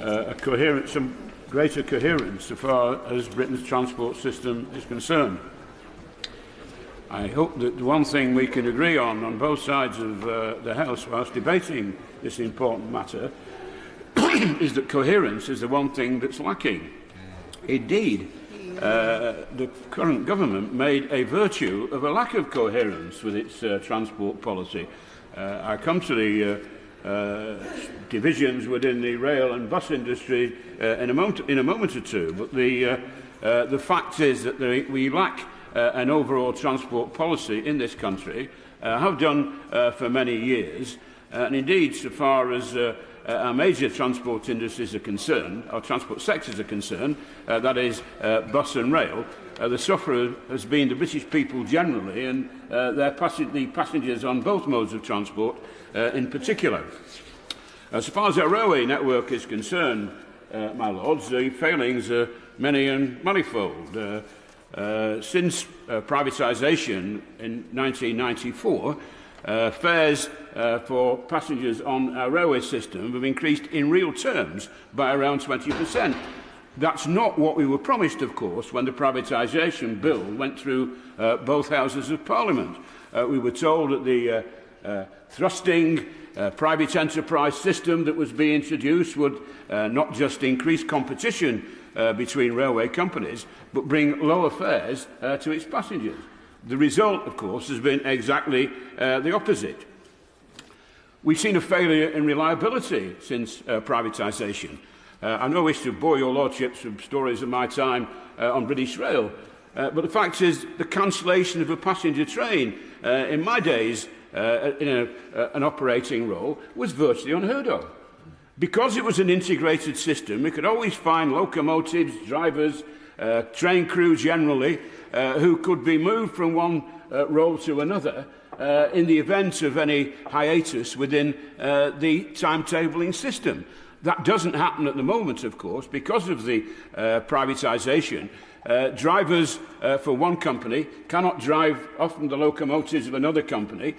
some greater coherence so far as Britain's transport system is concerned. I hope that the one thing we can agree on both sides of the House whilst debating this important matter is that coherence is the one thing that's lacking. Indeed, the current government made a virtue of a lack of coherence with its transport policy. I come to the divisions within the rail and bus industry in a moment or two, but the fact is that we lack an overall transport policy in this country, have done for many years, and indeed, so far as our major transport industries are concerned, our transport sectors are concerned, that is bus and rail, the sufferer has been the British people generally and the passengers on both modes of transport in particular. As far as our railway network is concerned, my lords, the failings are many and manifold. Since privatisation in 1994, fares for passengers on our railway system have increased in real terms by around 20%. That's not what we were promised, of course, when the privatisation bill went through both Houses of Parliament. We were told that the thrusting private enterprise system that was being introduced would not just increase competition between railway companies, but bring lower fares to its passengers. The result, of course, has been exactly the opposite. We've seen a failure in reliability since privatisation. I no wish to bore your lordships with stories of my time on British Rail, but the fact is the cancellation of a passenger train in my days in an operating role was virtually unheard of. Because it was an integrated system, we could always find locomotives, drivers, train crew generally, who could be moved from one role to another in the event of any hiatus within the timetabling system. That doesn't happen at the moment, of course, because of the privatisation. Drivers for one company cannot drive often the locomotives of another company.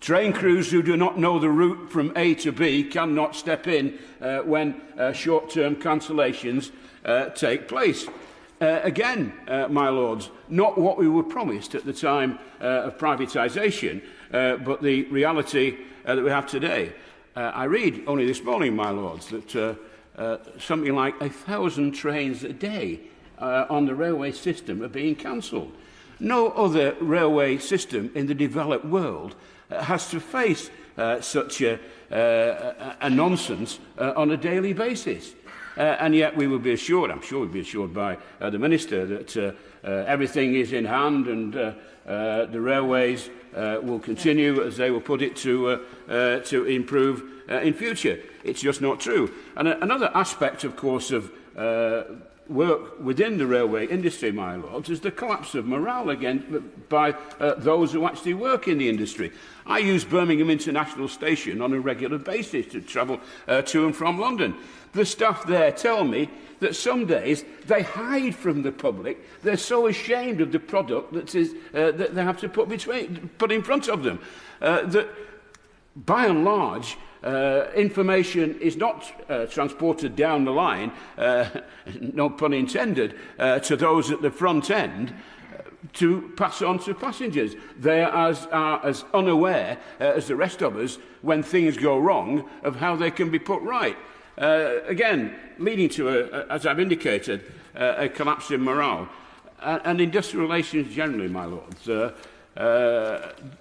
Train crews who do not know the route from A to B cannot step in when short-term cancellations take place. Again, my lords, not what we were promised at the time of privatisation, but the reality that we have today. I read only this morning, my lords, that something like 1,000 trains a day on the railway system are being cancelled. No other railway system in the developed world has to face such a nonsense on a daily basis. And yet we will be assured, I'm sure we'll be assured by the Minister, that everything is in hand and the railways will continue, as they will put it, to improve in future. It's just not true. And another aspect, of course, of work within the railway industry, my lords, is the collapse of morale again by those who actually work in the industry. I use Birmingham International Station on a regular basis to travel to and from London. The staff there tell me that some days they hide from the public. They're so ashamed of the product that they have to put in front of them. That by and large, information is not transported down the line, no pun intended, to those at the front end to pass on to passengers. They are as unaware as the rest of us when things go wrong of how they can be put right. Again, leading to, as I've indicated, a collapse in morale. And industrial relations generally, my lords.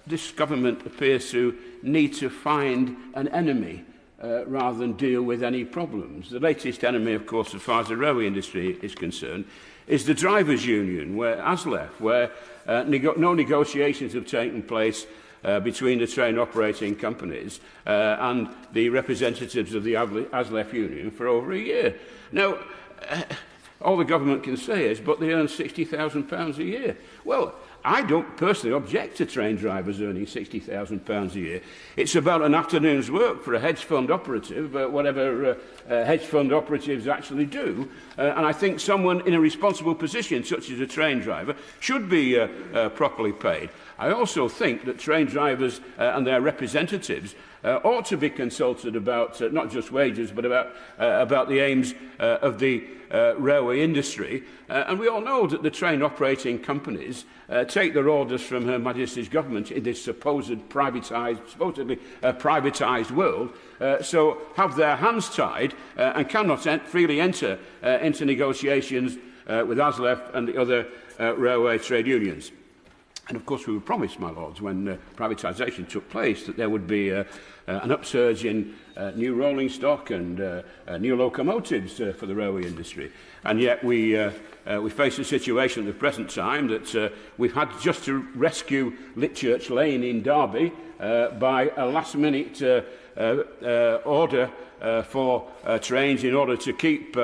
This government appears to need to find an enemy rather than deal with any problems. The latest enemy, of course, as far as the railway industry is concerned, is the drivers' union, where ASLEF, where no negotiations have taken place between the train operating companies and the representatives of the ASLEF union for over a year. Now, all the government can say is, but they earn £60,000 a year. Well, I don't personally object to train drivers earning £60,000 a year. It's about an afternoon's work for a hedge fund operative, whatever hedge fund operatives actually do. And I think someone in a responsible position, such as a train driver, should be properly paid. I also think that train drivers and their representatives ought to be consulted about not just wages, but about the aims of the railway industry. And we all know that the train operating companies take their orders from Her Majesty's government in this supposedly privatised world, so have their hands tied and cannot freely enter into negotiations with ASLEF and the other railway trade unions. And of course we were promised, my lords, when privatisation took place, that there would be an upsurge in new rolling stock and new locomotives for the railway industry. And yet we face a situation at the present time that we've had just to rescue Litchurch Lane in Derby by a last-minute order for trains in order to keep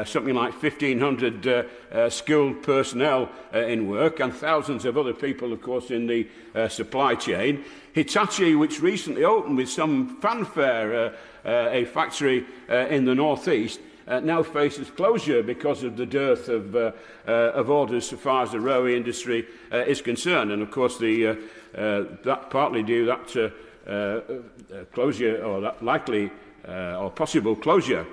something like 1,500 skilled personnel in work, and thousands of other people, of course, in the supply chain. Hitachi, which recently opened with some fanfare a factory in the northeast, now faces closure because of the dearth of orders so far as the railway industry is concerned. And of course, that partly due that closure, or that likely or possible closure,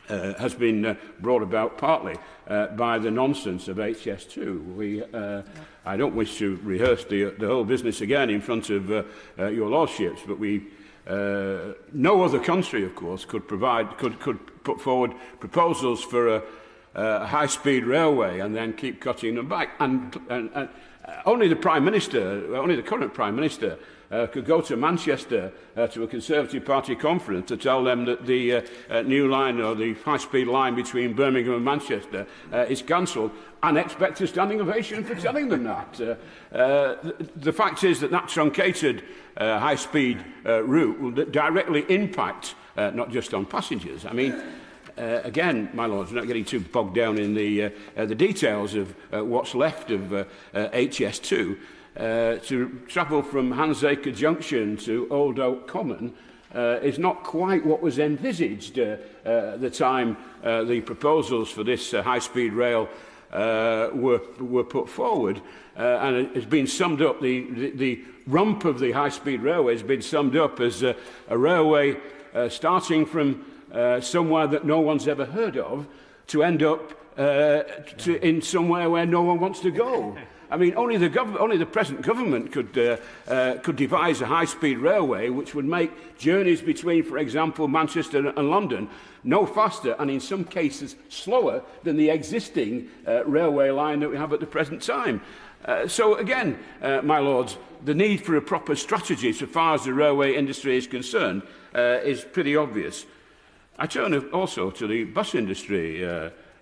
has been brought about partly by the nonsense of HS2. I don't wish to rehearse the whole business again in front of your lordships, but no other country, of course, could put forward proposals for a high-speed railway and then keep cutting them back. And only the Prime Minister, only the current Prime Minister, could go to Manchester to a Conservative Party conference to tell them that the new line, or the high-speed line between Birmingham and Manchester, is cancelled, and expect a standing ovation for telling them that. The fact is that truncated high-speed route will directly impact not just on passengers. I mean, again, my lords, we're not getting too bogged down in the details of what's left of HS2. To travel from Handsacre Junction to Old Oak Common is not quite what was envisaged at the time the proposals for this high-speed rail were put forward. And it's been summed up, the rump of the high-speed railway has been summed up as a railway starting from somewhere that no one's ever heard of to end up in somewhere where no one wants to go. I mean, only the present government could devise a high-speed railway which would make journeys between, for example, Manchester and London no faster, and in some cases slower, than the existing railway line that we have at the present time. So again, my lords, the need for a proper strategy so far as the railway industry is concerned is pretty obvious. I turn also to the bus industry,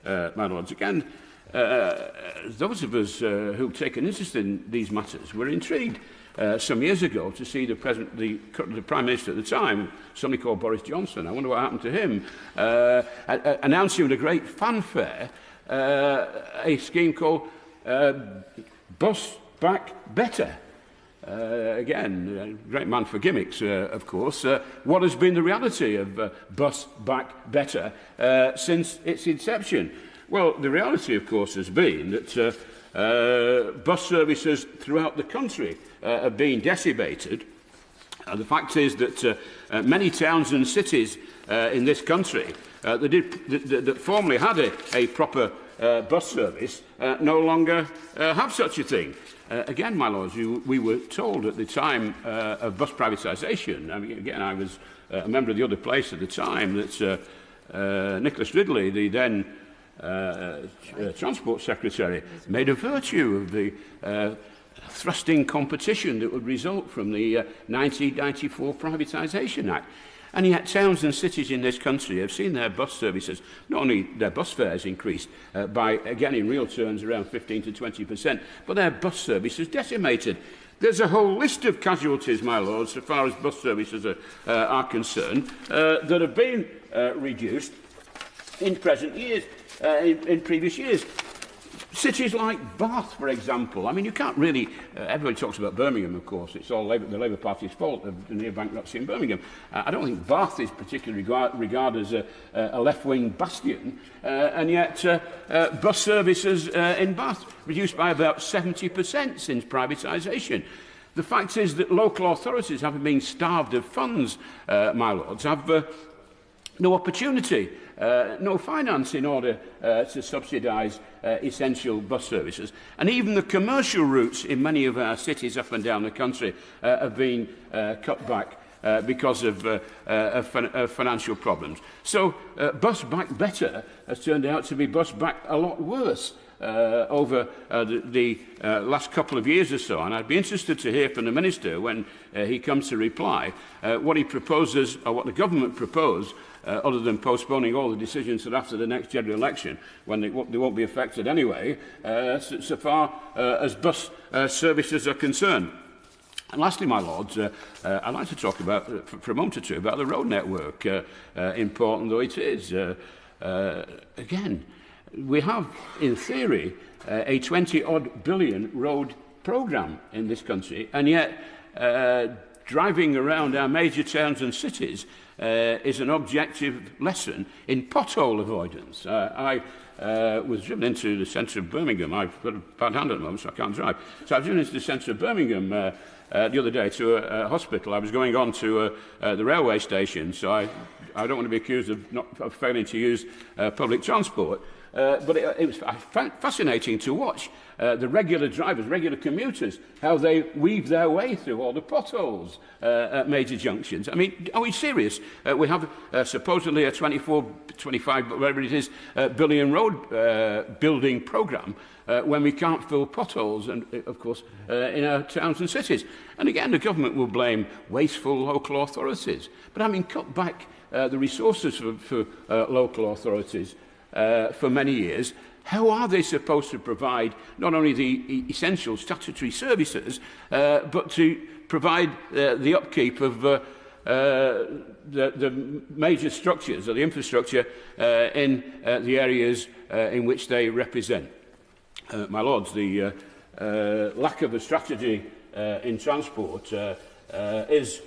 my lords. Again, those of us who've taken interest in these matters were intrigued some years ago to see the Prime Minister at the time, somebody called Boris Johnson, I wonder what happened to him, announcing with a great fanfare a scheme called Bus Back Better. Again, great man for gimmicks, of course. What has been the reality of Bus Back Better since its inception? Well, the reality, of course, has been that bus services throughout the country have been decimated. The fact is that many towns and cities in this country that formerly had a proper bus service no longer have such a thing. Again, my lords, we were told at the time of bus privatisation, I mean, again, I was a member of the other place at the time, that Nicholas Ridley, the then Transport Secretary, made a virtue of the thrusting competition that would result from the 1994 Privatisation Act. And yet towns and cities in this country have seen their bus services, not only their bus fares increased by, again in real terms, around 15 to 20%, but their bus services decimated. There's a whole list of casualties, my lords, so far as bus services are concerned, that have been reduced in present years, in previous years. Cities like Bath, for example. I mean, you can't really... everybody talks about Birmingham, of course. It's all the Labour Party's fault of the near bankruptcy in Birmingham. I don't think Bath is particularly regarded as a left-wing bastion, and yet bus services in Bath reduced by about 70% since privatisation. The fact is that local authorities, having been starved of funds, my lords, have no opportunity, no finance in order to subsidise essential bus services. And even the commercial routes in many of our cities up and down the country have been cut back because of financial problems. So Bus Back Better has turned out to be Bus Back a lot worse over the last couple of years or so. And I'd be interested to hear from the Minister, when he comes to reply, what he proposes, or what the government propose, other than postponing all the decisions that after the next general election, when they won't be affected anyway, so far as bus services are concerned. And lastly, my lords, I'd like to talk about, for a moment or two, about the road network, important though it is. Again, we have, in theory, a 20-odd billion road programme in this country, and yet driving around our major towns and cities is an objective lesson in pothole avoidance. I was driven into the centre of Birmingham. I've got a bad hand at the moment, so I can't drive. So I was driven into the centre of Birmingham the other day to a hospital. I was going on to the railway station, so I don't want to be accused of failing to use public transport. But it was fascinating to watch the regular drivers, regular commuters, how they weave their way through all the potholes at major junctions. I mean, are we serious? We have supposedly a 25, whatever it is, billion road building programme when we can't fill potholes, and of course, in our towns and cities. And again, the government will blame wasteful local authorities. But I mean, cut back the resources for local authorities for many years. How are they supposed to provide not only the essential statutory services, but to provide the upkeep of the major structures or the infrastructure in the areas in which they represent? My lords, the lack of a strategy in transport is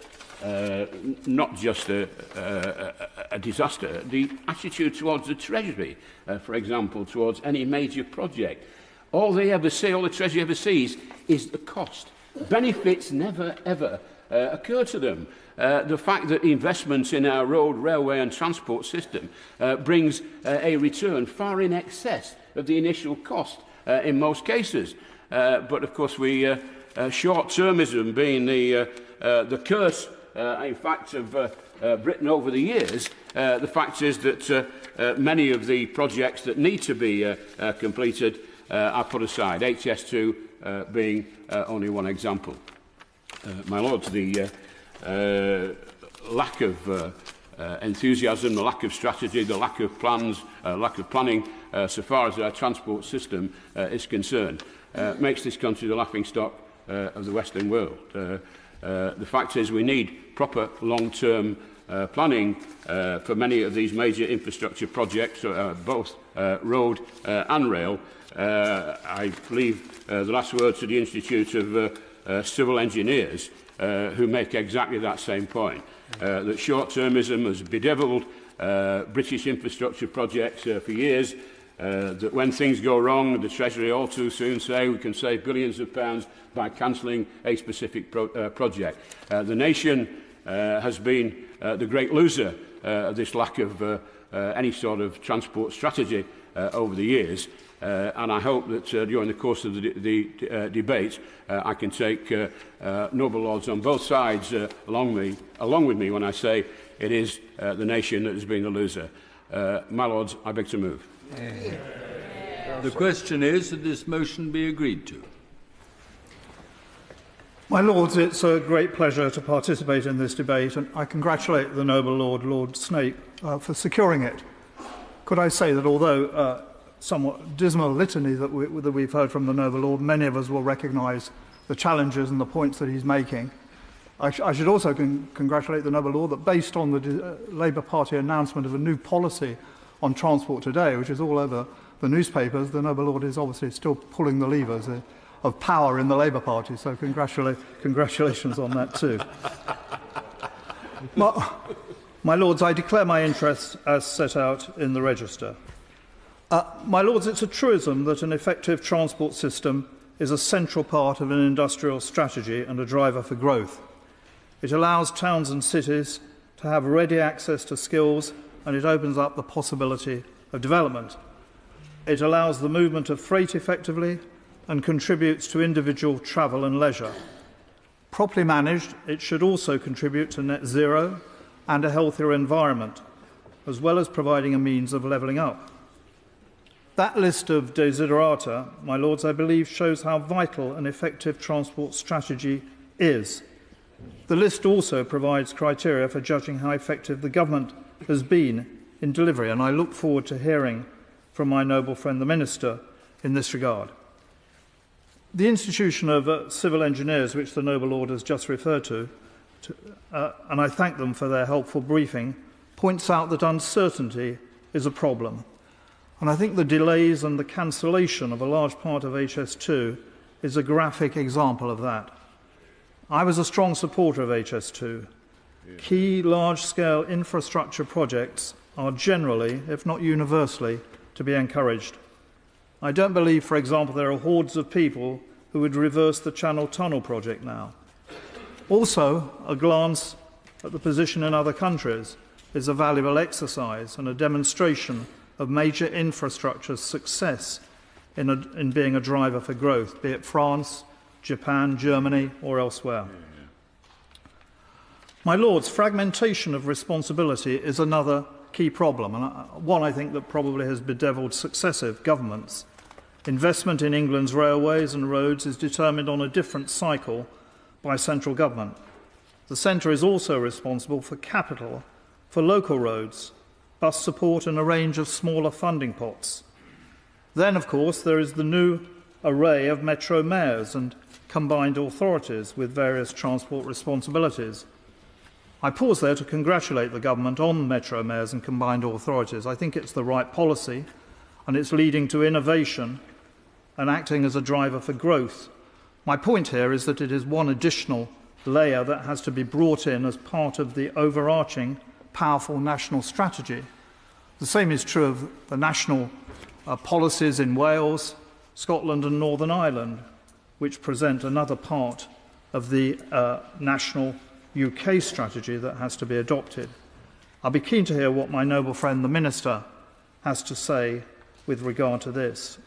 not just a disaster. The attitude towards the Treasury, for example, towards any major project, all they ever see, all the Treasury ever sees, is the cost. Benefits never, ever occur to them. The fact that investments in our road, railway and transport system brings a return far in excess of the initial cost in most cases. But of course, short-termism being the curse, in fact, of Britain over the years, the fact is that many of the projects that need to be completed are put aside, HS2 being only one example. My lords, the lack of enthusiasm, the lack of strategy, the lack of plans, lack of planning, so far as our transport system is concerned, makes this country the laughingstock of the Western world. The fact is we need proper long-term planning for many of these major infrastructure projects, both road and rail. I leave the last word to the Institute of Civil Engineers, who make exactly that same point, that short-termism has bedevilled British infrastructure projects for years, that when things go wrong, the Treasury all too soon say we can save billions of pounds by cancelling a specific project. The nation has been the great loser of this lack of any sort of transport strategy over the years. And I hope that during the course of the debate, I can take noble lords on both sides along with me when I say it is the nation that has been the loser. My lords, I beg to move. The question is that this motion be agreed to. My Lords, it's a great pleasure to participate in this debate, and I congratulate the noble Lord, Lord Snape, for securing it. Could I say that although somewhat dismal litany that we've heard from the noble Lord, many of us will recognise the challenges and the points that he's making. I should also congratulate the noble Lord that based on the Labour Party announcement of a new policy on transport today, which is all over the newspapers, the noble Lord is obviously still pulling the levers of power in the Labour Party, so congratulations on that too. My Lords, I declare my interest as set out in the register. My Lords, it's a truism that an effective transport system is a central part of an industrial strategy and a driver for growth. It allows towns and cities to have ready access to skills, and it opens up the possibility of development. It allows the movement of freight effectively and contributes to individual travel and leisure. Properly managed, it should also contribute to net zero and a healthier environment, as well as providing a means of levelling up. That list of desiderata, my lords, I believe shows how vital an effective transport strategy is. The list also provides criteria for judging how effective the government has been in delivery, and I look forward to hearing from my noble friend the Minister in this regard. The institution of civil engineers, which the noble lord has just referred to, and I thank them for their helpful briefing, points out that uncertainty is a problem. And I think the delays and the cancellation of a large part of HS2 is a graphic example of that. I was a strong supporter of HS2. Key large-scale infrastructure projects are generally, if not universally, to be encouraged. I don't believe, for example, there are hordes of people who would reverse the Channel Tunnel project now. Also, a glance at the position in other countries is a valuable exercise and a demonstration of major infrastructure's success in being a driver for growth, be it France, Japan, Germany, or elsewhere. My lords, fragmentation of responsibility is another key problem, and one I think that probably has bedevilled successive governments. Investment in England's railways and roads is determined on a different cycle by central government. The centre is also responsible for capital for local roads, bus support and a range of smaller funding pots. Then, of course, there is the new array of metro mayors and combined authorities with various transport responsibilities. I pause there to congratulate the government on metro mayors and combined authorities. I think it's the right policy, and it's leading to innovation and acting as a driver for growth. My point here is that it is one additional layer that has to be brought in as part of the overarching, powerful national strategy. The same is true of the national policies in Wales, Scotland and Northern Ireland, which present another part of the national UK strategy that has to be adopted. I'll be keen to hear what my noble friend the Minister has to say with regard to this.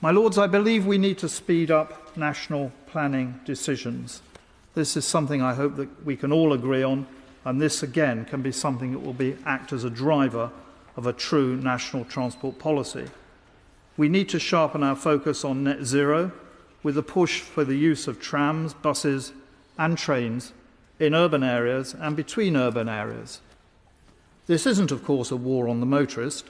My lords, I believe we need to speed up national planning decisions. This is something I hope that we can all agree on, and this again can be something that will act as a driver of a true national transport policy. We need to sharpen our focus on net zero with a push for the use of trams, buses and trains in urban areas and between urban areas. This isn't, of course, a war on the motorist,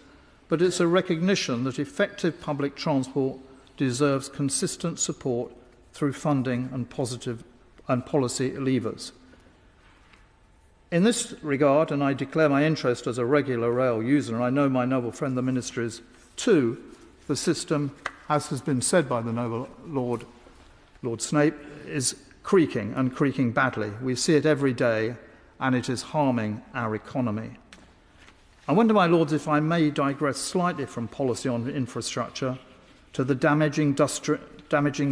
but it's a recognition that effective public transport deserves consistent support through funding and policy levers. In this regard, and I declare my interest as a regular rail user, and I know my noble friend the Minister is too, the system, as has been said by the noble Lord Snape, is creaking and creaking badly. We see it every day, and it is harming our economy. I wonder, my lords, if I may digress slightly from policy on infrastructure to the damaging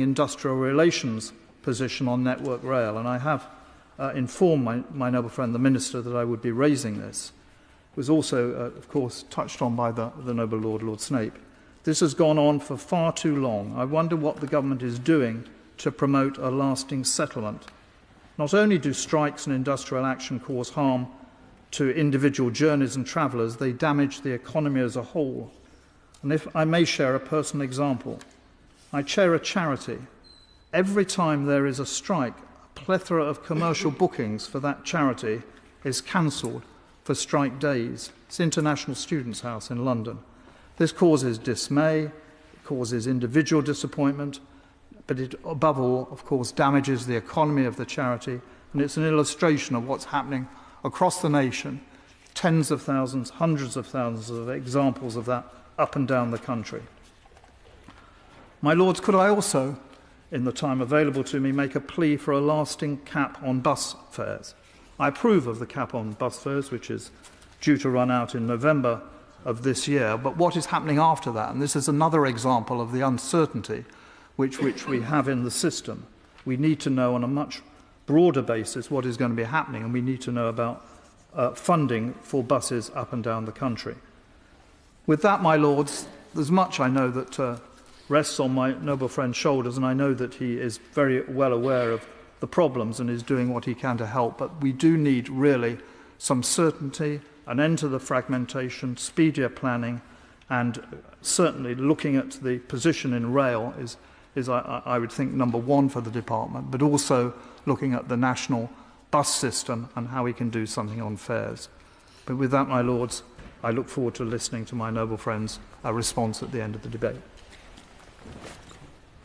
industrial relations position on Network Rail, and I have informed my noble friend the Minister that I would be raising this. It was also, of course, touched on by the noble Lord Snape. This has gone on for far too long. I wonder what the government is doing to promote a lasting settlement. Not only do strikes and industrial action cause harm to individual journeys and travellers, they damage the economy as a whole. And if I may share a personal example, I chair a charity. Every time there is a strike, a plethora of commercial bookings for that charity is cancelled for strike days. It's International Students' House in London. This causes dismay, it causes individual disappointment, but it, above all, of course, damages the economy of the charity, and it's an illustration of what's happening across the nation. Tens of thousands, hundreds of thousands of examples of that up and down the country. My lords, could I also, in the time available to me, make a plea for a lasting cap on bus fares? I approve of the cap on bus fares, which is due to run out in November of this year, but what is happening after that? And this is another example of the uncertainty which we have in the system. We need to know on a much broader basis what is going to be happening, and we need to know about funding for buses up and down the country. With that, my lords, there's much I know that rests on my noble friend's shoulders, and I know that he is very well aware of the problems and is doing what he can to help, but we do need really some certainty, an end to the fragmentation, speedier planning, and certainly looking at the position in rail is I would think number one for the department, but also looking at the national bus system and how we can do something on fares. But with that, my lords, I look forward to listening to my noble friend's response at the end of the debate.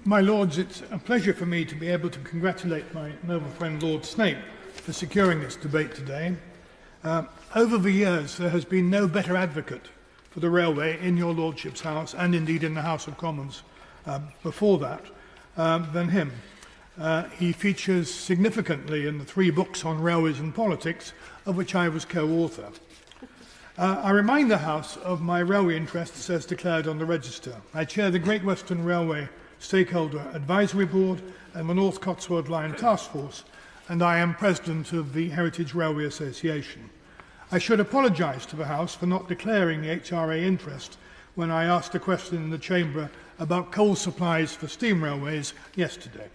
My lords, it's a pleasure for me to be able to congratulate my noble friend Lord Snape for securing this debate today. Over the years, there has been no better advocate for the railway in your lordship's house, and indeed in the House of Commons before that, than him. He features significantly in the 3 books on railways and politics, of which I was co-author. I remind the House of my railway interests as declared on the register. I chair the Great Western Railway Stakeholder Advisory Board and the North Cotswold Line Task Force, and I am President of the Heritage Railway Association. I should apologise to the House for not declaring the HRA interest when I asked a question in the Chamber about coal supplies for steam railways yesterday.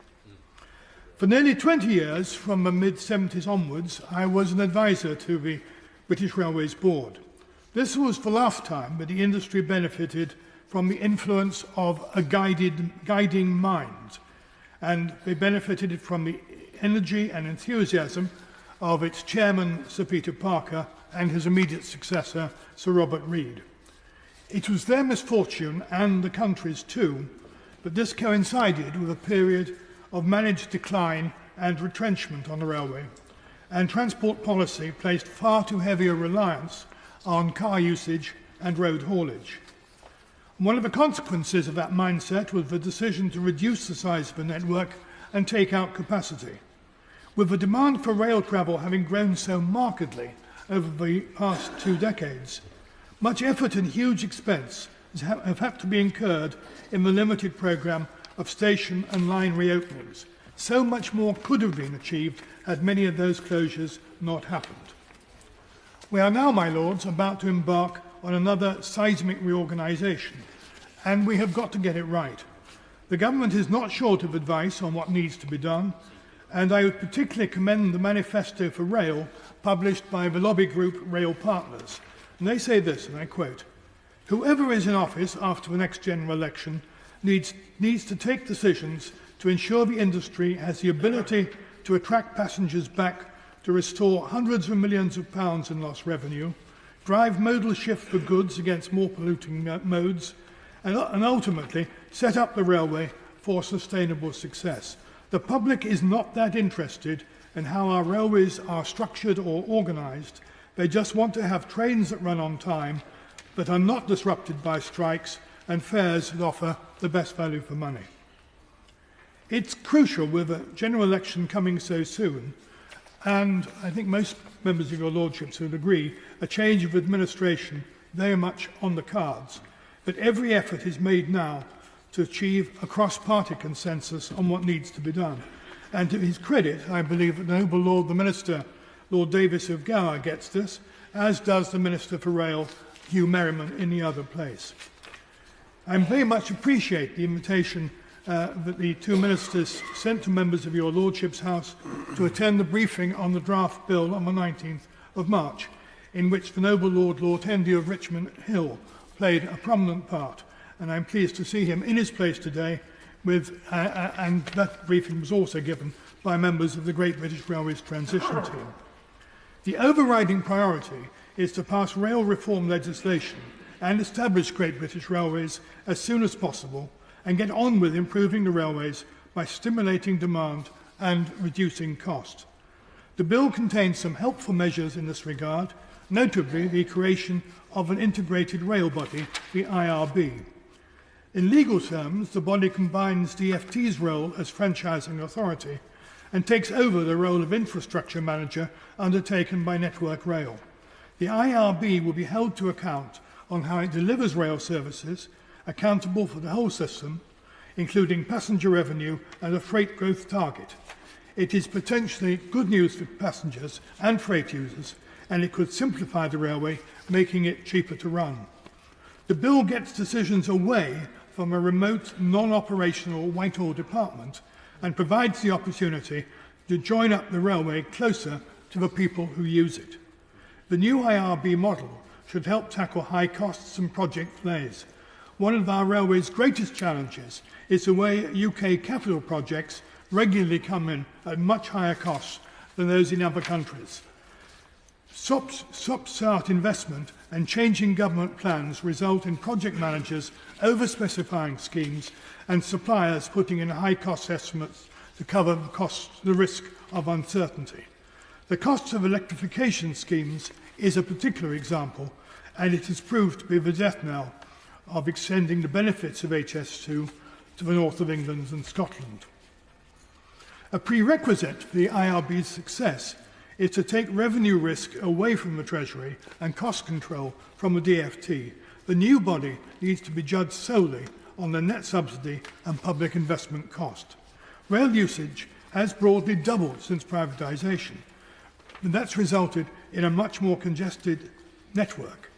For nearly 20 years, from the mid-70s onwards, I was an advisor to the British Railways Board. This was the last time that the industry benefited from the influence of a guiding mind, and they benefited from the energy and enthusiasm of its chairman, Sir Peter Parker, and his immediate successor, Sir Robert Reid. It was their misfortune, and the country's too, that this coincided with a period of managed decline and retrenchment on the railway, and transport policy placed far too heavy a reliance on car usage and road haulage. One of the consequences of that mindset was the decision to reduce the size of the network and take out capacity. With the demand for rail travel having grown so markedly over the past 2 decades, much effort and huge expense have had to be incurred in the limited programme of station and line reopenings. So much more could have been achieved had many of those closures not happened. We are now, my lords, about to embark on another seismic reorganisation, and we have got to get it right. The government is not short of advice on what needs to be done, and I would particularly commend the manifesto for rail published by the lobby group Rail Partners. And they say this, and I quote, "Whoever is in office after the next general election needs to take decisions to ensure the industry has the ability to attract passengers back, to restore hundreds of millions of pounds in lost revenue, drive modal shift for goods against more polluting modes, and ultimately set up the railway for sustainable success. The public is not that interested in how our railways are structured or organised. They just want to have trains that run on time, that are not disrupted by strikes, and fares that offer the best value for money." It's crucial, with a general election coming so soon, and I think most members of your lordships would agree, a change of administration very much on the cards, that every effort is made now to achieve a cross-party consensus on what needs to be done. And to his credit, I believe that the noble Lord, the Minister, Lord Davis of Gower, gets this, as does the Minister for Rail, Hugh Merriman, in the other place. I very much appreciate the invitation that the 2 ministers sent to members of your lordship's house to attend the briefing on the draft bill on the 19th of March, in which the noble Lord Tendy of Richmond Hill played a prominent part. And I'm pleased to see him in his place today, and that briefing was also given by members of the Great British Railways Transition Team. The overriding priority is to pass rail reform legislation and establish Great British Railways as soon as possible, and get on with improving the railways by stimulating demand and reducing cost. The bill contains some helpful measures in this regard, notably the creation of an integrated rail body, the IRB. In legal terms, the body combines DFT's role as franchising authority and takes over the role of infrastructure manager undertaken by Network Rail. The IRB will be held to account on how it delivers rail services, accountable for the whole system. including passenger revenue and a freight growth target. It is potentially good news for passengers and freight users, and it could simplify the railway, making it cheaper to run. The bill gets decisions away from a remote, non-operational Whitehall department and provides the opportunity to join up the railway closer to the people who use it. The new IRB model should help tackle high costs and project delays. One of our railway's greatest challenges is the way UK capital projects regularly come in at much higher costs than those in other countries. Stop-start investment and changing government plans result in project managers over-specifying schemes and suppliers putting in high-cost estimates to cover the risk of uncertainty. The costs of electrification schemes is a particular example, and it has proved to be the death knell of extending the benefits of HS2 to the north of England and Scotland. A prerequisite for the IRB's success is to take revenue risk away from the Treasury and cost control from the DfT. The new body needs to be judged solely on the net subsidy and public investment cost. Rail usage has broadly doubled since privatisation, and that's resulted in a much more congested network.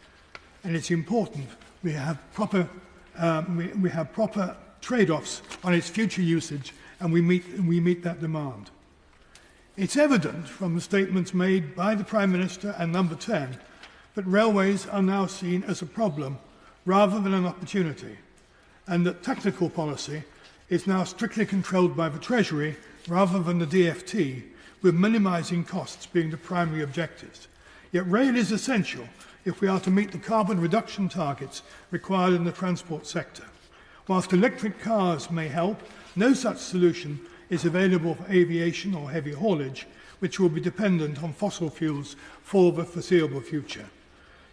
And it's important we have proper trade-offs on its future usage, and we meet that demand. It's evident from the statements made by the Prime Minister and Number 10 that railways are now seen as a problem rather than an opportunity, and that technical policy is now strictly controlled by the Treasury rather than the DfT, with minimising costs being the primary objectives. Yet rail is essential if we are to meet the carbon reduction targets required in the transport sector. Whilst electric cars may help, no such solution is available for aviation or heavy haulage, which will be dependent on fossil fuels for the foreseeable future.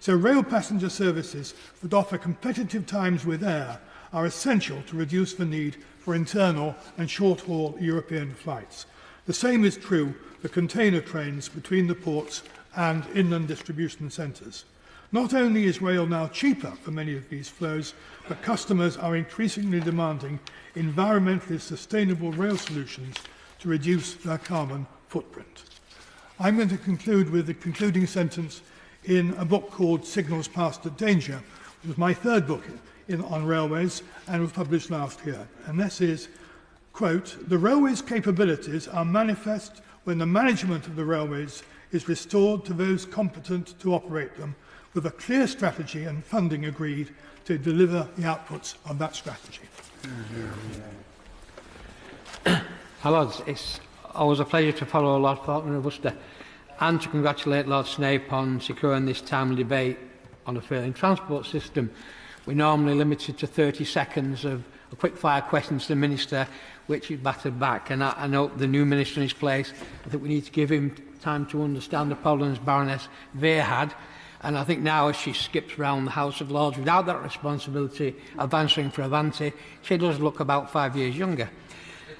So rail passenger services that offer competitive times with air are essential to reduce the need for internal and short-haul European flights. The same is true for container trains between the ports and inland distribution centres. Not only is rail now cheaper for many of these flows, but customers are increasingly demanding environmentally sustainable rail solutions to reduce their carbon footprint. I'm going to conclude with the concluding sentence in a book called Signals Past at Danger, which was my third book on railways and was published last year. And this is, quote, "The railways' capabilities are manifest when the management of the railways is restored to those competent to operate them, with a clear strategy and funding agreed to deliver the outputs of that strategy." Hello, it's always a pleasure to follow Lord Faulkner of Worcester and to congratulate Lord Snape on securing this timely debate on a failing transport system. We're normally limited to 30 seconds of a quick-fire question to the Minister, which he battered back. And I know the new Minister in his place, I think we need to give him time to understand the problems Baroness Vere had. And I think now, as she skips round the House of Lords without that responsibility of answering for Avanti, she does look about 5 years younger.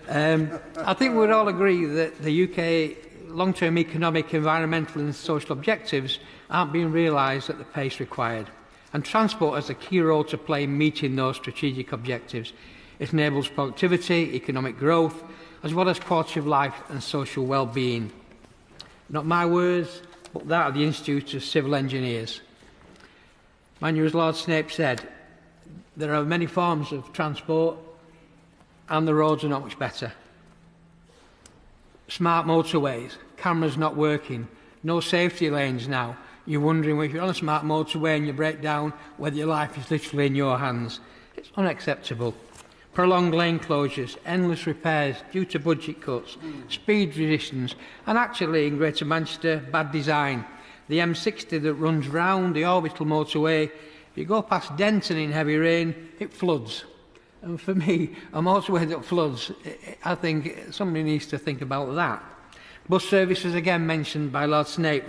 I think we'd all agree that the UK long-term economic, environmental and social objectives aren't being realised at the pace required. And transport has a key role to play in meeting those strategic objectives. It enables productivity, economic growth, as well as quality of life and social well-being. Not my words, but that of the Institute of Civil Engineers. Mind you, as Lord Snape said, there are many forms of transport and the roads are not much better. Smart motorways, cameras not working, no safety lanes now. You're wondering if you're on a smart motorway and you break down, whether your life is literally in your hands. It's unacceptable. Prolonged lane closures, endless repairs due to budget cuts, speed restrictions, and actually in Greater Manchester, bad design. The M60 that runs round the orbital motorway, if you go past Denton in heavy rain, it floods. And for me, a motorway that floods, I think somebody needs to think about that. Bus services, again mentioned by Lord Snape.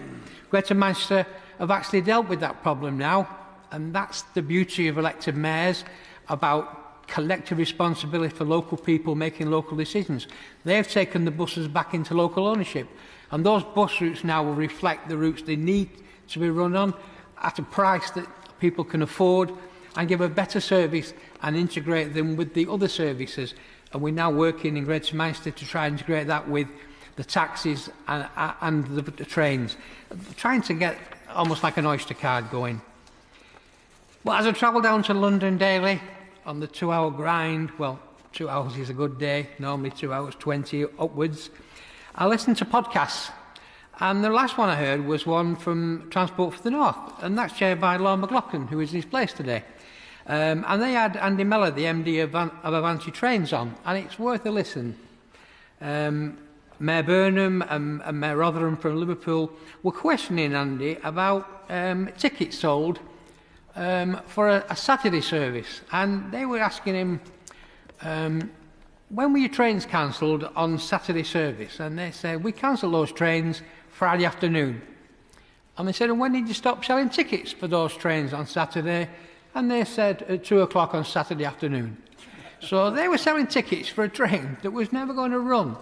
Greater Manchester have actually dealt with that problem now, and that's the beauty of elected mayors about collective responsibility for local people making local decisions. They've taken the buses back into local ownership, and those bus routes now will reflect the routes they need to be run on at a price that people can afford, and give a better service and integrate them with the other services. And we're now working in Greater Manchester to try and integrate that with the taxis and the trains, trying to get almost like an Oyster card going. But as I travel down to London daily on the 2-hour grind, well, 2 hours is a good day, normally 2 hours 20 upwards, I listen to podcasts. And the last one I heard was one from Transport for the North, and that's chaired by Lord McLaughlin, who is in his place today. And they had Andy Mellor, the MD of Avanti Trains, on, and it's worth a listen. Mayor Burnham and Mayor Rotherham from Liverpool were questioning Andy about tickets sold for a Saturday service, and they were asking him, when were your trains cancelled on Saturday service? And they said, we cancelled those trains Friday afternoon. And they said, and when did you stop selling tickets for those trains on Saturday? And they said, at 2 o'clock on Saturday afternoon. So they were selling tickets for a train that was never going to run.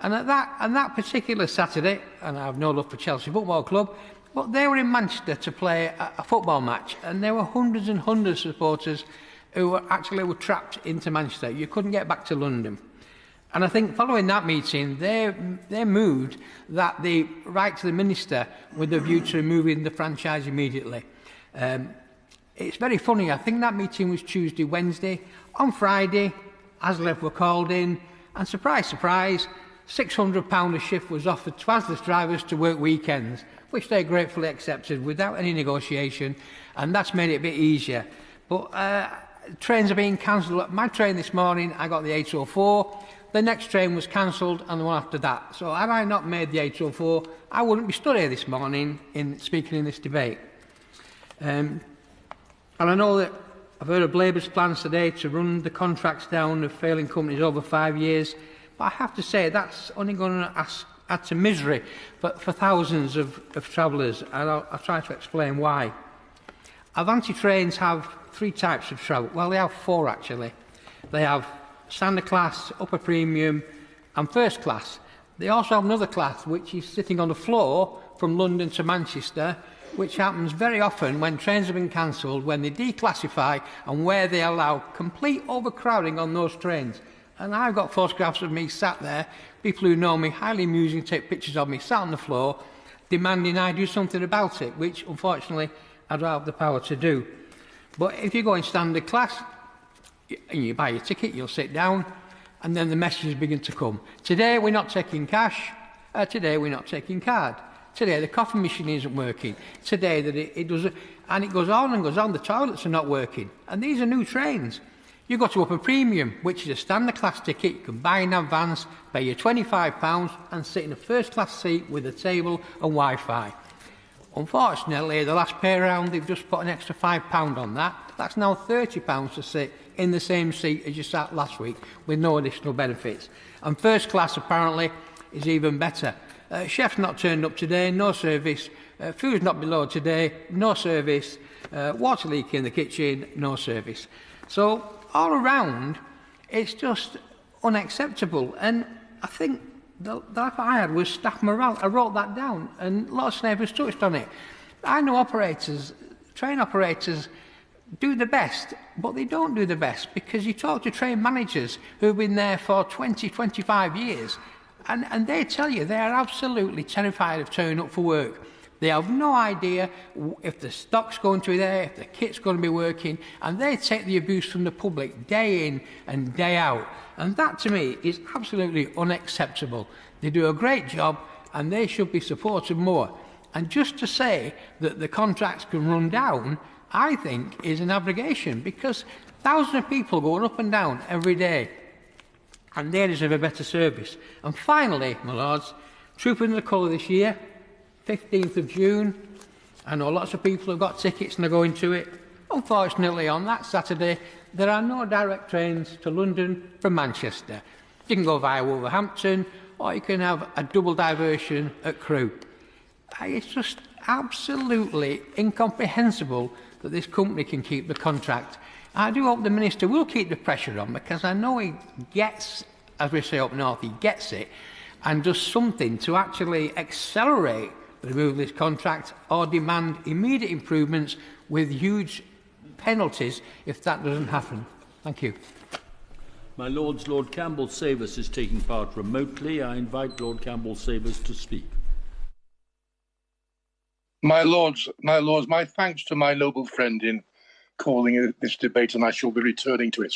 And at that particular Saturday, and I have no love for Chelsea Football Club, but they were in Manchester to play a football match, and there were hundreds and hundreds of supporters who were trapped into Manchester. You couldn't get back to London. And I think following that meeting, they moved that they right to the Minister with a view to removing the franchise immediately. It's very funny, I think that meeting was Tuesday, Wednesday. On Friday, ASLEF were called in, and surprise, surprise, £600 a shift was offered to ASLEF drivers to work weekends, which they gratefully accepted without any negotiation, and that's made it a bit easier. But trains are being cancelled. My train this morning, I got the 804. The next train was cancelled, and the one after that. So had I not made the 804, I wouldn't be stood here this morning speaking in this debate. And I know that I've heard of Labour's plans today to run the contracts down of failing companies over 5 years, but I have to say that's only going to add to misery for thousands of travellers, and I'll try to explain why. Avanti trains have 3 types of travel. Well, they have 4 actually. They have standard class, upper premium and first class. They also have another class which is sitting on the floor from London to Manchester, which happens very often when trains have been cancelled, when they declassify and where they allow complete overcrowding on those trains. And I've got photographs of me sat there, people who know me, highly amusing, take pictures of me sat on the floor, demanding I do something about it, which unfortunately I don't have the power to do. But if you go in standard class and you buy your ticket, you'll sit down, and then the messages begin to come. Today we're not taking cash. Today we're not taking card. Today the coffee machine isn't working. Today that it doesn't, and it goes on and goes on. The toilets are not working, and these are new trains. You go to upper premium, which is a standard class ticket. You can buy in advance, pay your £25, and sit in a first class seat with a table and Wi-Fi. Unfortunately, the last pay round, they've just put an extra £5 on that. That's now £30 to sit in the same seat as you sat last week with no additional benefits. And first class, apparently, is even better. Chef's not turned up today, no service. Food's not below today, no service. Water leak in the kitchen, no service. So, all around, it's just unacceptable. And I think the life I had was staff morale. I wrote that down, and Lord Snape has touched on it. I know operators, train operators, do the best, but they don't do the best, because you talk to train managers who've been there for 20, 25 years, and they tell you they are absolutely terrified of turning up for work. They have no idea if the stock's going to be there, if the kit's going to be working, and they take the abuse from the public day in and day out. And that, to me, is absolutely unacceptable. They do a great job, and they should be supported more. And just to say that the contracts can run down, I think, is an abrogation, because thousands of people going up and down every day, and they deserve a better service. And finally, my lords, Trooping the Colour this year, 15th of June. I know lots of people have got tickets and are going to it. Unfortunately, on that Saturday, there are no direct trains to London from Manchester. You can go via Wolverhampton, or you can have a double diversion at Crewe. It's just absolutely incomprehensible that this company can keep the contract. I do hope the Minister will keep the pressure on, because I know he gets, as we say up north, he gets it, and does something to actually accelerate the removal of this contract or demand immediate improvements with huge penalties if that doesn't happen? Thank you. My Lords, Lord Campbell-Savers is taking part remotely. I invite Lord Campbell-Savers to speak. My Lords, my thanks to my noble friend in calling this debate, and I shall be returning to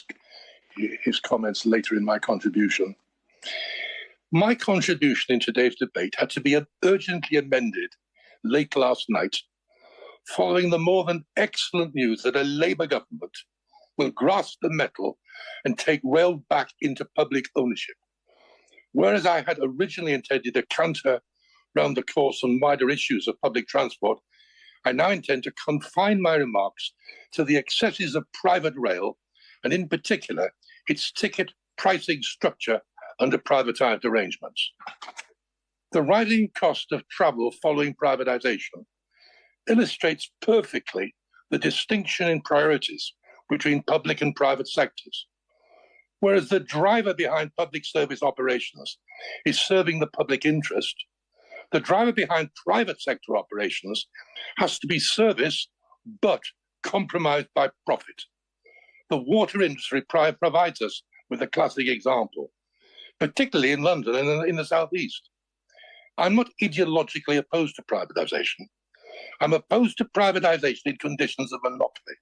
his comments later in my contribution. My contribution in today's debate had to be urgently amended late last night, following the more than excellent news that a Labour government will grasp the nettle and take rail back into public ownership. Whereas I had originally intended to canter round the course on wider issues of public transport, I now intend to confine my remarks to the excesses of private rail, and in particular, its ticket pricing structure under privatised arrangements. The rising cost of travel following privatisation illustrates perfectly the distinction in priorities between public and private sectors. Whereas the driver behind public service operations is serving the public interest, the driver behind private sector operations has to be service, but compromised by profit. The water industry provides us with a classic example, particularly in London and in the southeast. I'm not ideologically opposed to privatisation. I'm opposed to privatisation in conditions of monopoly.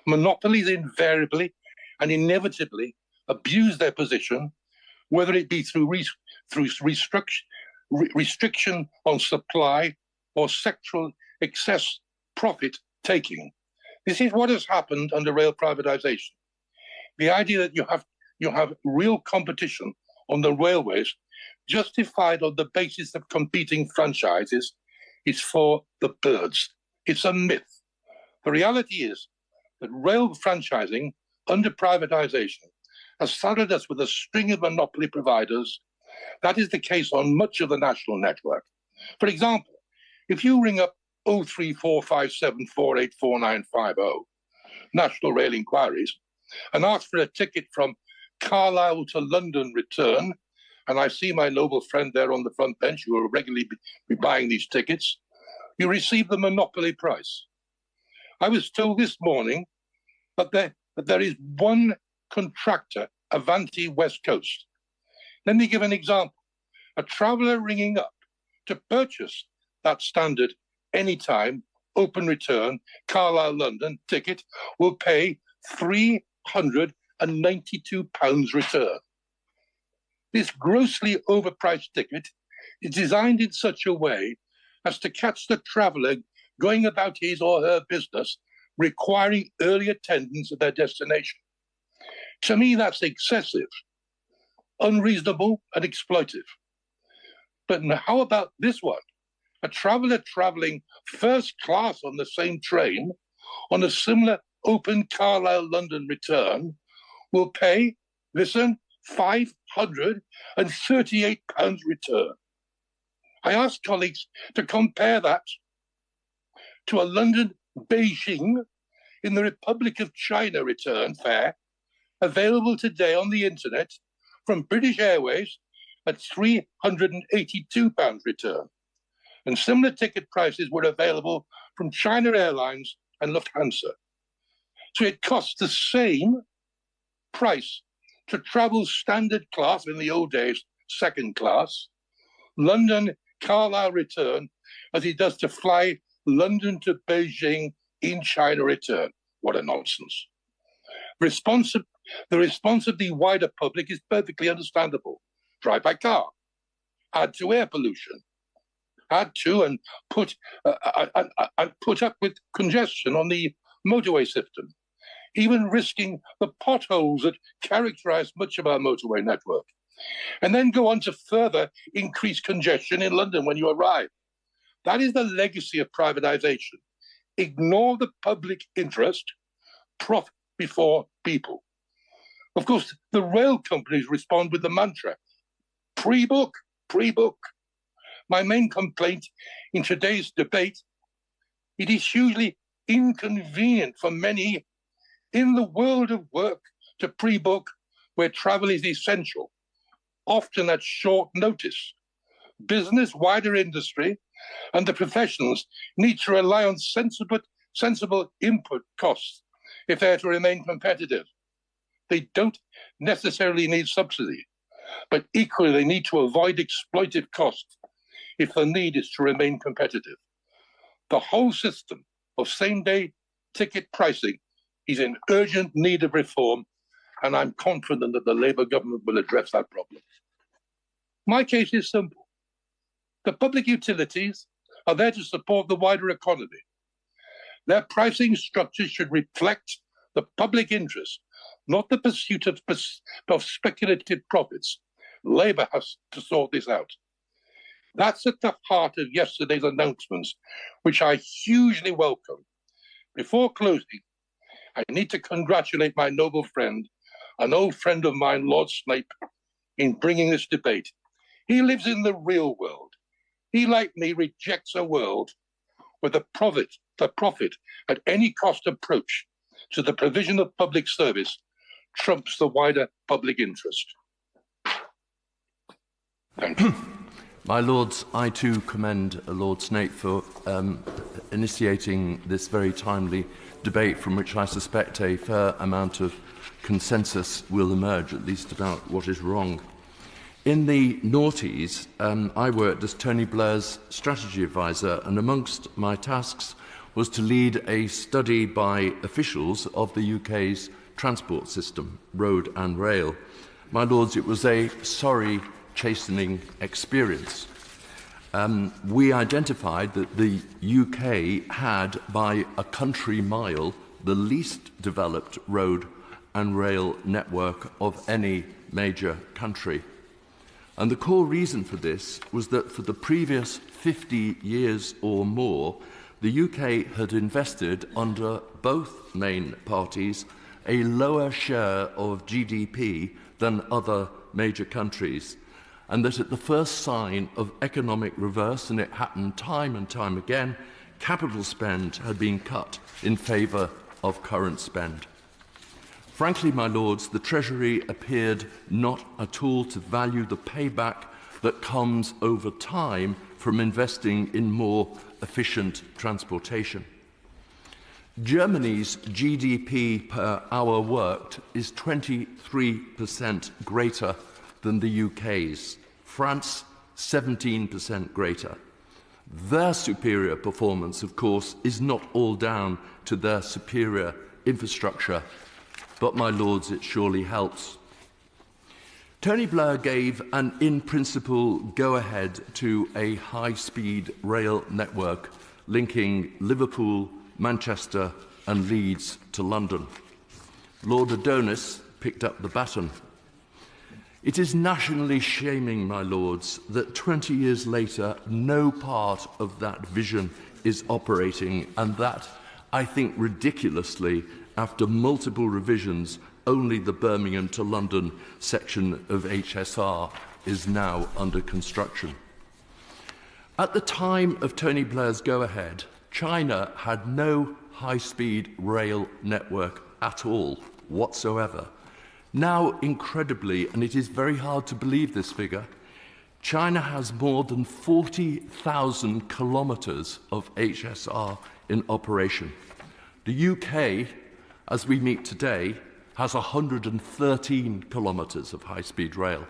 Monopolies invariably and inevitably abuse their position, whether it be through restriction on supply or sectoral excess profit taking. This is what has happened under rail privatisation. The idea that you have real competition on the railways justified on the basis of competing franchises is for the birds. It's a myth. The reality is that rail franchising under privatisation has saddled us with a string of monopoly providers. That is the case on much of the national network. For example, if you ring up 03457484950, National Rail Inquiries, and ask for a ticket from Carlisle to London return, and I see my noble friend there on the front bench who will regularly be buying these tickets, you receive the monopoly price. I was told this morning that there is one contractor, Avanti West Coast. Let me give an example. A traveller ringing up to purchase that standard anytime, open return, Carlisle London ticket will pay £392 return. This grossly overpriced ticket is designed in such a way as to catch the traveller going about his or her business, requiring early attendance at their destination. To me, that's excessive, unreasonable, and exploitive. But how about this one? A traveller travelling first class on the same train on a similar open Carlisle London return will pay, listen, £538 return. I asked colleagues to compare that to a London Beijing in the Republic of China return fare available today on the internet from British Airways at £382 return. And similar ticket prices were available from China Airlines and Lufthansa. So it costs the same price to travel standard class, in the old days, second class, London Carlisle return, as it does to fly London to Beijing in China return. What a nonsense. The response of the wider public is perfectly understandable. Drive by car, add to air pollution, add to and put up with congestion on the motorway system, even risking the potholes that characterize much of our motorway network, and then go on to further increase congestion in London when you arrive. That is the legacy of privatization. Ignore the public interest, profit before people. Of course, the rail companies respond with the mantra, pre-book, pre-book. My main complaint in today's debate, it is hugely inconvenient for many in the world of work to pre-book where travel is essential, often at short notice. Business, wider industry, and the professionals need to rely on sensible input costs if they're to remain competitive. They don't necessarily need subsidy, but equally they need to avoid exploitive costs if the need is to remain competitive. The whole system of same-day ticket pricing is in urgent need of reform, and I'm confident that the Labour government will address that problem. My case is simple. The public utilities are there to support the wider economy. Their pricing structures should reflect the public interest, not the pursuit of speculative profits. Labour has to sort this out. That's at the heart of yesterday's announcements, which I hugely welcome. Before closing, I need to congratulate my noble friend, an old friend of mine, Lord Snape, in bringing this debate. He lives in the real world. He, like me, rejects a world where the profit at any cost approach to the provision of public service trumps the wider public interest. Thank you. My Lords, I too commend Lord Snape for initiating this very timely debate from which I suspect a fair amount of consensus will emerge, at least about what is wrong. In the noughties, I worked as Tony Blair's strategy advisor, and amongst my tasks was to lead a study by officials of the UK's transport system, road and rail. My Lords, it was a sorry, chastening experience. We identified that the UK had, by a country mile, the least developed road and rail network of any major country. And the core reason for this was that for the previous 50 years or more, the UK had invested under both main parties a lower share of GDP than other major countries, and that at the first sign of economic reverse, and it happened time and time again, capital spend had been cut in favour of current spend. Frankly, my Lords, the Treasury appeared not at all to value the payback that comes over time from investing in more efficient transportation. Germany's GDP per hour worked is 23% greater than the UK's. France, 17% greater. Their superior performance, of course, is not all down to their superior infrastructure, but, my Lords, it surely helps. Tony Blair gave an in-principle go-ahead to a high-speed rail network linking Liverpool, Manchester and Leeds to London. Lord Adonis picked up the baton. It is nationally shaming, my Lords, that 20 years later no part of that vision is operating, and that, I think ridiculously, after multiple revisions, only the Birmingham to London section of HSR is now under construction. At the time of Tony Blair's go-ahead, China had no high-speed rail network at all, whatsoever. Now, incredibly, and it is very hard to believe this figure, China has more than 40,000 kilometres of HSR in operation. The UK, as we meet today, has 113 kilometres of high-speed rail.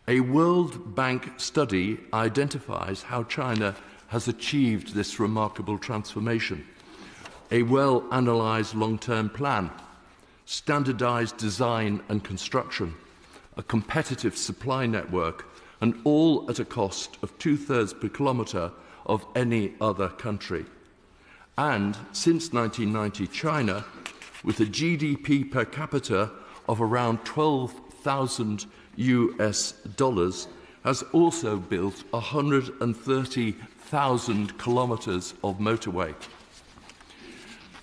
A World Bank study identifies how China has achieved this remarkable transformation. A well-analysed long-term plan, standardised design and construction, a competitive supply network, and all at a cost of 2/3 per kilometre of any other country. And since 1990, China, with a GDP per capita of around $12,000, has also built 130,000 kilometres of motorway.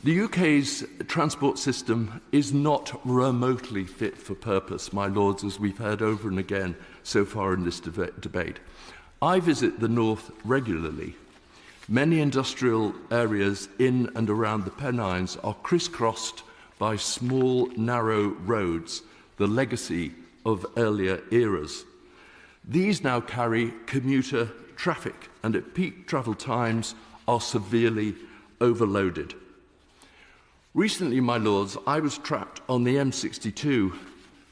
The UK's transport system is not remotely fit for purpose, my Lords, as we've heard over and again so far in this debate. I visit the north regularly. Many industrial areas in and around the Pennines are crisscrossed by small, narrow roads, the legacy of earlier eras. These now carry commuter traffic and at peak travel times are severely overloaded. Recently, my lords, I was trapped on the M62,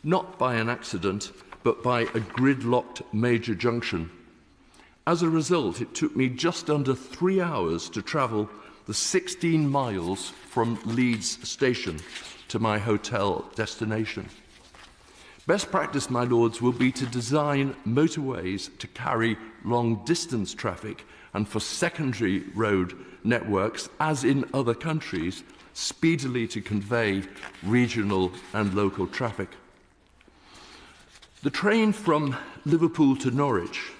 not by an accident, but by a gridlocked major junction. As a result, it took me just under 3 hours to travel the 16 miles from Leeds station to my hotel destination. Best practice, my lords, will be to design motorways to carry long-distance traffic and for secondary road networks, as in other countries, speedily to convey regional and local traffic. The train from Liverpool to Norwich,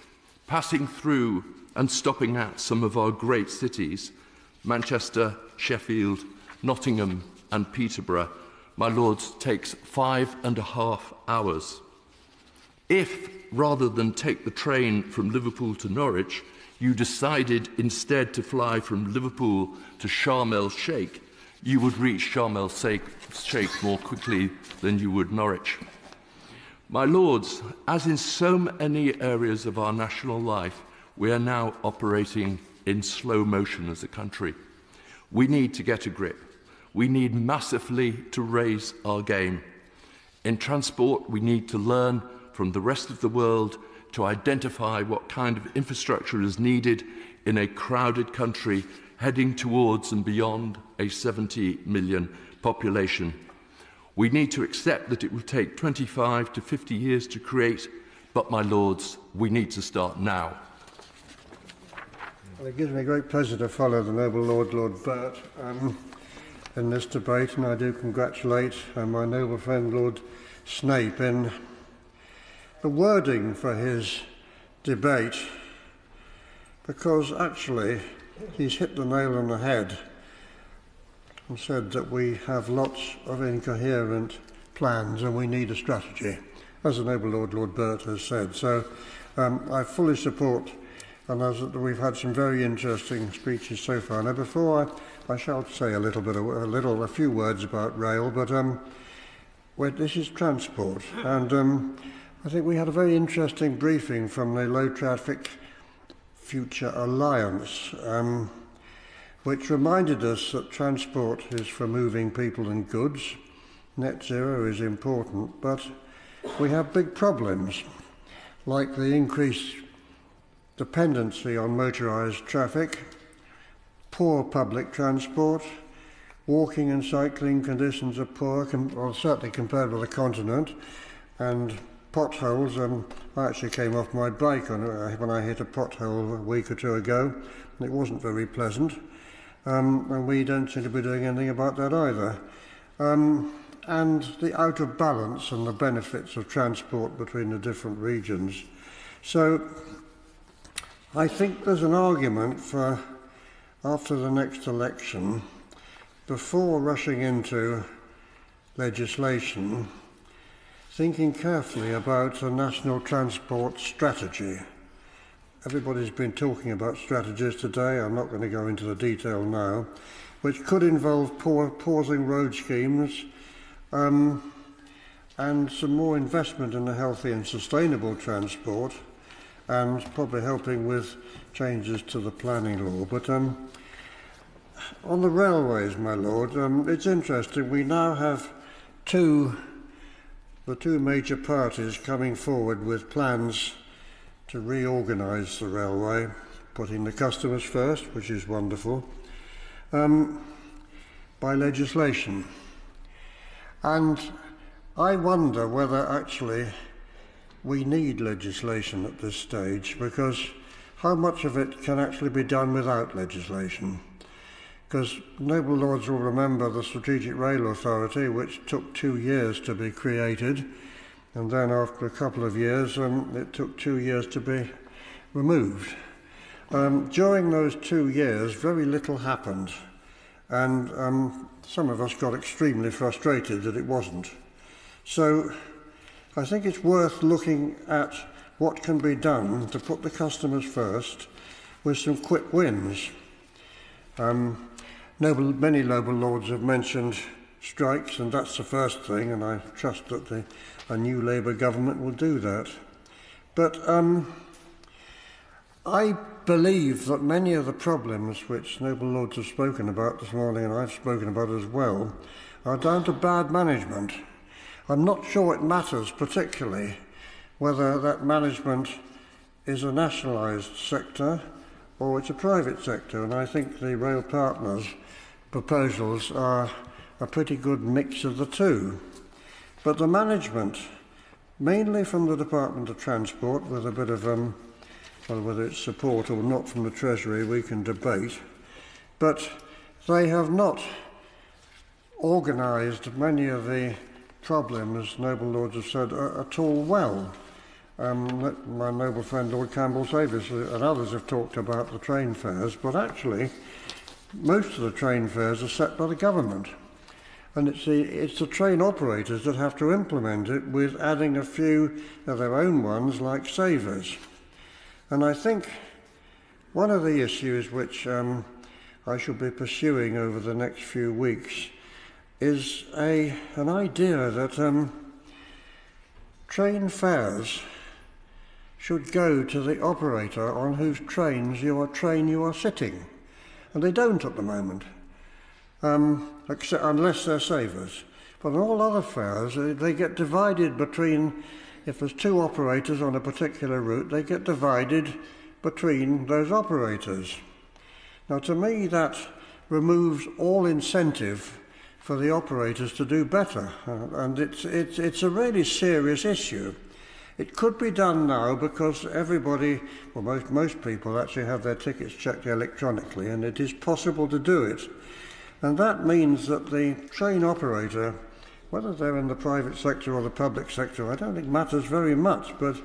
passing through and stopping at some of our great cities, Manchester, Sheffield, Nottingham and Peterborough, my lords, takes 5.5 hours. If, rather than take the train from Liverpool to Norwich, you decided instead to fly from Liverpool to Sharm el-Sheikh, you would reach Sharm el-Sheikh more quickly than you would Norwich. My lords, as in so many areas of our national life, we are now operating in slow motion as a country. We need to get a grip. We need massively to raise our game. In transport, we need to learn from the rest of the world to identify what kind of infrastructure is needed in a crowded country heading towards and beyond a 70 million population. We need to accept that it will take 25 to 50 years to create, but, my lords, we need to start now. Well, it gives me great pleasure to follow the noble Lord Burt in this debate, and I do congratulate my noble friend Lord Snape in the wording for his debate, because actually he's hit the nail on the head and said that we have lots of incoherent plans and we need a strategy, as the noble Lord Burt has said. So I fully support, and as we've had some very interesting speeches so far. Now, before I shall say a few words about rail, but this is transport, and I think we had a very interesting briefing from the Low Traffic Future Alliance, which reminded us that transport is for moving people and goods. Net zero is important, but we have big problems, like the increased dependency on motorised traffic, poor public transport, walking and cycling conditions are poor, certainly compared with the continent, and potholes. I actually came off my bike when I hit a pothole a week or two ago, and it wasn't very pleasant, and we don't seem to be doing anything about that either. And the out of balance and the benefits of transport between the different regions. So I think there's an argument for, after the next election, before rushing into legislation, thinking carefully about a national transport strategy. Everybody's been talking about strategies today. I'm not going to go into the detail now, which could involve pausing road schemes and some more investment in a healthy and sustainable transport, and probably helping with changes to the planning law. But on the railways, my lord, it's interesting. We now have the two major parties coming forward with plans to reorganise the railway, putting the customers first, which is wonderful, by legislation. And I wonder whether actually we need legislation at this stage, because how much of it can actually be done without legislation? Because noble lords will remember the Strategic Rail Authority, which took 2 years to be created, and then after a couple of years it took 2 years to be removed. During those 2 years very little happened, and some of us got extremely frustrated that it wasn't. So I think it's worth looking at what can be done to put the customers first with some quick wins. Many noble lords have mentioned strikes, and that's the first thing, and I trust that a new Labour government will do that. But I believe that many of the problems which noble lords have spoken about this morning, and I've spoken about as well, are down to bad management. I'm not sure it matters particularly whether that management is a nationalised sector or it's a private sector, and I think the rail partners' proposals are a pretty good mix of the two. But the management, mainly from the Department of Transport, with a bit of, well, whether it's support or not from the Treasury, we can debate, but they have not organised many of the problems, noble lords have said, at all well. My noble friend Lord Campbell-Savage and others have talked about the train fares, but actually most of the train fares are set by the government. And it's the train operators that have to implement it with adding a few of their own ones like savers. And I think one of the issues which I shall be pursuing over the next few weeks is an idea that train fares should go to the operator on whose train you are sitting. And they don't at the moment, unless they're savers. But on all other fares, they get divided between, if there's two operators on a particular route, they get divided between those operators. Now, to me, that removes all incentive for the operators to do better, and it's a really serious issue. It could be done now because everybody, well, most people actually have their tickets checked electronically, and it is possible to do it. And that means that the train operator, whether they're in the private sector or the public sector, I don't think matters very much, but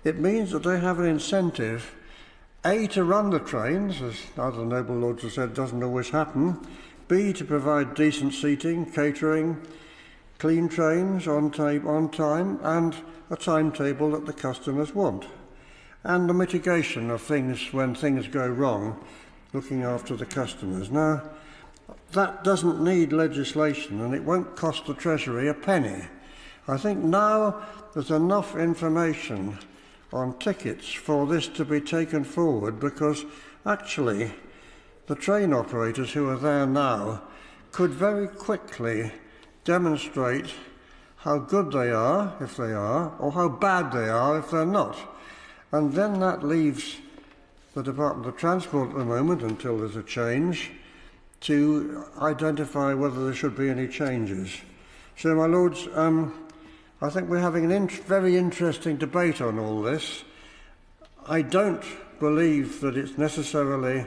it means that they have an incentive, A, to run the trains, as other noble lords have said, doesn't always happen, B, to provide decent seating, catering, clean trains on time, and a timetable that the customers want, and the mitigation of things when things go wrong, looking after the customers. Now, that doesn't need legislation, and it won't cost the Treasury a penny. I think now there's enough information on tickets for this to be taken forward, because actually the train operators who are there now could very quickly demonstrate how good they are, if they are, or how bad they are if they're not. And then that leaves the Department of Transport at the moment, until there's a change, to identify whether there should be any changes. So, my lords, I think we're having a very interesting debate on all this. I don't believe that it's necessarily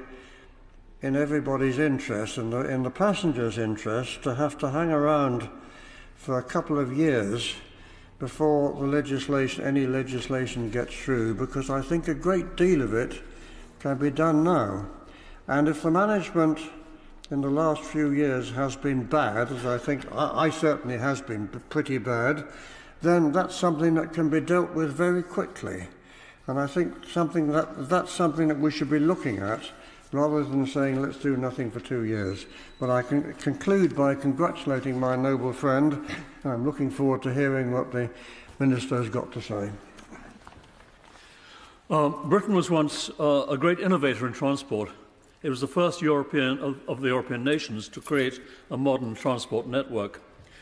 in everybody's interest and in the passengers' interest to have to hang around for a couple of years before any legislation gets through, because I think a great deal of it can be done now. And if the management in the last few years has been bad, as I think I certainly has been pretty bad, then that's something that can be dealt with very quickly. And I think that's something that we should be looking at, rather than saying let's do nothing for 2 years. But I can conclude by congratulating my noble friend, and I'm looking forward to hearing what the Minister has got to say. Britain was once a great innovator in transport. It was the first European of the European nations to create a modern transport network.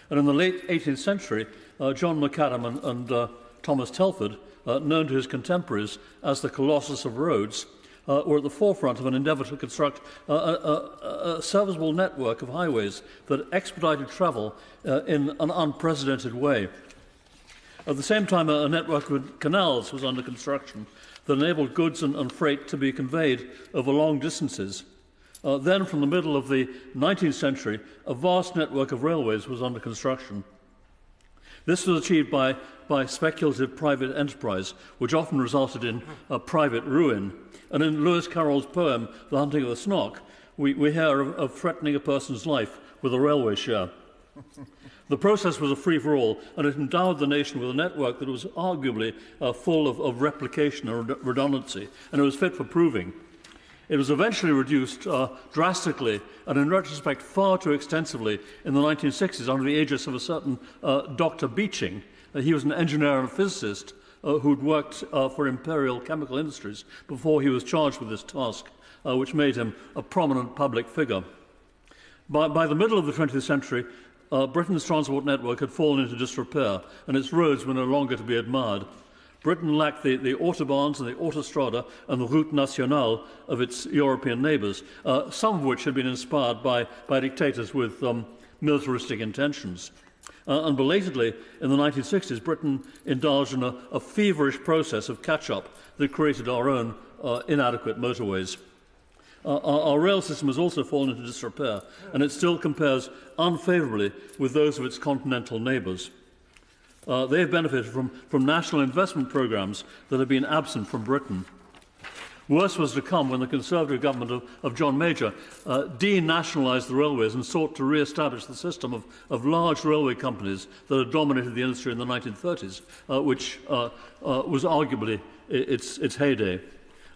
And in the late 18th century, John Macadam and Thomas Telford, known to his contemporaries as the Colossus of Roads, were at the forefront of an endeavour to construct a serviceable network of highways that expedited travel in an unprecedented way. At the same time, a network of canals was under construction that enabled goods and freight to be conveyed over long distances. Then, from the middle of the 19th century, a vast network of railways was under construction. This was achieved by speculative private enterprise, which often resulted in private ruin. And in Lewis Carroll's poem, The Hunting of the Snock, we hear of threatening a person's life with a railway share. The process was a free-for-all, and it endowed the nation with a network that was arguably full of replication and redundancy, and it was fit for proving. It was eventually reduced drastically, and in retrospect far too extensively, in the 1960s under the aegis of a certain Dr. Beeching. He was an engineer and a physicist who'd worked for Imperial Chemical Industries before he was charged with this task, which made him a prominent public figure. By the middle of the 20th century, Britain's transport network had fallen into disrepair, and its roads were no longer to be admired. Britain lacked the autobahns and the autostrada and the route nationale of its European neighbours, some of which had been inspired by dictators with militaristic intentions. And belatedly, in the 1960s, Britain indulged in a feverish process of catch-up that created our own inadequate motorways. Our rail system has also fallen into disrepair, and it still compares unfavourably with those of its continental neighbours. They have benefited from national investment programmes that have been absent from Britain. Worse was to come when the Conservative government of John Major denationalised the railways and sought to re-establish the system of large railway companies that had dominated the industry in the 1930s, which was arguably its heyday.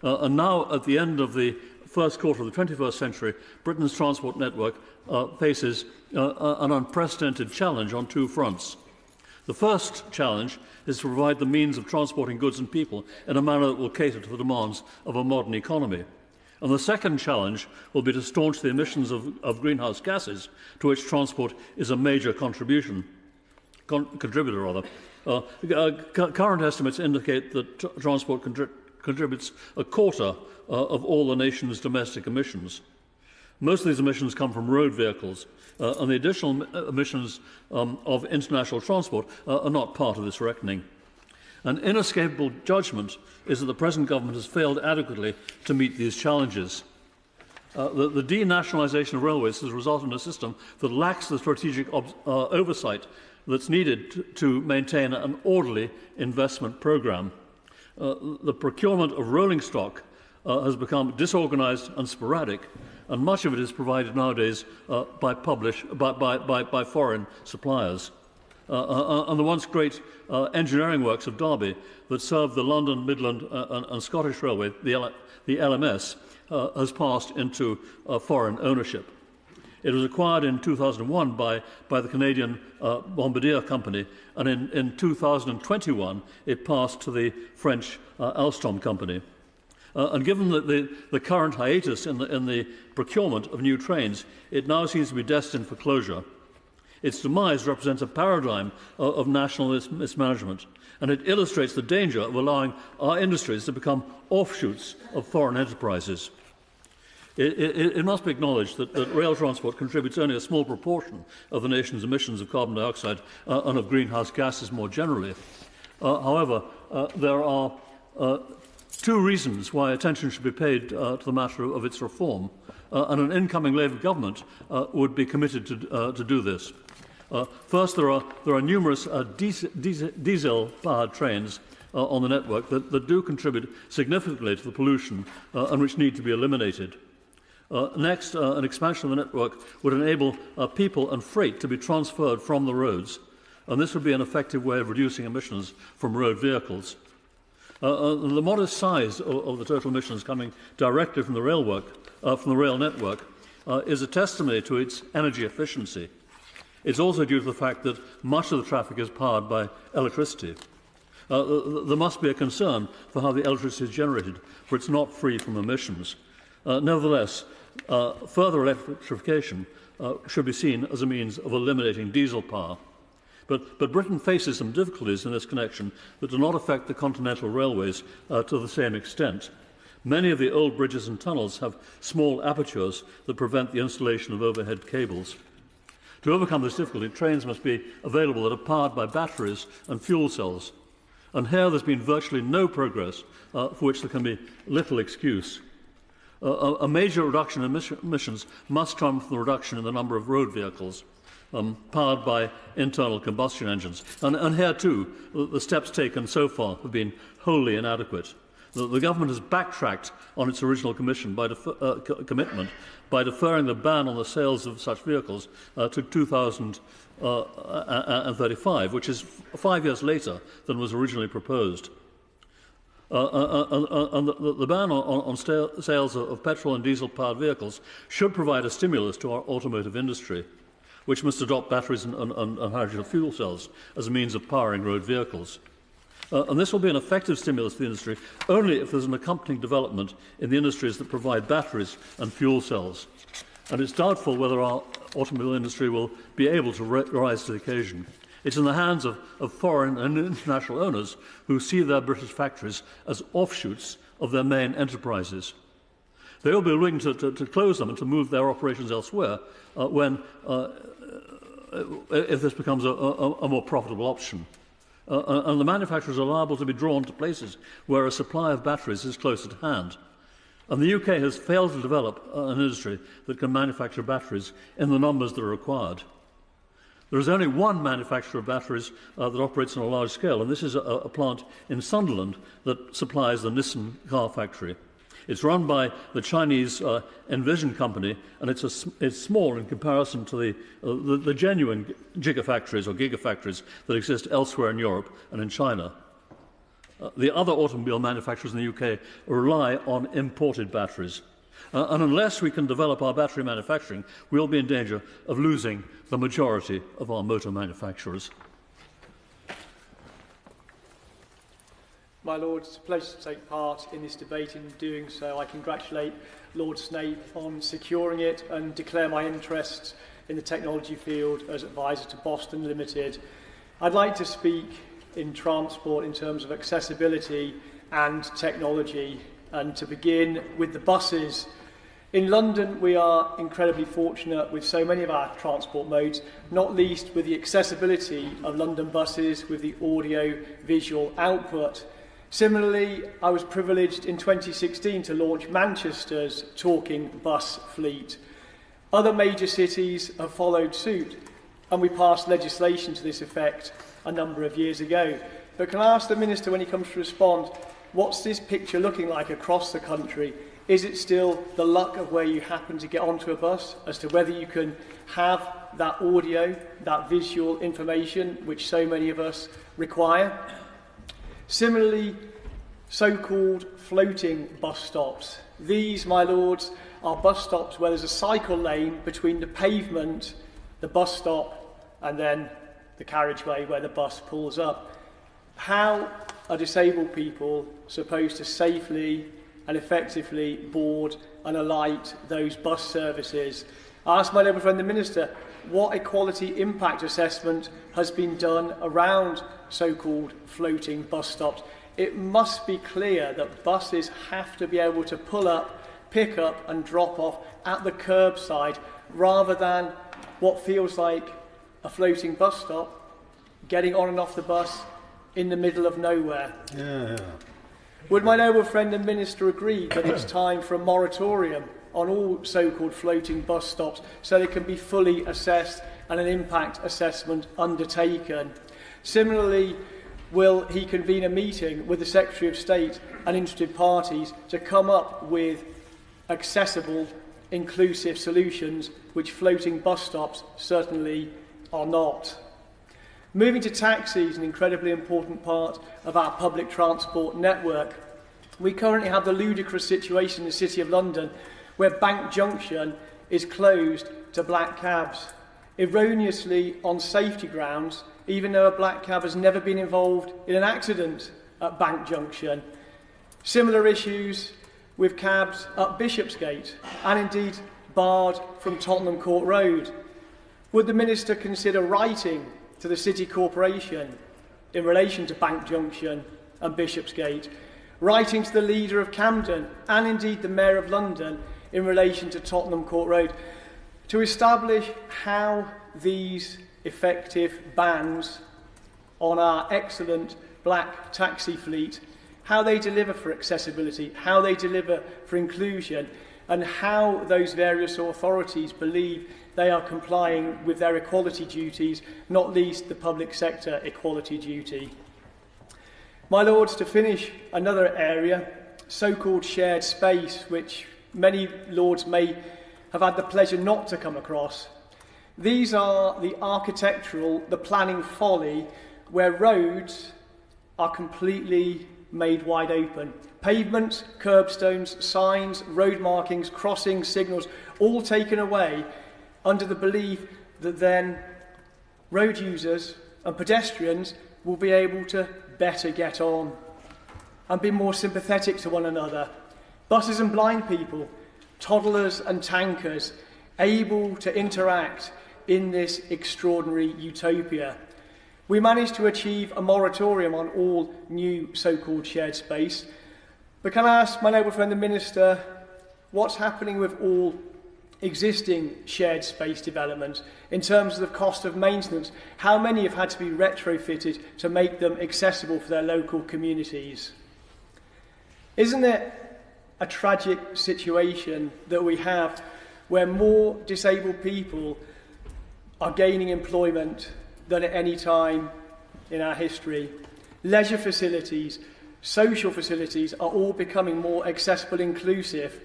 And now, at the end of the first quarter of the 21st century, Britain's transport network faces an unprecedented challenge on two fronts. The first challenge is to provide the means of transporting goods and people in a manner that will cater to the demands of a modern economy. And the second challenge will be to staunch the emissions of greenhouse gases, to which transport is a major contributor. Current estimates indicate that transport contributes a quarter of all the nation's domestic emissions. Most of these emissions come from road vehicles, and the additional emissions of international transport are not part of this reckoning. An inescapable judgment is that the present government has failed adequately to meet these challenges. The denationalisation of railways has resulted in a system that lacks the strategic oversight that's needed to maintain an orderly investment programme. The procurement of rolling stock has become disorganised and sporadic, and much of it is provided nowadays by foreign suppliers. And the once great engineering works of Derby that served the London, Midland and Scottish Railway, the LMS, has passed into foreign ownership. It was acquired in 2001 by the Canadian Bombardier Company, and in 2021 it passed to the French Alstom Company. And given the current hiatus in the procurement of new trains, it now seems to be destined for closure. Its demise represents a paradigm of national mismanagement, and it illustrates the danger of allowing our industries to become offshoots of foreign enterprises. It must be acknowledged that rail transport contributes only a small proportion of the nation's emissions of carbon dioxide and of greenhouse gases more generally. However, there are two reasons why attention should be paid to the matter of its reform, and an incoming Labour government would be committed to do this. First, there are numerous diesel-powered trains on the network that do contribute significantly to the pollution and which need to be eliminated. Next, an expansion of the network would enable people and freight to be transferred from the roads, and this would be an effective way of reducing emissions from road vehicles. The modest size of the total emissions coming directly from the rail network is a testimony to its energy efficiency. It's also due to the fact that much of the traffic is powered by electricity. There must be a concern for how the electricity is generated, for it's not free from emissions. Nevertheless, further electrification should be seen as a means of eliminating diesel power. But Britain faces some difficulties in this connection that do not affect the continental railways to the same extent. Many of the old bridges and tunnels have small apertures that prevent the installation of overhead cables. To overcome this difficulty, trains must be available that are powered by batteries and fuel cells. And here there's been virtually no progress, for which there can be little excuse. A major reduction in emissions must come from the reduction in the number of road vehicles powered by internal combustion engines. And here, too, the steps taken so far have been wholly inadequate. The government has backtracked on its original commitment by deferring the ban on the sales of such vehicles to 2035, which is 5 years later than was originally proposed. And the ban on sales of petrol and diesel-powered vehicles should provide a stimulus to our automotive industry, which must adopt batteries and hydrogen fuel cells as a means of powering road vehicles. And this will be an effective stimulus to the industry only if there's an accompanying development in the industries that provide batteries and fuel cells. And it's doubtful whether our automobile industry will be able to rise to the occasion. It's in the hands of foreign and international owners who see their British factories as offshoots of their main enterprises. They will be willing to close them and to move their operations elsewhere if this becomes a more profitable option. And the manufacturers are liable to be drawn to places where a supply of batteries is close at hand. And the UK has failed to develop an industry that can manufacture batteries in the numbers that are required. There is only one manufacturer of batteries that operates on a large scale, and this is a plant in Sunderland that supplies the Nissan car factory. It's run by the Chinese Envision company, and it's small in comparison to the genuine gigafactories or gigafactories that exist elsewhere in Europe and in China. The other automobile manufacturers in the UK rely on imported batteries. And unless we can develop our battery manufacturing, we'll be in danger of losing the majority of our motor manufacturers. My Lord, it's a pleasure to take part in this debate. In doing so, I congratulate Lord Snape on securing it and declare my interest in the technology field as advisor to Boston Limited. I'd like to speak in transport in terms of accessibility and technology, and to begin with the buses. In London, we are incredibly fortunate with so many of our transport modes, not least with the accessibility of London buses with the audio-visual output. Similarly, I was privileged in 2016 to launch Manchester's talking bus fleet. Other major cities have followed suit, and we passed legislation to this effect a number of years ago. But can I ask the Minister, when he comes to respond, what's this picture looking like across the country? Is it still the luck of where you happen to get onto a bus as to whether you can have that audio, that visual information which so many of us require? Similarly, so-called floating bus stops. These, my lords, are bus stops where there's a cycle lane between the pavement, the bus stop, and then the carriageway where the bus pulls up. How are disabled people supposed to safely and effectively board and alight those bus services? I asked my Labour friend the Minister what equality impact assessment has been done around so-called floating bus stops. It must be clear that buses have to be able to pull up, pick up and drop off at the curbside rather than what feels like a floating bus stop, getting on and off the bus in the middle of nowhere. Yeah. Would my noble friend and Minister agree that it's time for a moratorium on all so-called floating bus stops so they can be fully assessed and an impact assessment undertaken? Similarly, will he convene a meeting with the Secretary of State and interested parties to come up with accessible, inclusive solutions, which floating bus stops certainly are not? Moving to taxis, an incredibly important part of our public transport network. We currently have the ludicrous situation in the City of London where Bank Junction is closed to black cabs, erroneously on safety grounds, even though a black cab has never been involved in an accident at Bank Junction. Similar issues with cabs at Bishopsgate and indeed barred from Tottenham Court Road. Would the Minister consider writing to the City Corporation in relation to Bank Junction and Bishopsgate, writing to the leader of Camden and indeed the Mayor of London in relation to Tottenham Court Road, to establish how these effective bans on our excellent black taxi fleet, how they deliver for accessibility, how they deliver for inclusion, and how those various authorities believe they are complying with their equality duties, not least the public sector equality duty. My Lords, to finish, another area, so-called shared space, which many Lords may have had the pleasure not to come across. These are the architectural, the planning folly, where roads are completely made wide open. Pavements, curbstones, signs, road markings, crossings, signals, all taken away under the belief that then road users and pedestrians will be able to better get on and be more sympathetic to one another. Buses and blind people, toddlers and tankers, able to interact in this extraordinary utopia. We managed to achieve a moratorium on all new so-called shared space. But can I ask my noble friend the Minister, what's happening with all existing shared space developments in terms of the cost of maintenance? How many have had to be retrofitted to make them accessible for their local communities? Isn't it a tragic situation that we have where more disabled people are gaining employment than at any time in our history? Leisure facilities, social facilities are all becoming more accessible, inclusive.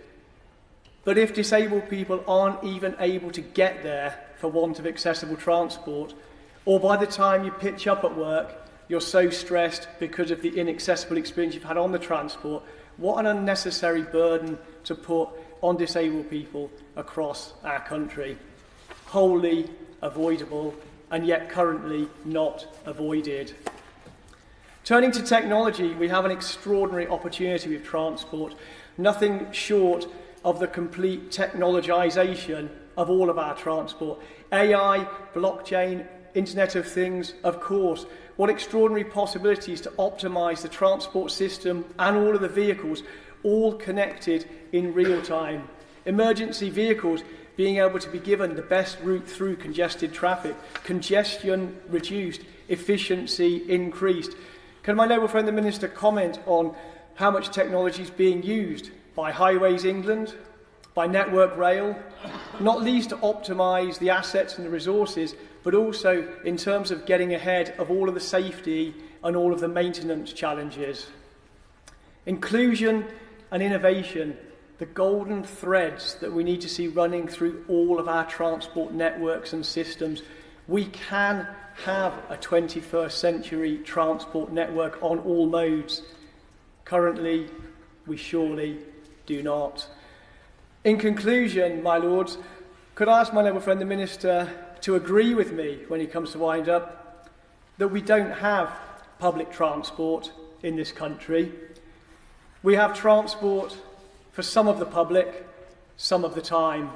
But if disabled people aren't even able to get there for want of accessible transport, or by the time you pitch up at work, you're so stressed because of the inaccessible experience you've had on the transport, what an unnecessary burden to put on disabled people across our country. Wholly avoidable, and yet currently not avoided. Turning to technology, we have an extraordinary opportunity with transport, nothing short of the complete technologisation of all of our transport. AI, blockchain, Internet of Things, of course. What extraordinary possibilities to optimise the transport system and all of the vehicles, all connected in real time. Emergency vehicles being able to be given the best route through congested traffic, congestion reduced, efficiency increased. Can my noble friend the Minister comment on how much technology is being used by Highways England, by Network Rail, not least to optimise the assets and the resources, but also in terms of getting ahead of all of the safety and all of the maintenance challenges? Inclusion and innovation, the golden threads that we need to see running through all of our transport networks and systems. We can have a 21st century transport network on all modes. Currently, we surely do not. In conclusion, my lords, could I ask my noble friend the Minister to agree with me when he comes to wind up that we don't have public transport in this country. We have transport for some of the public, some of the time.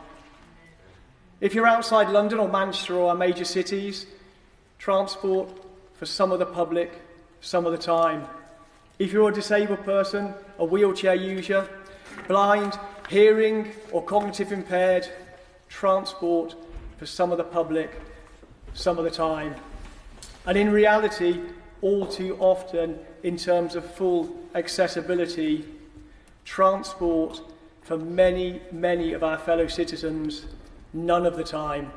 If you're outside London or Manchester or our major cities, transport for some of the public, some of the time. If you're a disabled person, a wheelchair user, blind, hearing or cognitive impaired, transport for some of the public, some of the time. And in reality, all too often, in terms of full accessibility, transport for many, many of our fellow citizens, none of the time.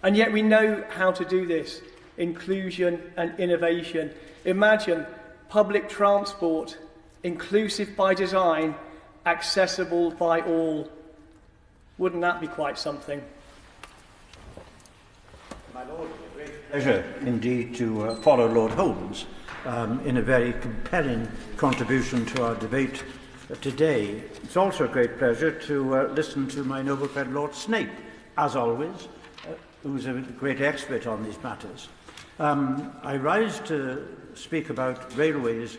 And yet we know how to do this, inclusion and innovation. Imagine public transport, inclusive by design, accessible by all. Wouldn't that be quite something? My Lord, it's a great pleasure indeed to follow Lord Holmes in a very compelling contribution to our debate today. It's also a great pleasure to listen to my noble friend Lord Snape, as always, who's a great expert on these matters. I rise to speak about railways,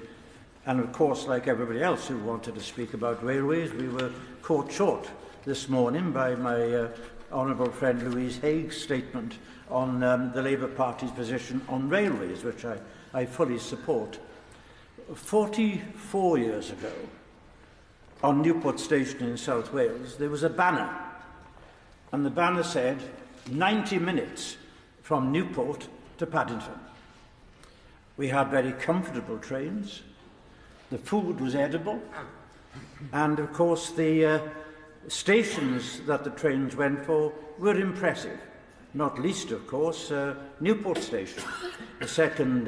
and of course, like everybody else who wanted to speak about railways, we were caught short this morning by my honourable friend Louise Haig's statement on the Labour Party's position on railways, which I fully support. 44 years ago, on Newport Station in South Wales, there was a banner, and the banner said 90 minutes from Newport to Paddington. We had very comfortable trains, the food was edible, and of course the stations that the trains went for were impressive, not least of course Newport Station, the second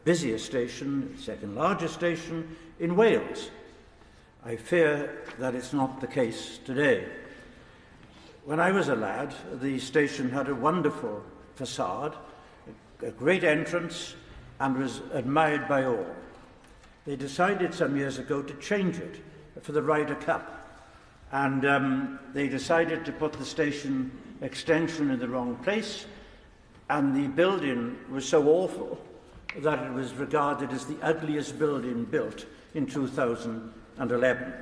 busiest station, second largest station in Wales. I fear that it's not the case today. When I was a lad, the station had a wonderful facade, a great entrance, and was admired by all. They decided some years ago to change it for the Ryder Cup, and they decided to put the station extension in the wrong place, and the building was so awful that it was regarded as the ugliest building built in 2011.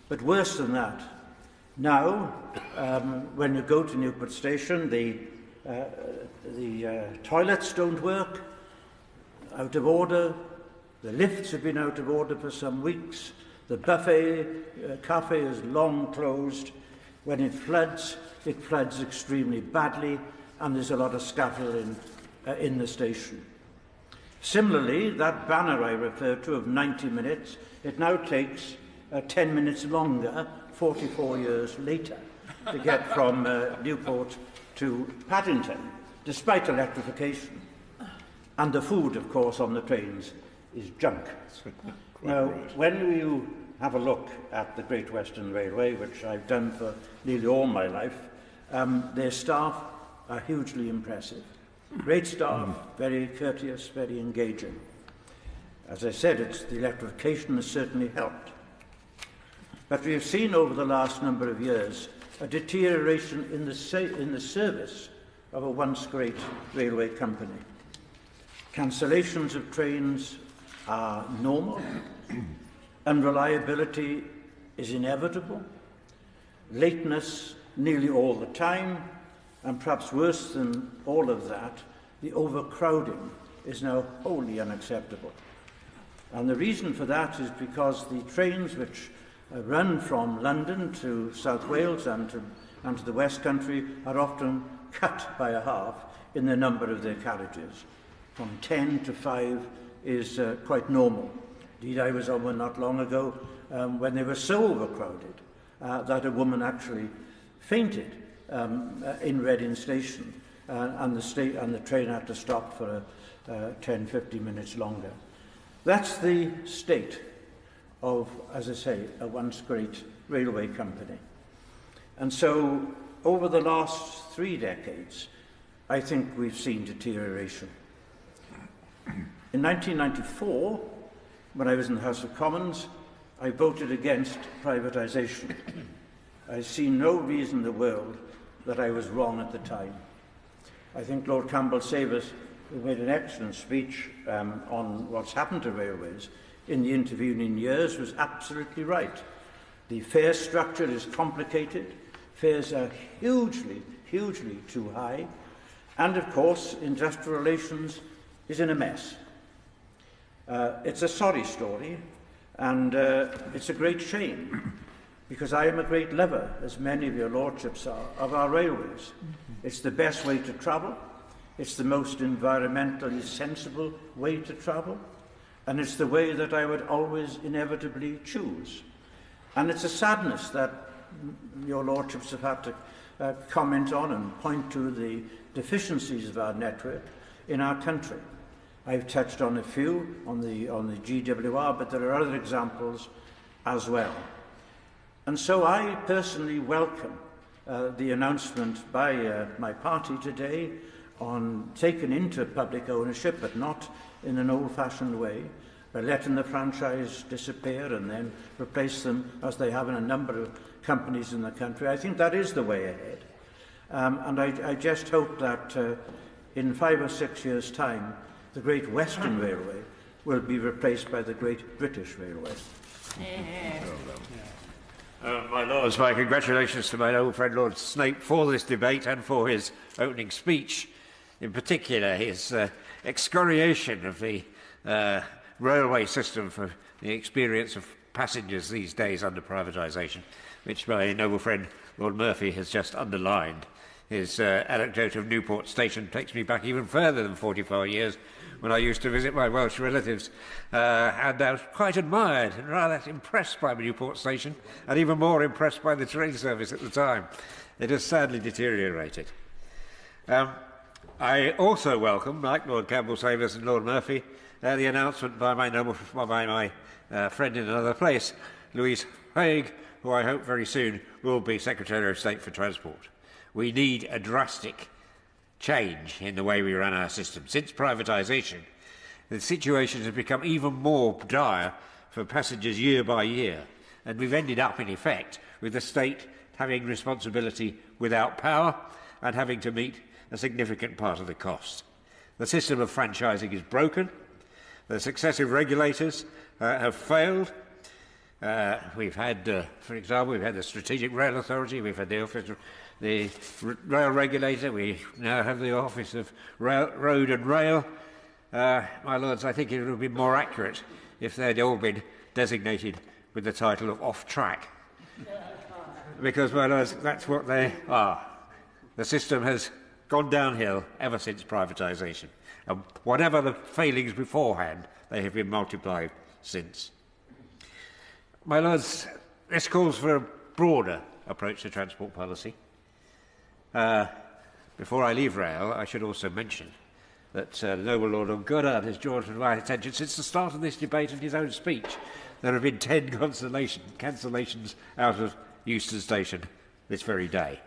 But worse than that, now, when you go to Newport Station, the toilets don't work, out of order, the lifts have been out of order for some weeks, the buffet cafe is long closed. When it floods extremely badly, and there's a lot of scaffolding in the station. Similarly, that banner I referred to of 90 minutes, it now takes 10 minutes longer, 44 years later, to get from Newport to Paddington, despite electrification. And the food, of course, on the trains is junk. Now, when you have a look at the Great Western Railway, which I've done for nearly all my life, their staff are hugely impressive. Great staff, very courteous, very engaging. As I said, the electrification has certainly helped. But we have seen over the last number of years a deterioration in the service of a once great railway company. Cancellations of trains are normal. Unreliability is inevitable. Lateness nearly all the time. And perhaps worse than all of that, the overcrowding is now wholly unacceptable. And the reason for that is because the trains which run from London to South Wales and to the West Country are often cut by a half in the number of their carriages. From 10 to 5 is quite normal. Indeed, I was on one not long ago when they were so overcrowded that a woman actually fainted in Reading Station, and the train had to stop for 10-15 minutes longer. That's the state of, as I say, a once great railway company. And so, over the last 3 decades, I think we've seen deterioration. In 1994, when I was in the House of Commons, I voted against privatisation. I see no reason in the world that I was wrong at the time. I think Lord Campbell-Savers, who made an excellent speech on what's happened to railways in the intervening years, was absolutely right. The fare structure is complicated, fares are hugely, hugely too high, and of course industrial relations is in a mess. It's a sorry story, and it's a great shame, because I am a great lover, as many of your lordships are, of our railways. It's the best way to travel, it's the most environmentally sensible way to travel, and it's the way that I would always inevitably choose. And it's a sadness that your lordships have had to comment on and point to the deficiencies of our network in our country. I've touched on a few on the GWR, but there are other examples as well. And so I personally welcome the announcement by my party today on taking into public ownership, but not in an old-fashioned way, by letting the franchise disappear and then replace them as they have in a number of companies in the country. I think that is the way ahead. And I just hope that in 5 or 6 years' time, the Great Western Railway will be replaced by the Great British Railway. My Lords, my congratulations to my old friend Lord Snape for this debate and for his opening speech. In particular, his excoriation of the railway system for the experience of passengers these days under privatisation, which my noble friend Lord Murphy has just underlined. His anecdote of Newport Station takes me back even further than 44 years, when I used to visit my Welsh relatives, and I was quite admired and rather impressed by Newport Station, and even more impressed by the train service at the time. It has sadly deteriorated. I also welcome, like Lord Campbell-Savers and Lord Murphy, the announcement by my friend in another place, Louise Haig, who I hope very soon will be Secretary of State for Transport. We need a drastic change in the way we run our system. Since privatisation, the situation has become even more dire for passengers year by year, and we've ended up, in effect, with the state having responsibility without power and having to meet a significant part of the cost. The system of franchising is broken. The successive regulators have failed. We've had, for example, we've had the Strategic Rail Authority, we've had the Office of the Rail Regulator, we now have the Office of Road and Rail. My Lords, I think it would have been more accurate if they'd all been designated with the title of off-track. Because, my Lords, that's what they are. The system has gone downhill ever since privatisation. And whatever the failings beforehand, they have been multiplied since. My Lords, this calls for a broader approach to transport policy. Before I leave rail, I should also mention that the noble Lord Goddard has drawn to my attention since the start of this debate and his own speech. There have been 10 cancellations out of Euston Station this very day.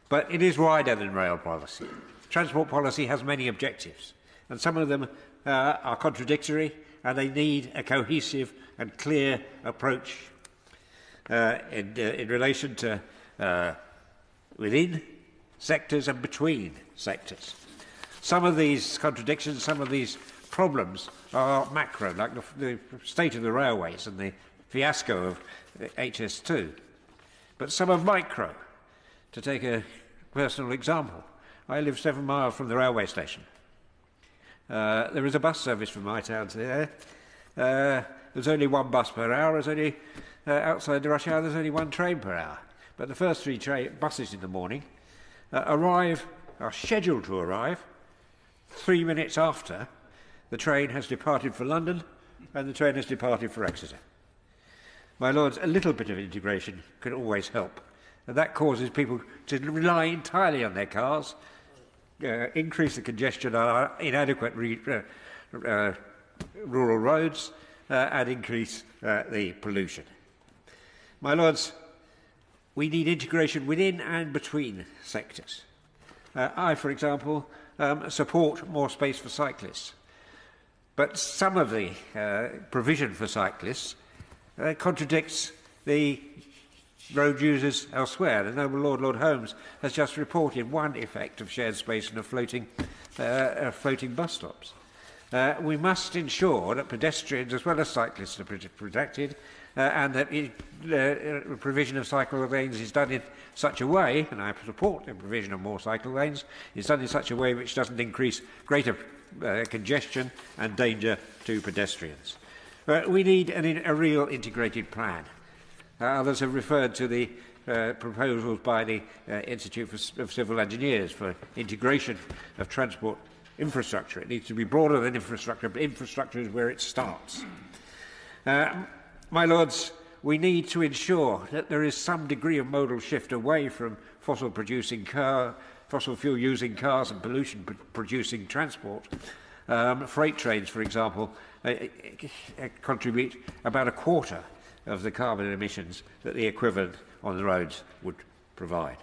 But it is wider than rail policy. Transport policy has many objectives, and some of them are contradictory, and they need a cohesive and clear approach in relation to within sectors and between sectors. Some of these contradictions, some of these problems are macro, like the state of the railways and the fiasco of HS2. But some are micro. To take a personal example, I live 7 miles from the railway station. There is a bus service from my town to there. There's only one bus per hour. There's only, outside the rush hour, there's only one train per hour. But the first 3 buses in the morning are scheduled to arrive 3 minutes after the train has departed for London and the train has departed for Exeter. My Lords, a little bit of integration can always help. And that causes people to rely entirely on their cars, increase the congestion on inadequate rural roads, and increase the pollution. My Lords, we need integration within and between sectors. I, for example, support more space for cyclists. But some of the provision for cyclists contradicts the road users elsewhere. The noble Lord Holmes has just reported one effect of shared space and of floating bus stops. We must ensure that pedestrians as well as cyclists are protected, and that the provision of cycle lanes is done in such a way, and I support the provision of more cycle lanes, is done in such a way which doesn't increase greater congestion and danger to pedestrians. We need a real integrated plan. Others have referred to the proposals by the Institute of Civil Engineers for integration of transport infrastructure. It needs to be broader than infrastructure, but infrastructure is where it starts. My Lords, we need to ensure that there is some degree of modal shift away from fossil fuel-using cars and pollution-producing transport. Freight trains, for example, contribute about a quarter of the carbon emissions that the equivalent on the roads would provide.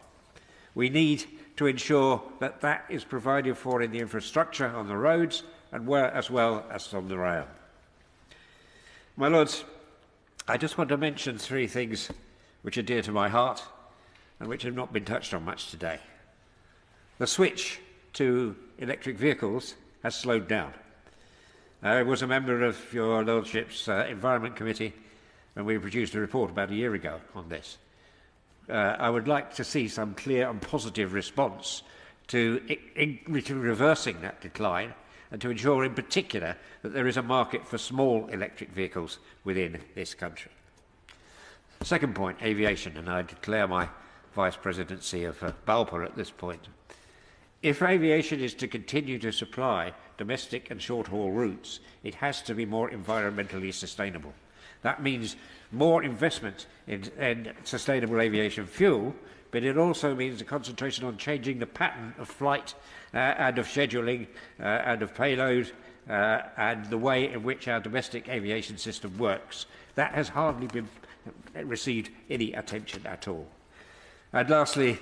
We need to ensure that that is provided for in the infrastructure on the roads and as well as on the rail. My Lords, I just want to mention 3 things which are dear to my heart and which have not been touched on much today. The switch to electric vehicles has slowed down. I was a member of your Lordship's Environment Committee when we produced a report about a year ago on this. I would like to see some clear and positive response to reversing that decline and to ensure in particular that there is a market for small electric vehicles within this country. Second point, aviation, and I declare my vice presidency of BALPA at this point. If aviation is to continue to supply domestic and short-haul routes, it has to be more environmentally sustainable. That means more investment in sustainable aviation fuel, but it also means a concentration on changing the pattern of flight and of scheduling and of payload and the way in which our domestic aviation system works. That has hardly been received any attention at all. And lastly,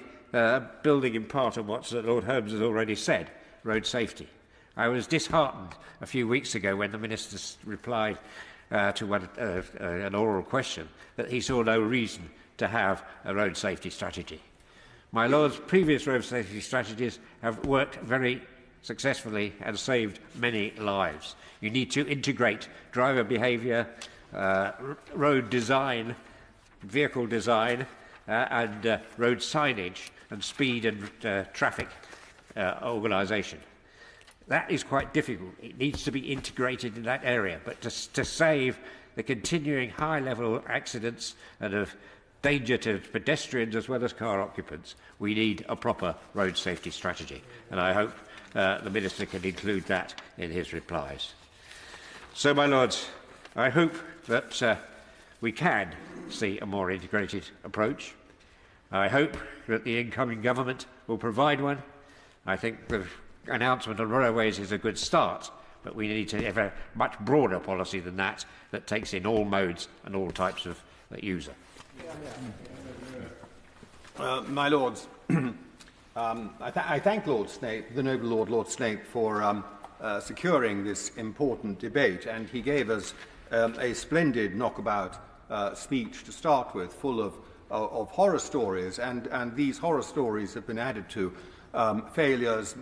building in part on what Lord Holmes has already said, road safety. I was disheartened a few weeks ago when the Minister replied to an oral question that he saw no reason to have a road safety strategy. My Lord's previous road safety strategies have worked very successfully and saved many lives. You need to integrate driver behaviour, road design, vehicle design, and road signage and speed and traffic organisation. That is quite difficult. It needs to be integrated in that area, but to save the continuing high-level accidents and of danger to pedestrians as well as car occupants, we need a proper road safety strategy, and I hope the Minister can include that in his replies. So, my Lords, I hope that we can see a more integrated approach. I hope that the incoming government will provide one. I think the announcement on railways is a good start, but we need to have a much broader policy than that, that takes in all modes and all types of user. My Lords, I thank Lord Snape, the noble Lord Snape, for securing this important debate, and he gave us a splendid knockabout speech to start with, full of horror stories, and these horror stories have been added to failures,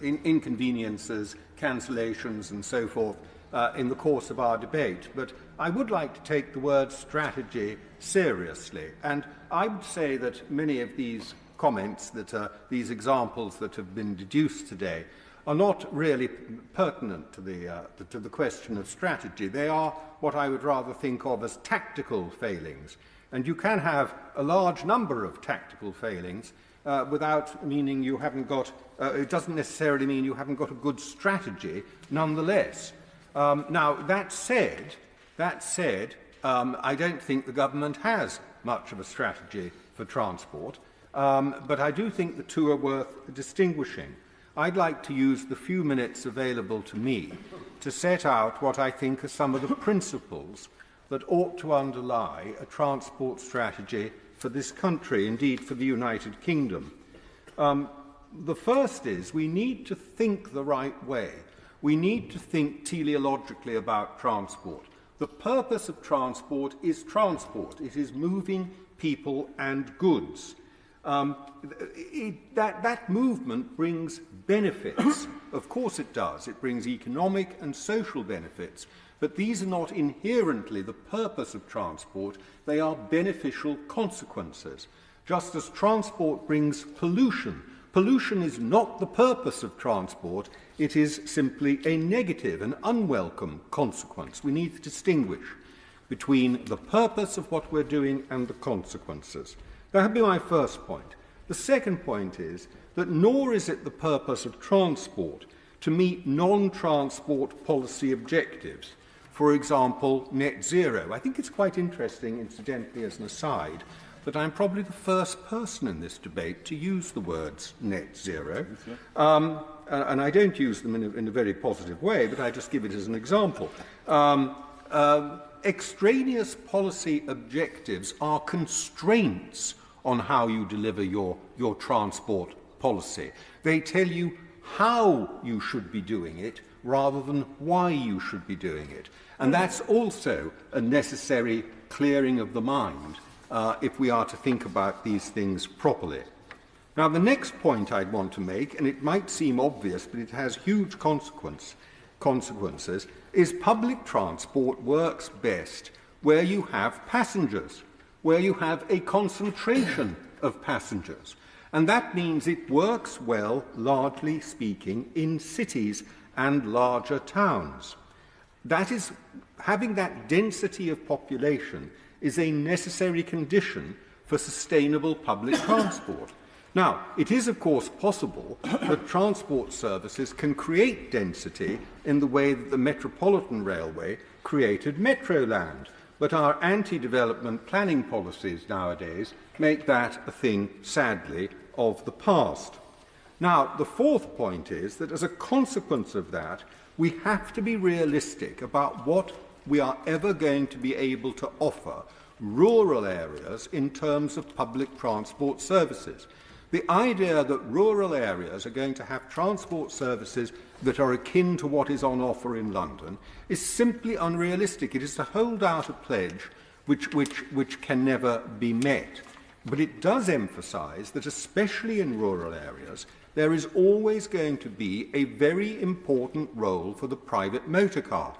inconveniences, cancellations, and so forth in the course of our debate. But I would like to take the word strategy seriously, and I would say that many of these comments, these examples that have been deduced today, are not really pertinent to the question of strategy. They are what I would rather think of as tactical failings. And you can have a large number of tactical failings without meaning you haven't got, it doesn't necessarily mean you haven't got a good strategy nonetheless. Now, that said, I don't think the government has much of a strategy for transport, but I do think the two are worth distinguishing. I'd like to use the few minutes available to me to set out what I think are some of the principles that ought to underlie a transport strategy for this country, indeed for the United Kingdom. The first is we need to think the right way. We need to think teleologically about transport. The purpose of transport is transport. It is moving people and goods. That movement brings benefits. Of course it does. It brings economic and social benefits. But these are not inherently the purpose of transport. They are beneficial consequences. Just as transport brings pollution, pollution is not the purpose of transport. It is simply a negative, an unwelcome consequence. We need to distinguish between the purpose of what we're doing and the consequences. That would be my first point. The second point is that nor is it the purpose of transport to meet non-transport policy objectives. For example, net zero. I think it's quite interesting, incidentally, as an aside, that I'm probably the first person in this debate to use the words net zero. And I don't use them in a very positive way, but I just give it as an example. Extraneous policy objectives are constraints on how you deliver your transport policy. They tell you how you should be doing it rather than why you should be doing it. And that's also a necessary clearing of the mind if we are to think about these things properly. Now, the next point I'd want to make, and it might seem obvious, but it has huge consequences, is public transport works best where you have passengers, where you have a concentration of passengers. And that means it works well, largely speaking, in cities and larger towns. That is, having that density of population is a necessary condition for sustainable public transport. Now, it is, of course, possible that transport services can create density in the way that the Metropolitan Railway created Metroland, but our anti-development planning policies nowadays make that a thing, sadly, of the past. Now, the fourth point is that as a consequence of that, we have to be realistic about what we are ever going to be able to offer rural areas in terms of public transport services. The idea that rural areas are going to have transport services that are akin to what is on offer in London is simply unrealistic. It is to hold out a pledge which can never be met. But it does emphasise that, especially in rural areas, there is always going to be a very important role for the private motor car,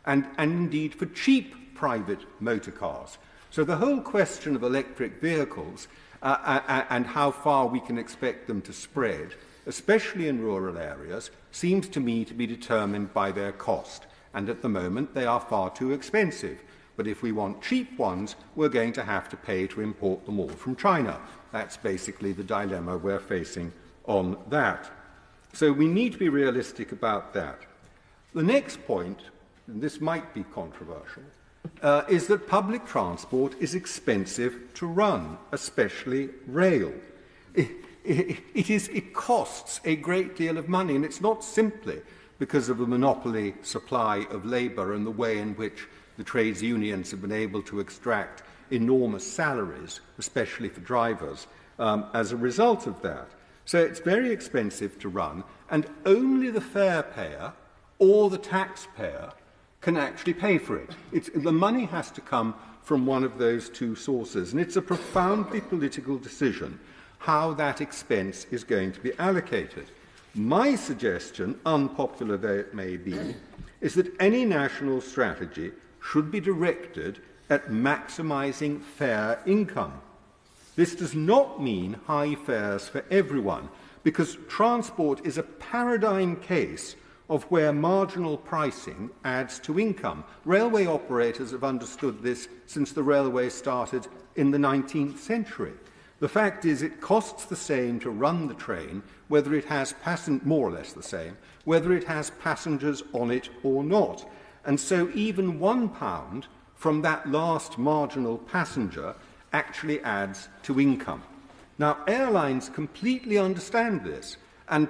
and indeed for cheap private motor cars. So the whole question of electric vehicles and how far we can expect them to spread, especially in rural areas, seems to me to be determined by their cost. And at the moment, they are far too expensive. But if we want cheap ones, we're going to have to pay to import them all from China. That's basically the dilemma we're facing on that. So we need to be realistic about that. The next point, and this might be controversial, is that public transport is expensive to run, especially rail. It costs a great deal of money, and it's not simply because of the monopoly supply of labour and the way in which the trades unions have been able to extract enormous salaries, especially for drivers, as a result of that. So it's very expensive to run, and only the fare payer or the taxpayer can actually pay for it. The money has to come from one of those two sources, and it's a profoundly political decision how that expense is going to be allocated. My suggestion, unpopular though it may be, is that any national strategy should be directed at maximising fair income. This does not mean high fares for everyone, because transport is a paradigm case of where marginal pricing adds to income. Railway operators have understood this since the railway started in the 19th century. The fact is, it costs the same to run the train, whether it has more or less the same, whether it has passengers on it or not. And so even £1 from that last marginal passenger actually adds to income. Now, airlines completely understand this and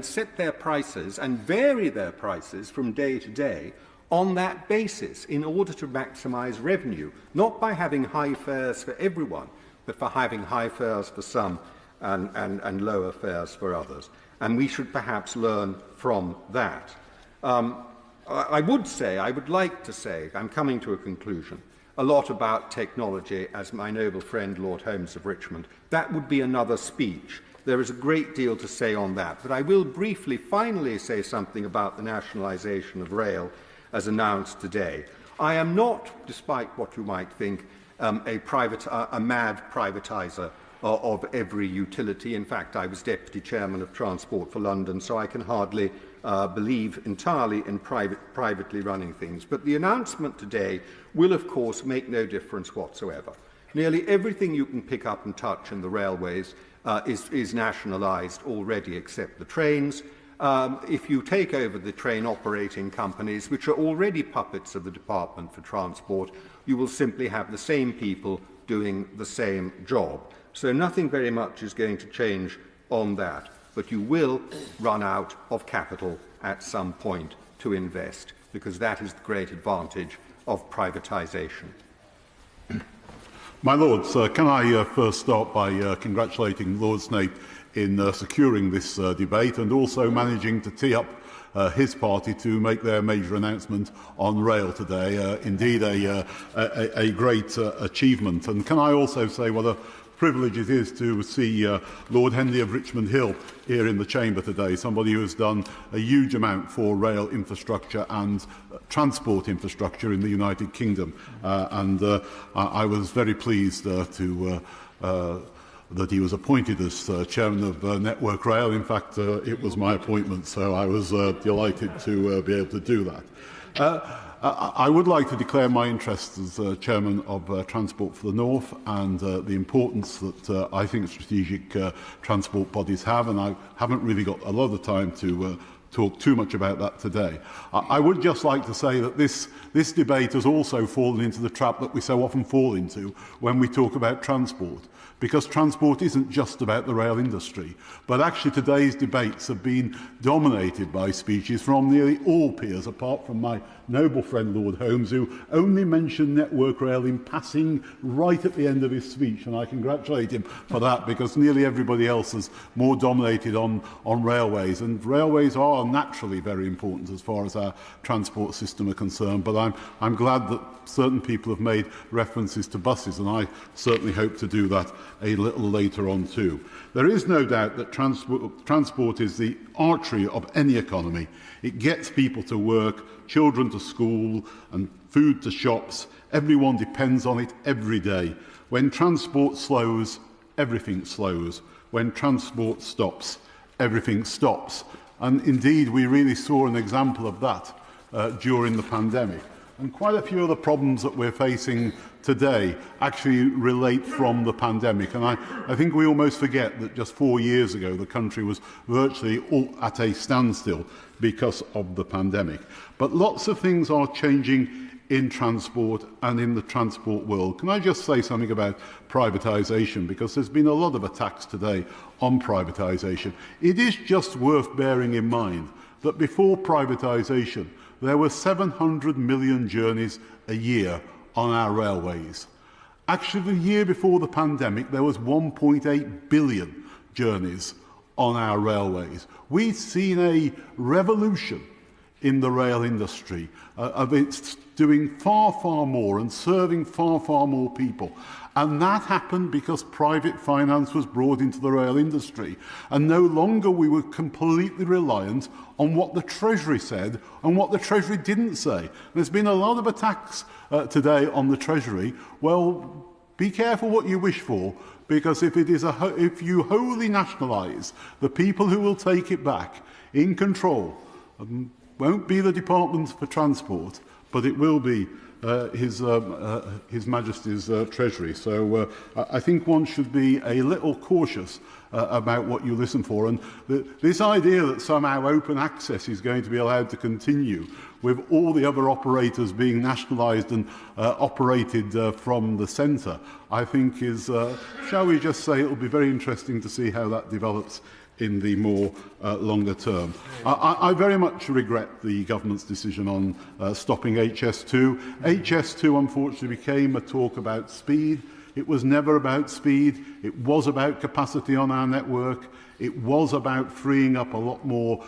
set their prices and vary their prices from day to day on that basis in order to maximise revenue, not by having high fares for everyone, but for having high fares for some and lower fares for others. And we should perhaps learn from that. I would like to say, I'm coming to a conclusion, a lot about technology, as my noble friend Lord Holmes of Richmond. That would be another speech. There is a great deal to say on that. But I will briefly, finally, say something about the nationalisation of rail as announced today. I am not, despite what you might think, a mad privatiser of every utility. In fact, I was Deputy Chairman of Transport for London, so I can hardly believe entirely in privately running things. But the announcement today will, of course, make no difference whatsoever. Nearly everything you can pick up and touch in the railways is nationalised already, except the trains. If you take over the train operating companies, which are already puppets of the Department for Transport, you will simply have the same people doing the same job. So nothing very much is going to change on that. But you will run out of capital at some point to invest, because that is the great advantage of privatisation. My Lords, can I first start by congratulating Lord Snape in securing this debate and also managing to tee up his party to make their major announcement on rail today. Indeed, a great achievement. And can I also say what a privilege it is to see Lord Henley of Richmond Hill here in the chamber today, somebody who has done a huge amount for rail infrastructure and transport infrastructure in the United Kingdom. I was very pleased that he was appointed as chairman of Network Rail. In fact, it was my appointment, so I was delighted to be able to do that. I would like to declare my interest as chairman of Transport for the North and the importance that I think strategic transport bodies have, and I haven't really got a lot of time to talk too much about that today. I would just like to say that this debate has also fallen into the trap that we so often fall into when we talk about transport, because transport isn't just about the rail industry, but actually today's debates have been dominated by speeches from nearly all peers, apart from my noble friend Lord Holmes, who only mentioned Network Rail in passing right at the end of his speech, and I congratulate him for that, because nearly everybody else is more dominated on railways, and railways are are naturally very important as far as our transport system are concerned, but I'm glad that certain people have made references to buses, and I certainly hope to do that a little later on too. There is no doubt that transport is the artery of any economy. It gets people to work, children to school, and food to shops. Everyone depends on it every day. When transport slows, everything slows. When transport stops, everything stops. And indeed, we really saw an example of that during the pandemic. And quite a few of the problems that we're facing today actually relate from the pandemic. And I think we almost forget that just 4 years ago, the country was virtually all at a standstill because of the pandemic. But lots of things are changing in transport and in the transport world. Can I just say something about privatisation? Because there's been a lot of attacks today on privatisation. It is just worth bearing in mind that before privatisation, there were 700 million journeys a year on our railways. Actually, the year before the pandemic, there was 1.8 billion journeys on our railways. We've seen a revolution in the rail industry, of its doing far, far more and serving far, far more people. And that happened because private finance was brought into the rail industry. And no longer we were completely reliant on what the Treasury said and what the Treasury didn't say. There's been a lot of attacks today on the Treasury. Well, be careful what you wish for, because if you wholly nationalise, the people who will take it back in control won't be the Department for Transport, but it will be His Majesty's Treasury. So I think one should be a little cautious about what you listen for. And this idea that somehow open access is going to be allowed to continue with all the other operators being nationalised and operated from the centre, I think is, shall we just say, it will be very interesting to see how that develops in the more longer term. I very much regret the government's decision on stopping HS2. HS2 unfortunately became a talk about speed. It was never about speed. It was about capacity on our network. It was about freeing up a lot more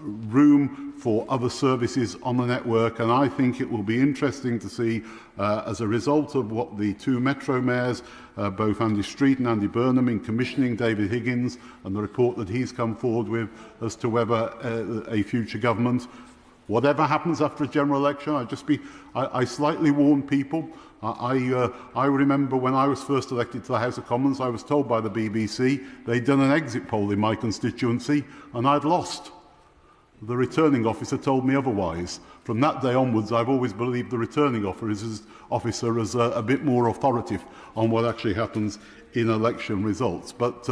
room for other services on the network, and I think it will be interesting to see, as a result of what the two Metro mayors, both Andy Street and Andy Burnham, in commissioning David Higgins and the report that he's come forward with, as to whether a future government, whatever happens after a general election, I slightly warn people. I remember when I was first elected to the House of Commons, I was told by the BBC they'd done an exit poll in my constituency and I'd lost. The returning officer told me otherwise. From that day onwards, I've always believed the returning officer as a bit more authoritative on what actually happens in election results. But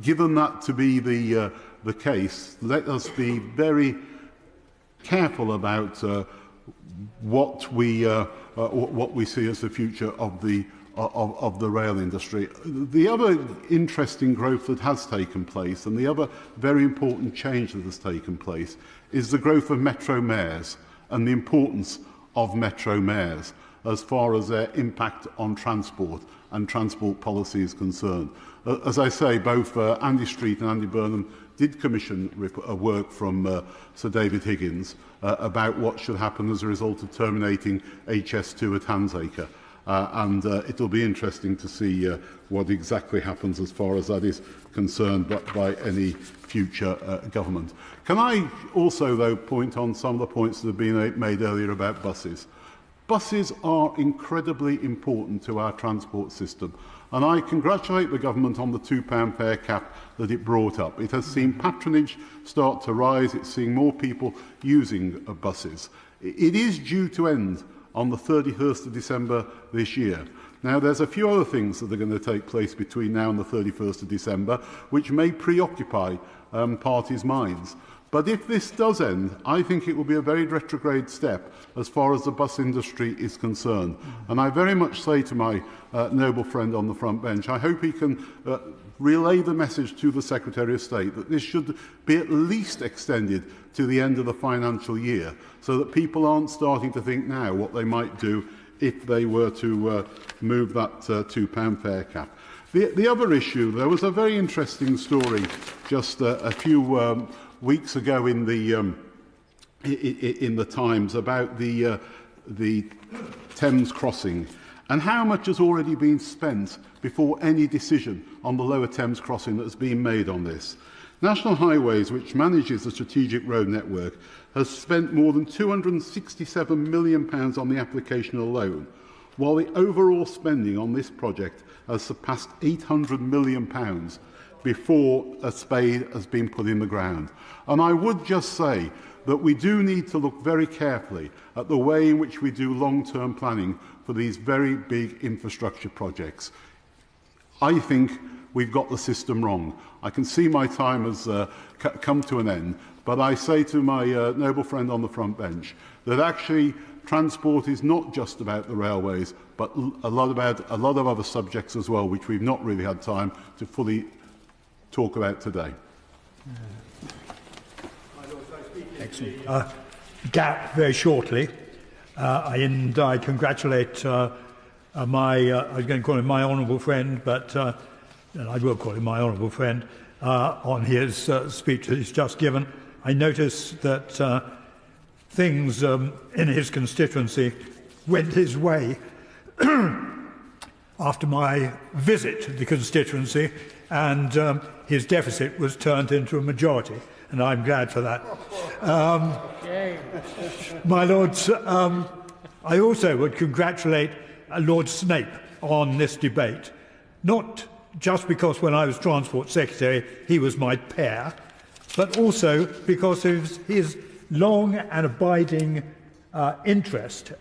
given that to be the case, let us be very careful about what we see as the future of the rail industry. The other interesting growth that has taken place, and the other very important change that has taken place, is the growth of metro mayors and the importance of metro mayors as far as their impact on transport and transport policy is concerned. As I say, both Andy Street and Andy Burnham did commission work from Sir David Higgins about what should happen as a result of terminating HS2 at Handsacre. And it will be interesting to see what exactly happens as far as that is concerned by any future government. Can I also, though, point on some of the points that have been made earlier about buses? Buses are incredibly important to our transport system, and I congratulate the government on the £2 fare cap that it brought up. It has seen patronage start to rise. It's seeing more people using buses. It is due to end on the 31st of December this year. Now, there's a few other things that are going to take place between now and the 31st of December, which may preoccupy parties' minds. But if this does end, I think it will be a very retrograde step as far as the bus industry is concerned. And I very much say to my noble friend on the front bench, I hope he can relay the message to the Secretary of State that this should be at least extended to the end of the financial year, so that people aren't starting to think now what they might do if they were to move that £2 fare cap. The other issue, there was a very interesting story just a few weeks ago in the Times about the Thames crossing, and how much has already been spent before any decision on the Lower Thames crossing that has been made on this. National Highways, which manages the strategic road network, has spent more than £267 million on the application alone, while the overall spending on this project has surpassed £800 million before a spade has been put in the ground. And I would just say that we do need to look very carefully at the way in which we do long-term planning for these very big infrastructure projects. I think we've got the system wrong. I can see my time has come to an end, but I say to my noble friend on the front bench that actually transport is not just about the railways, but a lot of other subjects as well, which we've not really had time to fully talk about today. Excellent. Gap very shortly, and I congratulate I was going to call him my honourable friend, but and I will call him my honourable friend, on his speech that he's just given. I noticed that things in his constituency went his way after my visit to the constituency, and his deficit was turned into a majority, and I'm glad for that. My Lords, I also would congratulate Lord Snape on this debate, not just because when I was Transport Secretary he was my pair, but also because of his long and abiding interest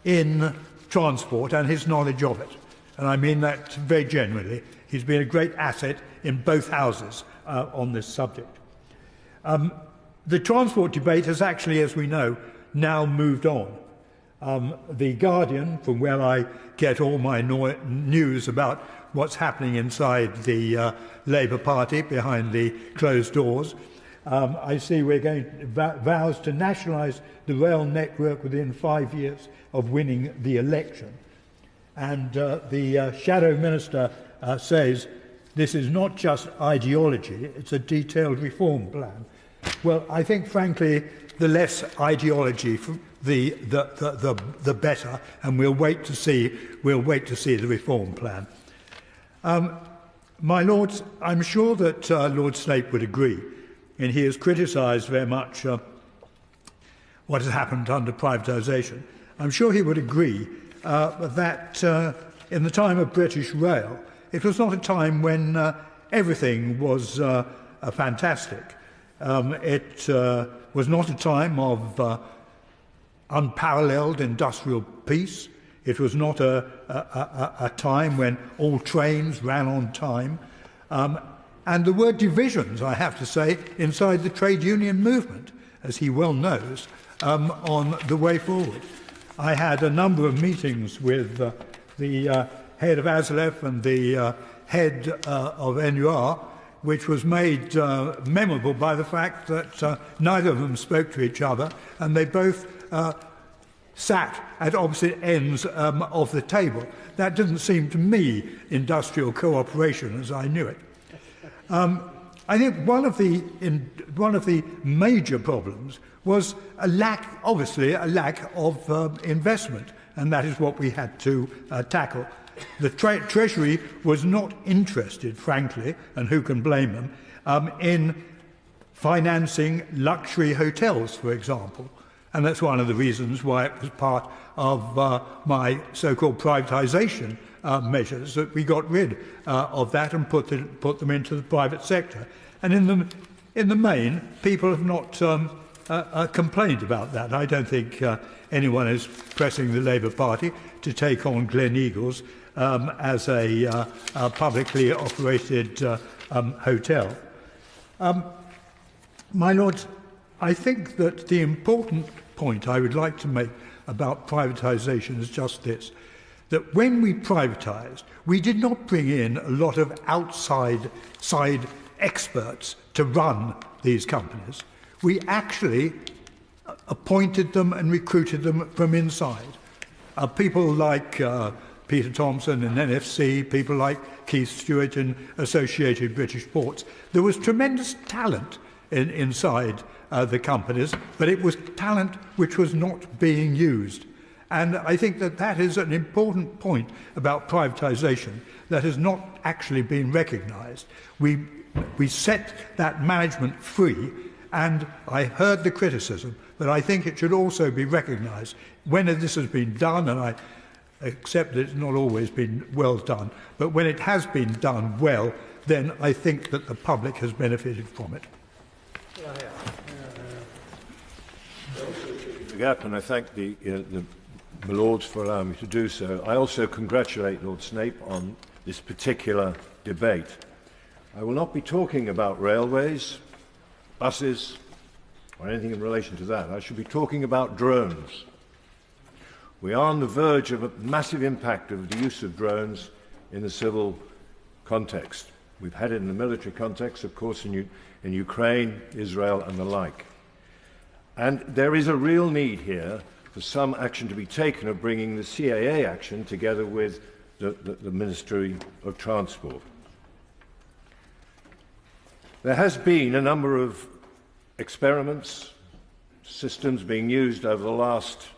in transport and his knowledge of it. And I mean that very genuinely. He's been a great asset in both houses on this subject. The transport debate has actually, as we know, now moved on. The Guardian, from where I get all my news about what's happening inside the Labour Party behind the closed doors, I see we're going to vows to nationalise the rail network within 5 years of winning the election. And the Shadow Minister says this is not just ideology, it's a detailed reform plan. Well, I think, frankly, the less ideology, the better, and we'll wait to see the reform plan. My Lords, I'm sure that Lord Snape would agree, and he has criticised very much what has happened under privatisation. I'm sure he would agree that in the time of British Rail, it was not a time when everything was fantastic. It was not a time of unparalleled industrial peace. It was not a time when all trains ran on time. And there were divisions, I have to say, inside the trade union movement, as he well knows, on the way forward. I had a number of meetings with the head of ASLEF and the head of NUR, which was made memorable by the fact that neither of them spoke to each other, and they both sat at opposite ends of the table. That didn't seem to me industrial cooperation as I knew it. I think one of the major problems was obviously a lack of investment, and that is what we had to tackle. The Treasury was not interested, frankly, and who can blame them, in financing luxury hotels, for example. And that's one of the reasons why it was part of my so-called privatisation measures, that we got rid of that and put them into the private sector. And in the main, people have not complained about that. I don't think anyone is pressing the Labour Party to take on Gleneagles as a publicly operated hotel. My Lords, I think that the important point I would like to make about privatisation is just this, that when we privatised, we did not bring in a lot of outside experts to run these companies. We actually appointed them and recruited them from inside. People like Peter Thompson in NFC, people like Keith Stewart in Associated British Ports. There was tremendous talent inside the companies, but it was talent which was not being used. And I think that that is an important point about privatisation that has not actually been recognised. We set that management free, and I heard the criticism, but I think it should also be recognised when this has been done, and I accept that it's not always been well done, but when it has been done well, then I think that the public has benefited from it. And I thank the Lords for allowing me to do so. I also congratulate Lord Snape on this particular debate. I will not be talking about railways, buses, or anything in relation to that. I shall be talking about drones. We are on the verge of a massive impact of the use of drones in the civil context. We've had it in the military context, of course, in Ukraine, Israel, and the like. And there is a real need here for some action to be taken of bringing the CAA action together with the Ministry of Transport. There has been a number of experiments, systems being used over the last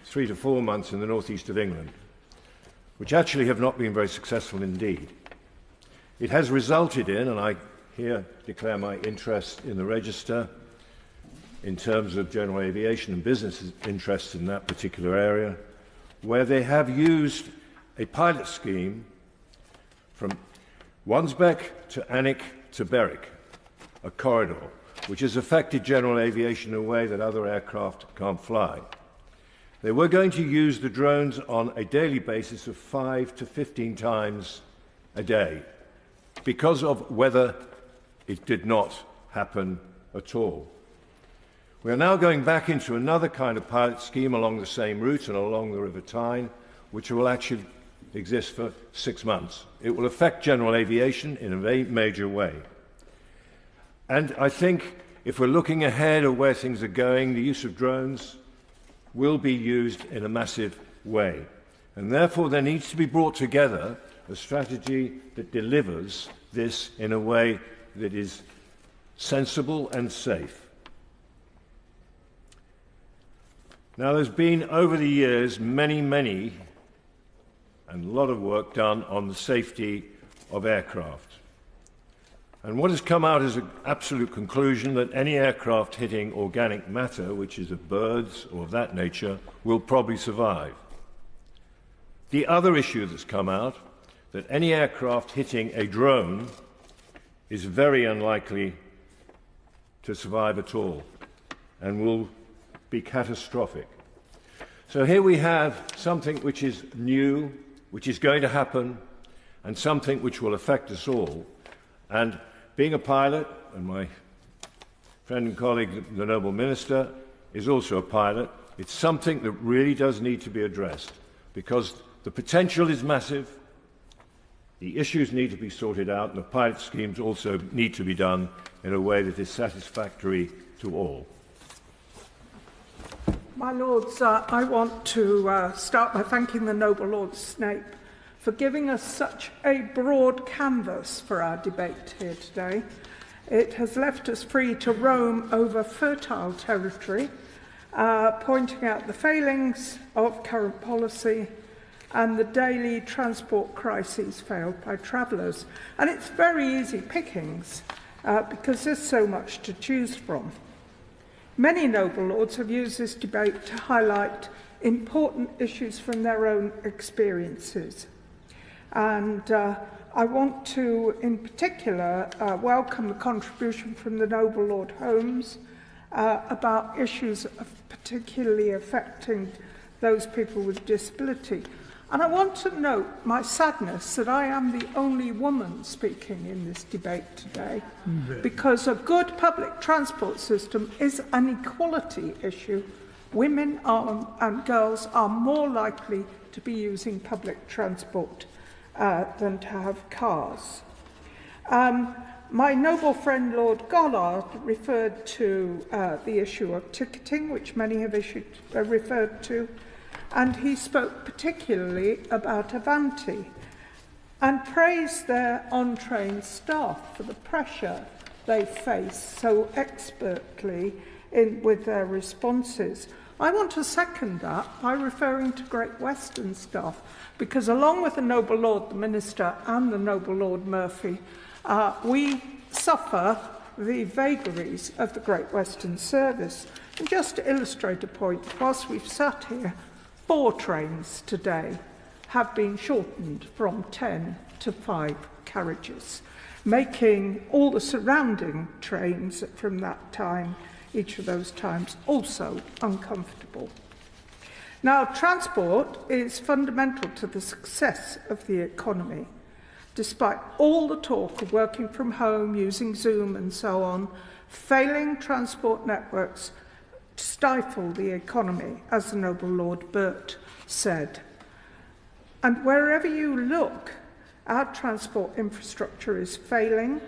3 to 4 months in the northeast of England, which actually have not been very successful indeed. It has resulted in, and I here declare my interest in the register in terms of general aviation and business interests in that particular area, where they have used a pilot scheme from Wansbeck to Alnwick to Berwick, a corridor, which has affected general aviation in a way that other aircraft can't fly. They were going to use the drones on a daily basis of 5 to 15 times a day. Because of weather, it did not happen at all. We are now going back into another kind of pilot scheme along the same route and along the River Tyne, which will actually exist for 6 months. It will affect general aviation in a very major way. And I think if we're looking ahead of where things are going, the use of drones will be used in a massive way. And therefore, there needs to be brought together a strategy that delivers this in a way that is sensible and safe. Now, there's been, over the years, many, and a lot of work done on the safety of aircraft. And what has come out is an absolute conclusion that any aircraft hitting organic matter, which is of birds or of that nature, will probably survive. The other issue that's come out, that any aircraft hitting a drone is very unlikely to survive at all and will be catastrophic. So here we have something which is new, which is going to happen, and something which will affect us all. And being a pilot, and my friend and colleague, the Noble Minister, is also a pilot, it's something that really does need to be addressed, because the potential is massive, the issues need to be sorted out, and the pilot schemes also need to be done in a way that is satisfactory to all. My Lords, I want to start by thanking the Noble Lord Snape for giving us such a broad canvas for our debate here today. It has left us free to roam over fertile territory, pointing out the failings of current policy and the daily transport crises failed by travellers. And it's very easy pickings because there's so much to choose from. Many noble lords have used this debate to highlight important issues from their own experiences. And I want to, in particular, welcome the contribution from the Noble Lord Holmes about issues particularly affecting those people with disability. And I want to note my sadness that I am the only woman speaking in this debate today, because a good public transport system is an equality issue. Women and girls are more likely to be using public transport than to have cars. My noble friend Lord Gollard referred to the issue of ticketing, which many have referred to, and he spoke particularly about Avanti and praised their on-train staff for the pressure they face so expertly with their responses. I want to second that by referring to Great Western staff, because along with the Noble Lord, the Minister, and the Noble Lord Murphy, we suffer the vagaries of the Great Western Service. And just to illustrate a point, whilst we've sat here, 4 trains today have been shortened from 10 to 5 carriages, making all the surrounding trains from that time, each of those times, also uncomfortable. Now, transport is fundamental to the success of the economy. Despite all the talk of working from home, using Zoom and so on, failing transport networks stifle the economy, as the Noble Lord Burt said. And wherever you look, our transport infrastructure is failing.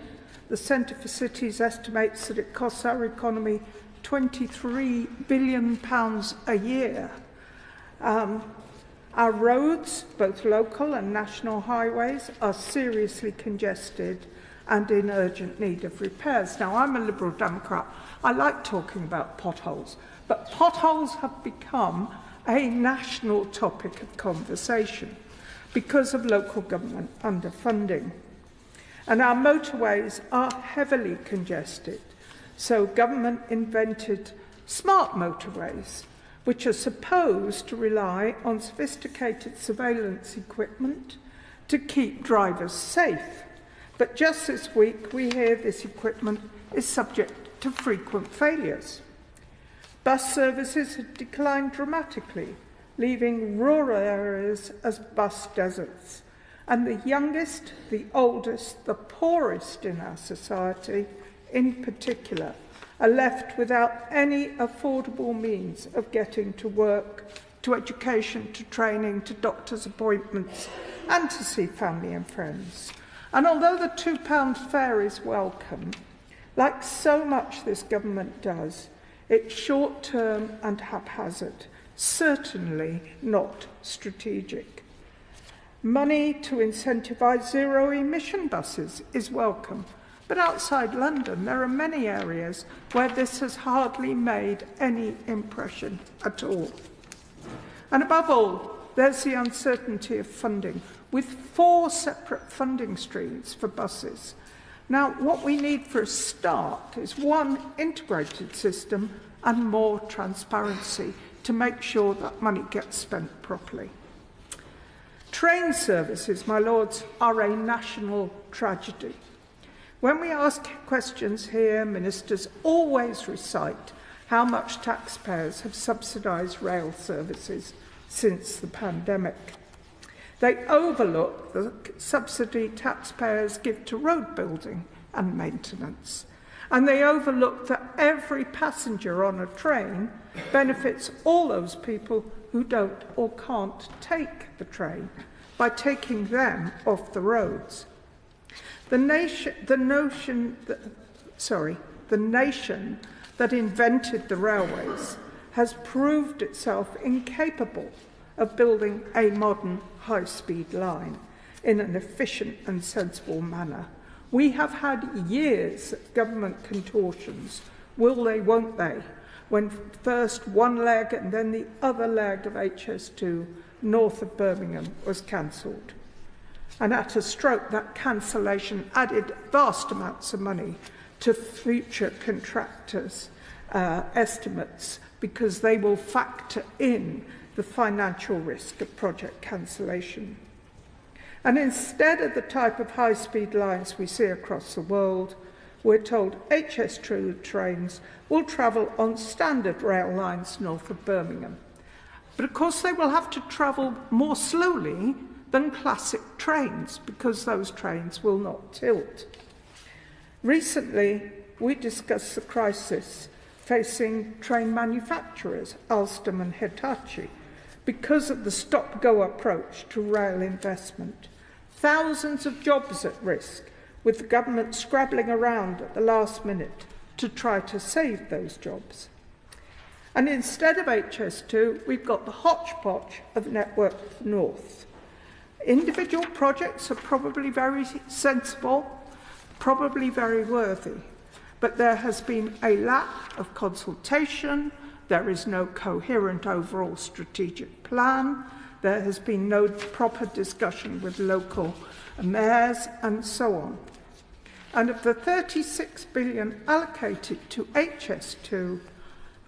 The Centre for Cities estimates that it costs our economy £23 billion a year. Our roads, both local and national highways, are seriously congested and in urgent need of repairs. Now, I'm a Liberal Democrat. I like talking about potholes, but potholes have become a national topic of conversation because of local government underfunding. And our motorways are heavily congested. So government invented smart motorways, which are supposed to rely on sophisticated surveillance equipment to keep drivers safe. But just this week, we hear this equipment is subject to frequent failures. Bus services have declined dramatically, leaving rural areas as bus deserts. And the youngest, the oldest, the poorest in our society, in particular, are left without any affordable means of getting to work, to education, to training, to doctor's appointments, and to see family and friends. And although the £2 fare is welcome, like so much this government does, it's short-term and haphazard, certainly not strategic. Money to incentivise zero-emission buses is welcome, but outside London there are many areas where this has hardly made any impression at all. And above all, there's the uncertainty of funding, with 4 separate funding streams for buses. Now, what we need for a start is one integrated system and more transparency to make sure that money gets spent properly. Train services, my lords, are a national tragedy. When we ask questions here, ministers always recite how much taxpayers have subsidised rail services since the pandemic. They overlook the subsidy taxpayers give to road building and maintenance. And they overlook that every passenger on a train benefits all those people who don't or can't take the train by taking them off the roads. The nation that invented the railways has proved itself incapable of building a modern high-speed line in an efficient and sensible manner. We have had years of government contortions, will they, won't they, when first one leg and then the other leg of HS2 north of Birmingham was cancelled. And at a stroke, that cancellation added vast amounts of money to future contractors' estimates, because they will factor in the financial risk of project cancellation. And instead of the type of high-speed lines we see across the world, we're told HS2 trains will travel on standard rail lines north of Birmingham. But of course they will have to travel more slowly than classic trains, because those trains will not tilt. Recently, we discussed the crisis facing train manufacturers, Alstom and Hitachi, because of the stop-go approach to rail investment. Thousands of jobs at risk, with the government scrabbling around at the last minute to try to save those jobs. And instead of HS2, we've got the hodgepodge of Network North. Individual projects are probably very sensible, probably very worthy, But there has been a lack of consultation, there is no coherent overall strategic plan, there has been no proper discussion with local mayors, and so on. And of the 36 billion allocated to HS2,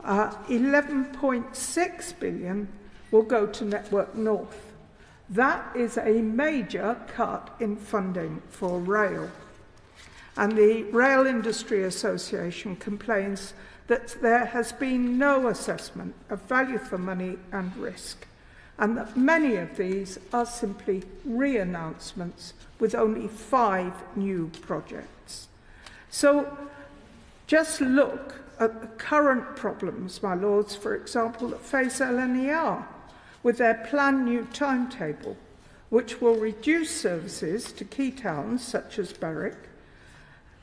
11.6 billion will go to Network North. That is a major cut in funding for rail. And the Rail Industry Association complains that there has been no assessment of value for money and risk, and that many of these are simply re-announcements with only 5 new projects. So just look at the current problems, my lords, for example, that face LNER with their planned new timetable, which will reduce services to key towns such as Berwick.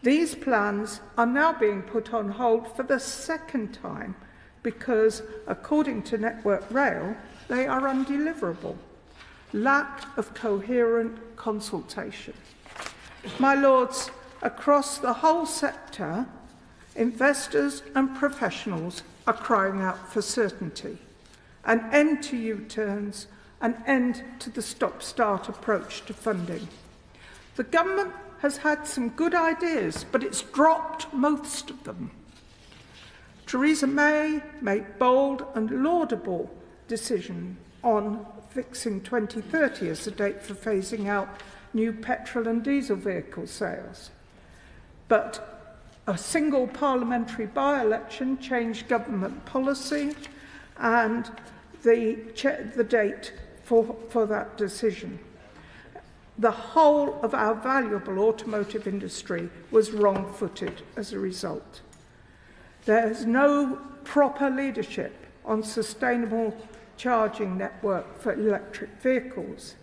These plans are now being put on hold for the second time because, according to Network Rail, they are undeliverable. Lack of coherent consultation. My lords, across the whole sector, investors and professionals are crying out for certainty, an end to U-turns, an end to the stop-start approach to funding. The government has had some good ideas, but it's dropped most of them. Theresa May made bold and laudable decision on fixing 2030 as the date for phasing out new petrol and diesel vehicle sales. But a single parliamentary by-election changed government policy and the date for that decision. The whole of our valuable automotive industry was wrong-footed as a result. There is no proper leadership on sustainable charging network for electric vehicles,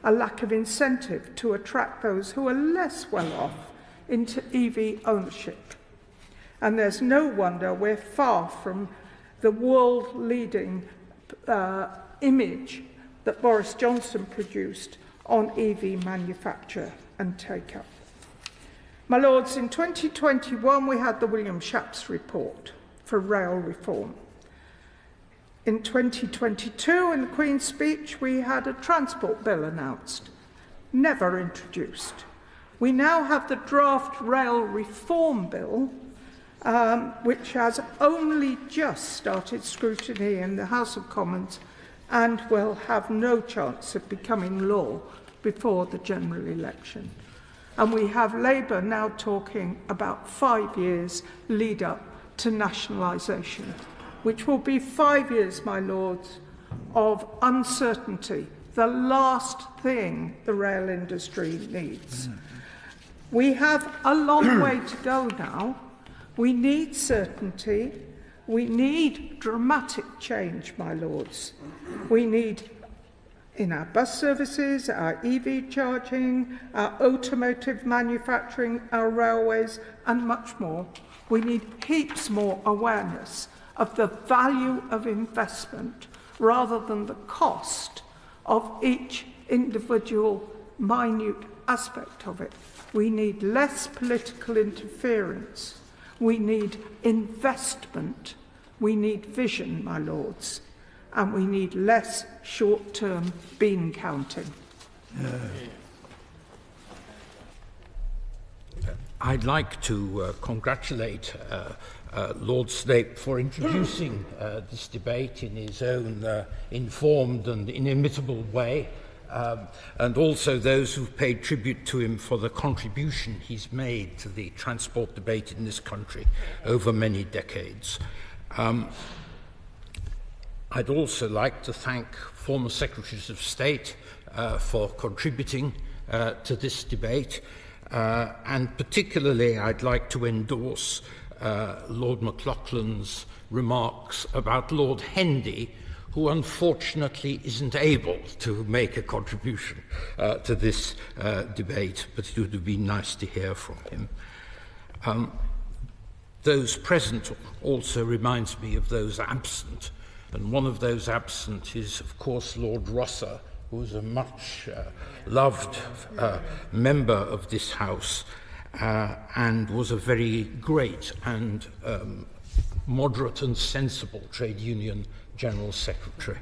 a lack of incentive to attract those who are less well off into EV ownership. And there's no wonder we're far from the world-leading image that Boris Johnson produced on EV manufacture and take-up. My lords, in 2021 we had the William Shapps report for rail reform. In 2022, in the Queen's speech, we had a transport bill announced, never introduced. We now have the draft rail reform bill, which has only just started scrutiny in the House of Commons and will have no chance of becoming law before the general election. And we have Labour now talking about 5 years lead up to nationalisation, which will be 5 years, my lords, of uncertainty, the last thing the rail industry needs. We have a long way to go now. We need certainty. We need dramatic change, my lords. We need, in our bus services, our EV charging, our automotive manufacturing, our railways, and much more, we need heaps more awareness of the value of investment rather than the cost of each individual minute aspect of it. We need less political interference. We need investment. We need vision, my lords. And we need less short-term bean counting. I'd like to congratulate Lord Snape for introducing this debate in his own informed and inimitable way, and also those who've paid tribute to him for the contribution he's made to the transport debate in this country over many decades. I'd also like to thank former Secretaries of State for contributing to this debate, and particularly I'd like to endorse Lord McLaughlin's remarks about Lord Hendy, who unfortunately isn't able to make a contribution to this debate, but it would have been nice to hear from him. Those present also reminds me of those absent, and one of those absent is, of course, Lord Rosser, who was a much loved member of this House, and was a very great and moderate and sensible trade union general secretary.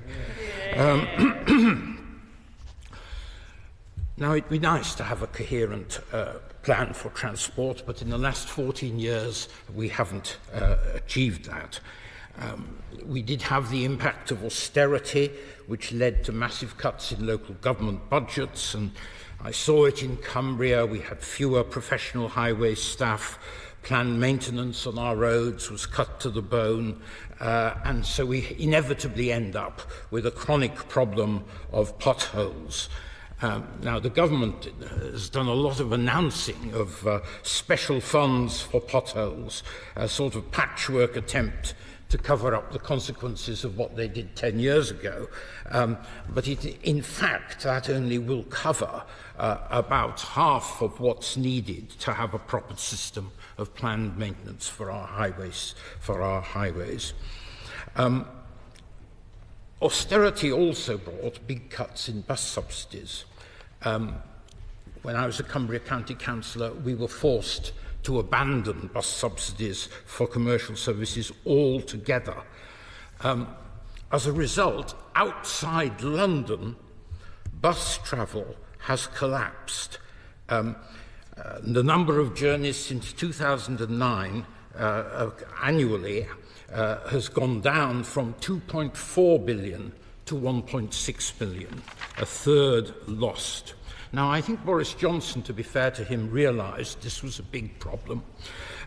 Now, it'd be nice to have a coherent plan for transport, but in the last 14 years, we haven't achieved that. We did have the impact of austerity, which led to massive cuts in local government budgets, and I saw it in Cumbria. We had fewer professional highway staff. Planned maintenance on our roads was cut to the bone, and so we inevitably end up with a chronic problem of potholes. Now, the government has done a lot of announcing of special funds for potholes, a sort of patchwork attempt to cover up the consequences of what they did 10 years ago. But in fact, that only will cover about half of what's needed to have a proper system of planned maintenance for our highways. Austerity also brought big cuts in bus subsidies. When I was a Cumbria County Councillor, we were forced to abandon bus subsidies for commercial services altogether. As a result, outside London, bus travel has collapsed. The number of journeys since 2009 annually has gone down from 2.4 billion to 1.6 billion, a third lost. Now, I think Boris Johnson, to be fair to him, realised this was a big problem,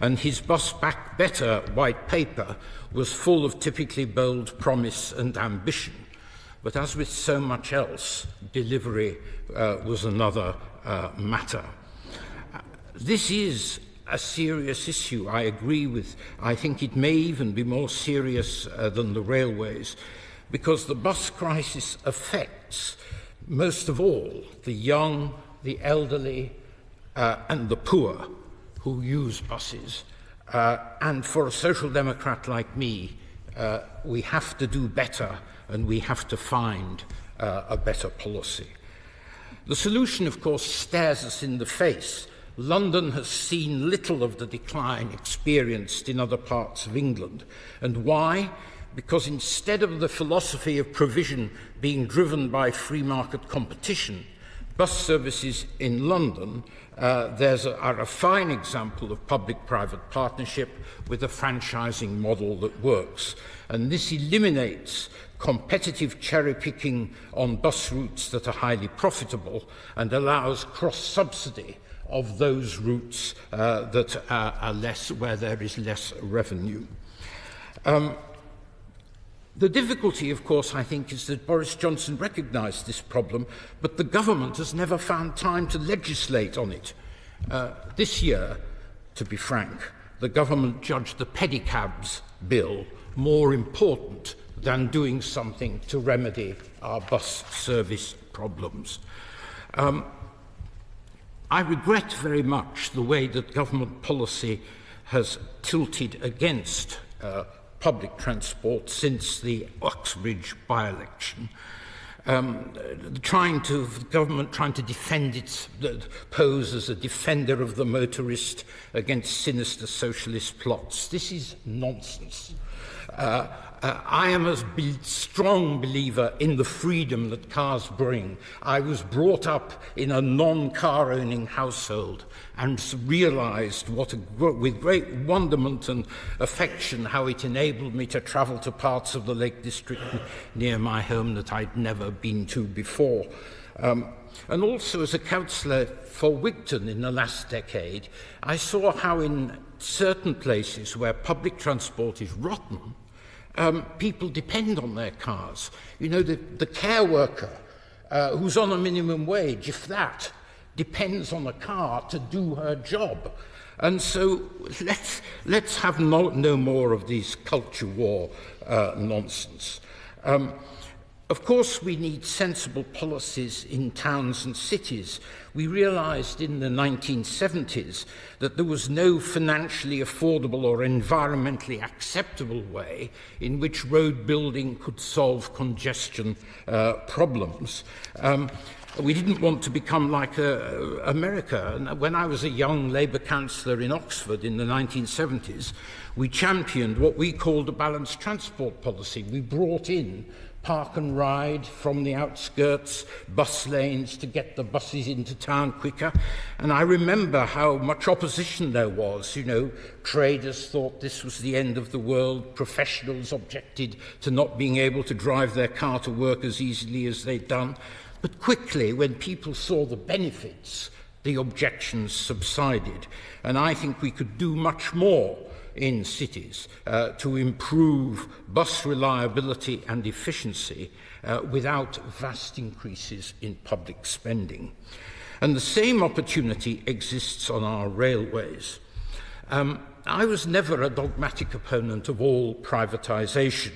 and his Bus Back Better white paper was full of typically bold promise and ambition. But as with so much else, delivery was another matter. This is a serious issue. I agree with, I think it may even be more serious than the railways, because the bus crisis affects, most of all, the young, the elderly, and the poor who use buses. And for a social democrat like me, we have to do better, and we have to find a better policy. The solution, of course, stares us in the face. London has seen little of the decline experienced in other parts of England. And why? Because instead of the philosophy of provision being driven by free market competition, bus services in London are a fine example of public-private partnership with a franchising model that works. And this eliminates competitive cherry-picking on bus routes that are highly profitable and allows cross-subsidy of those routes that are less, where there is less revenue. The difficulty, of course, I think, is that Boris Johnson recognised this problem, but the government has never found time to legislate on it. This year, to be frank, the government judged the pedicabs bill more important than doing something to remedy our bus service problems. I regret very much the way that government policy has tilted against public transport since the Uxbridge by-election. The government trying to defend its pose as a defender of the motorist against sinister socialist plots. This is nonsense. I am a strong believer in the freedom that cars bring. I was brought up in a non-car owning household and realised with great wonderment and affection how it enabled me to travel to parts of the Lake District near my home that I'd never been to before. And also as a councillor for Wigton in the last decade, I saw how in certain places where public transport is rotten, people depend on their cars. You know, the care worker who's on a minimum wage, if that, depends on a car to do her job. And so let's have no more of these culture war nonsense. Of course, we need sensible policies in towns and cities. We realised in the 1970s that there was no financially affordable or environmentally acceptable way in which road building could solve congestion problems. we didn't want to become like America. And when I was a young Labour councillor in Oxford in the 1970s, we championed what we called a balanced transport policy. We brought in park and ride from the outskirts, bus lanes to get the buses into town quicker. And I remember how much opposition there was. You know, traders thought this was the end of the world. Professionals objected to not being able to drive their car to work as easily as they'd done. But quickly, when people saw the benefits, the objections subsided. And I think we could do much more in cities to improve bus reliability and efficiency without vast increases in public spending. And the same opportunity exists on our railways. I was never a dogmatic opponent of all privatisation,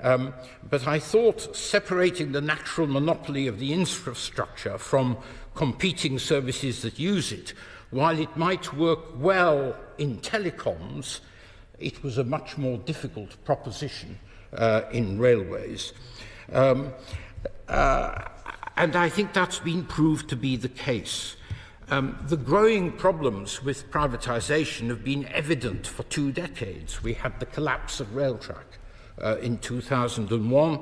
but I thought separating the natural monopoly of the infrastructure from competing services that use it, while it might work well in telecoms, it was a much more difficult proposition in railways. And I think that's been proved to be the case. The growing problems with privatisation have been evident for 2 decades. We had the collapse of Railtrack in 2001.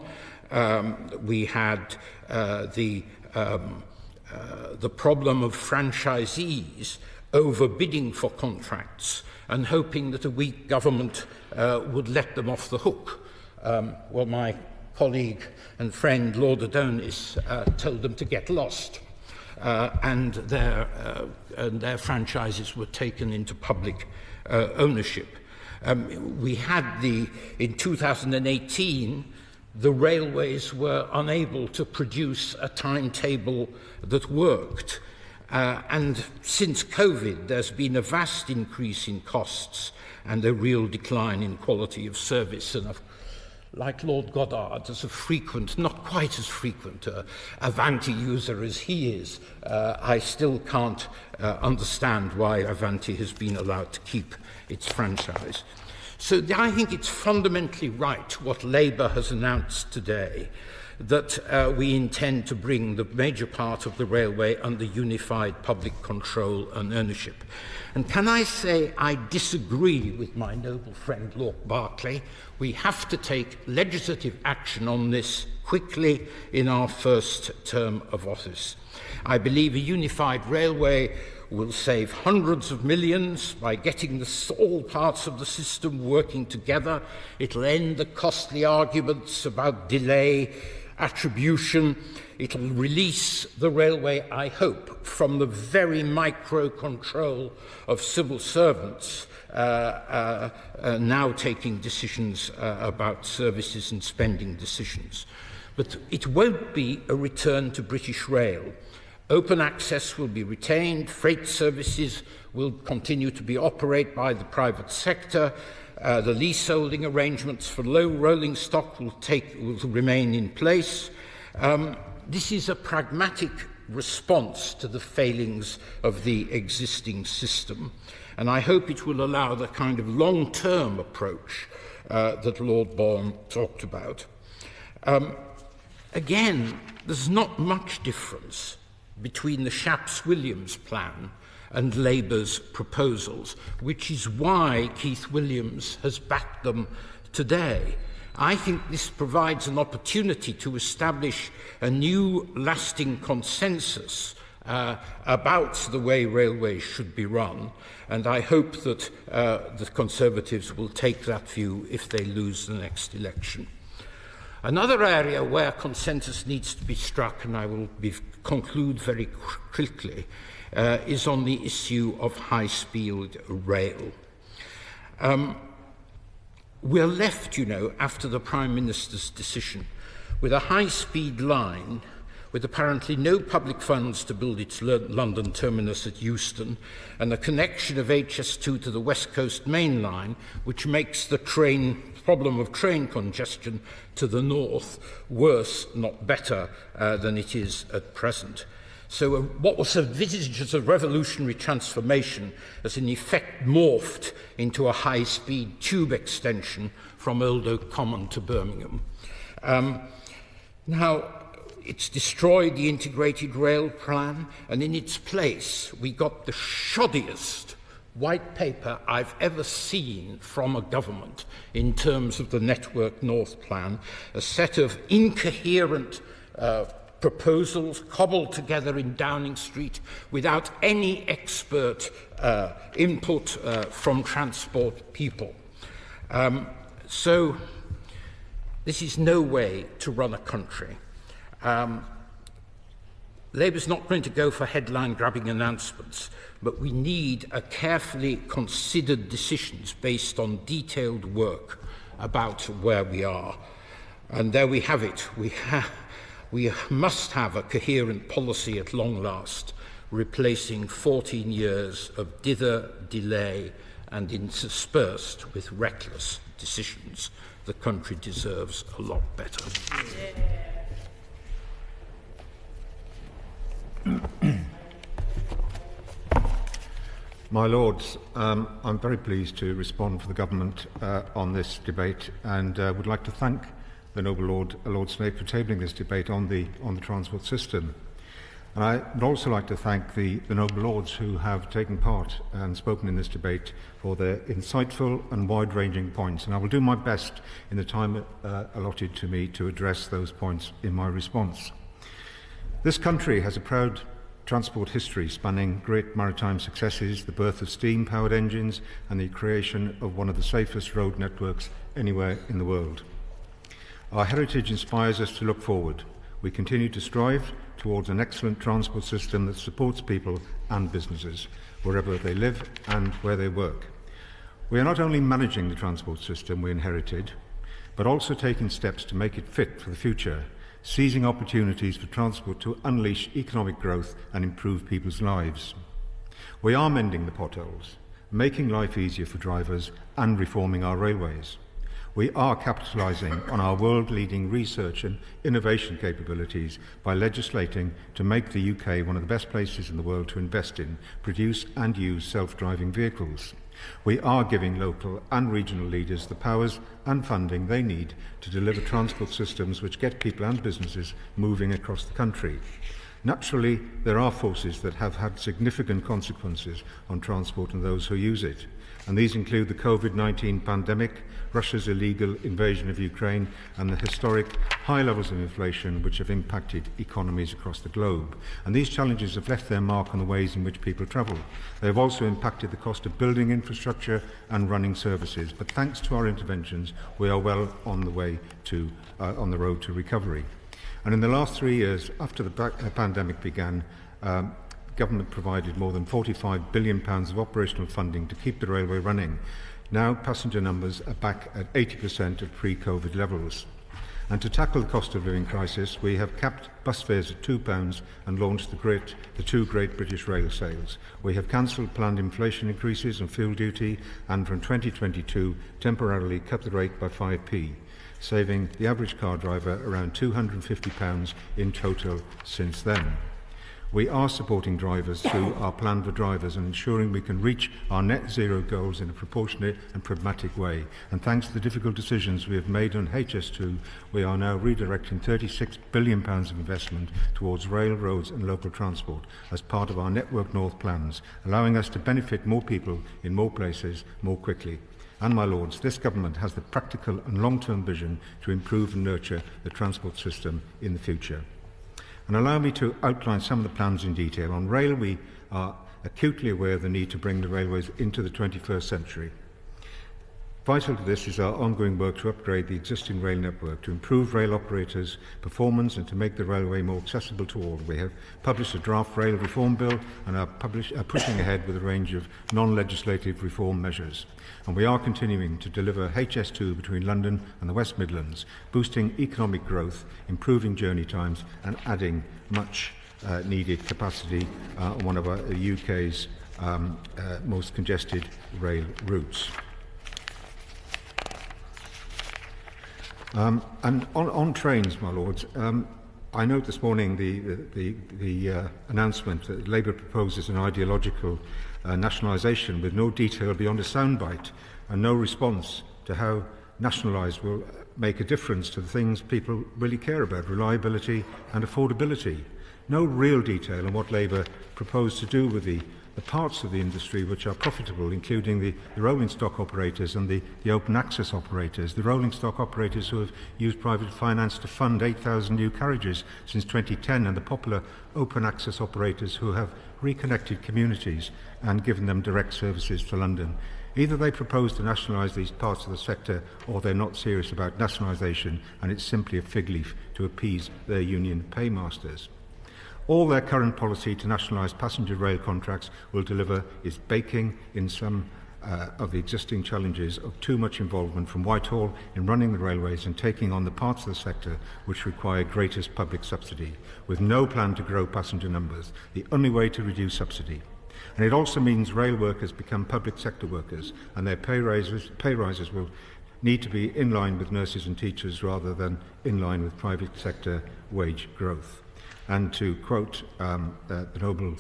We had the problem of franchisees overbidding for contracts and hoping that a weak government would let them off the hook. Well, my colleague and friend Lord Adonis told them to get lost, and their franchises were taken into public ownership. We had in 2018, the railways were unable to produce a timetable that worked. And since COVID, there's been a vast increase in costs and a real decline in quality of service. And like Lord Goddard, as a frequent, not quite as frequent, Avanti user as he is, I still can't understand why Avanti has been allowed to keep its franchise. So I think it's fundamentally right what Labour has announced today, that we intend to bring the major part of the railway under unified public control and ownership. And can I say I disagree with my noble friend Lord Berkeley? We have to take legislative action on this quickly in our first term of office. I believe a unified railway will save hundreds of millions by getting all parts of the system working together. It'll end the costly arguments about delay, attribution. It'll release the railway, I hope, from the very micro control of civil servants now taking decisions about services and spending decisions. But it won't be a return to British Rail. Open access will be retained, freight services will continue to be operated by the private sector, the leaseholding arrangements for low rolling stock will remain in place. This is a pragmatic response to the failings of the existing system, and I hope it will allow the kind of long-term approach that Lord Bourne talked about. Again, there's not much difference between the Shapps-Williams plan and Labour's proposals, which is why Keith Williams has backed them today. I think this provides an opportunity to establish a new lasting consensus about the way railways should be run, and I hope that the Conservatives will take that view if they lose the next election. Another area where consensus needs to be struck, and I will conclude very quickly, is on the issue of high-speed rail. We're left, after the Prime Minister's decision, with a high-speed line with apparently no public funds to build its London terminus at Euston, and a connection of HS2 to the West Coast Main Line, which makes the problem of train congestion to the north worse, not better, than it is at present. So what was envisaged as a revolutionary transformation has in effect morphed into a high-speed tube extension from Old Oak Common to Birmingham. Now, it's destroyed the integrated rail plan, and in its place we got the shoddiest white paper I've ever seen from a government in terms of the Network North plan, a set of incoherent proposals cobbled together in Downing Street without any expert input from transport people. So this is no way to run a country. Labour's not going to go for headline-grabbing announcements, but we need a carefully considered decisions based on detailed work about where we are. And there we have it. We must have a coherent policy at long last, replacing 14 years of dither, delay, and interspersed with reckless decisions. The country deserves a lot better. My Lords, I'm very pleased to respond for the Government on this debate, and would like to thank the Noble Lord Snape for tabling this debate on the transport system. And I would also like to thank the Noble Lords who have taken part and spoken in this debate for their insightful and wide-ranging points. And I will do my best in the time allotted to me to address those points in my response. This country has a proud transport history spanning great maritime successes, the birth of steam-powered engines, and the creation of one of the safest road networks anywhere in the world. Our heritage inspires us to look forward. We continue to strive towards an excellent transport system that supports people and businesses, wherever they live and where they work. We are not only managing the transport system we inherited, but also taking steps to make it fit for the future, seizing opportunities for transport to unleash economic growth and improve people's lives. We are mending the potholes, making life easier for drivers and reforming our railways. We are capitalising on our world-leading research and innovation capabilities by legislating to make the UK one of the best places in the world to invest in, produce and use self-driving vehicles. We are giving local and regional leaders the powers and funding they need to deliver transport systems which get people and businesses moving across the country. Naturally, there are forces that have had significant consequences on transport and those who use it, and these include the COVID-19 pandemic, Russia's illegal invasion of Ukraine, and the historic high levels of inflation which have impacted economies across the globe. And these challenges have left their mark on the ways in which people travel. They have also impacted the cost of building infrastructure and running services. But thanks to our interventions, we are well on the way to on the road to recovery. And in the last 3 years, after the pandemic began, government provided more than £45 billion of operational funding to keep the railway running. Now passenger numbers are back at 80% of pre-COVID levels. And to tackle the cost of living crisis, we have capped bus fares at £2 and launched the two great British rail sales. We have cancelled planned inflation increases and fuel duty, and from 2022 temporarily cut the rate by 5p, saving the average car driver around £250 in total since then. We are supporting drivers through our Plan for Drivers and ensuring we can reach our net zero goals in a proportionate and pragmatic way. And thanks to the difficult decisions we have made on HS2, we are now redirecting £36 billion of investment towards rail, roads and local transport as part of our Network North plans, allowing us to benefit more people in more places more quickly. And, my Lords, this government has the practical and long-term vision to improve and nurture the transport system in the future. And allow me to outline some of the plans in detail. On rail, we are acutely aware of the need to bring the railways into the 21st century. Vital to this is our ongoing work to upgrade the existing rail network, to improve rail operators' performance and to make the railway more accessible to all. We have published a draft rail reform bill and are pushing ahead with a range of non-legislative reform measures. And we are continuing to deliver HS2 between London and the West Midlands, boosting economic growth, improving journey times and adding much needed capacity on one of our UK's most congested rail routes. And on trains, my Lords, I note this morning the announcement that Labour proposes an ideological nationalisation with no detail beyond a soundbite and no response to how nationalised will make a difference to the things people really care about, reliability and affordability. No real detail on what Labour proposed to do with the parts of the industry which are profitable, including the rolling stock operators and the open access operators, the rolling stock operators who have used private finance to fund 8,000 new carriages since 2010, and the popular open access operators who have reconnected communities and given them direct services to London. Either they propose to nationalise these parts of the sector, or they're not serious about nationalisation, and it's simply a fig leaf to appease their union paymasters. All their current policy to nationalise passenger rail contracts will deliver is baking in some of the existing challenges of too much involvement from Whitehall in running the railways and taking on the parts of the sector which require greatest public subsidy, with no plan to grow passenger numbers, the only way to reduce subsidy. And it also means rail workers become public sector workers, and their pay rises will need to be in line with nurses and teachers rather than in line with private sector wage growth. And to quote the noble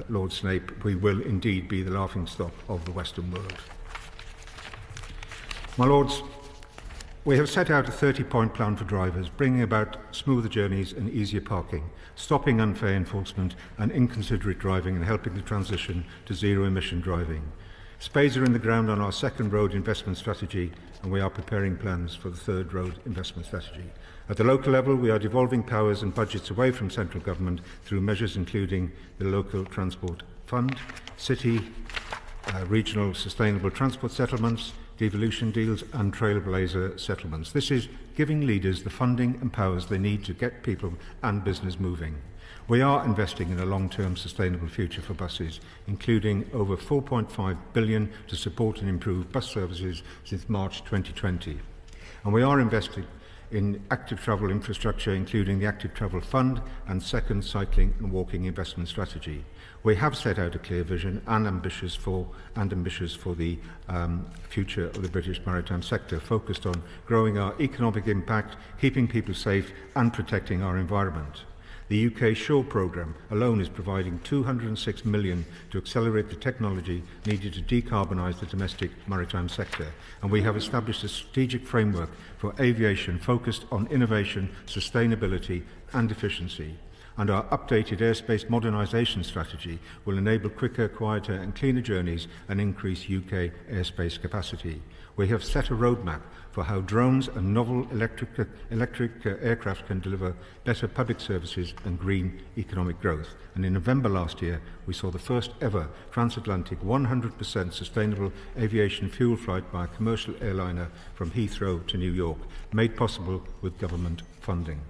Lord Snape, we will indeed be the laughingstock of the Western world. My Lords, we have set out a 30-point plan for drivers, bringing about smoother journeys and easier parking, stopping unfair enforcement and inconsiderate driving, and helping the transition to zero-emission driving. Spades are in the ground on our second road investment strategy, and we are preparing plans for the third road investment strategy. At the local level, we are devolving powers and budgets away from central government through measures including the Local Transport Fund, city, regional sustainable transport settlements, devolution deals and trailblazer settlements. This is giving leaders the funding and powers they need to get people and business moving. We are investing in a long-term sustainable future for buses, including over £4.5 billion to support and improve bus services since March 2020. And we are investing in active travel infrastructure, including the Active Travel Fund and second cycling and walking investment strategy. We have set out a clear vision and ambitious for the future of the British maritime sector, focused on growing our economic impact, keeping people safe and protecting our environment. The UK Shore Programme alone is providing £206 million to accelerate the technology needed to decarbonise the domestic maritime sector, and we have established a strategic framework for aviation focused on innovation, sustainability and efficiency. And our updated airspace modernisation strategy will enable quicker, quieter and cleaner journeys and increase UK airspace capacity. We have set a roadmap for how drones and novel electric aircraft can deliver better public services and green economic growth. And in November last year, we saw the first ever transatlantic 100% sustainable aviation fuel flight by a commercial airliner from Heathrow to New York, made possible with government funding.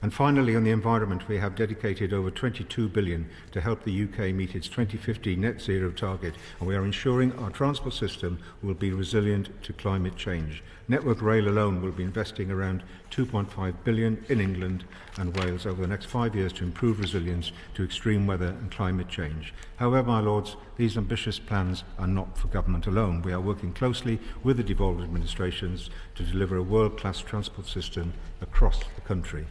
And finally, on the environment, we have dedicated over £22 billion to help the UK meet its 2050 net zero target, and we are ensuring our transport system will be resilient to climate change. Network Rail alone will be investing around £2.5 billion in England and Wales over the next 5 years to improve resilience to extreme weather and climate change. However, my Lords, these ambitious plans are not for government alone. We are working closely with the devolved administrations to deliver a world-class transport system across the country.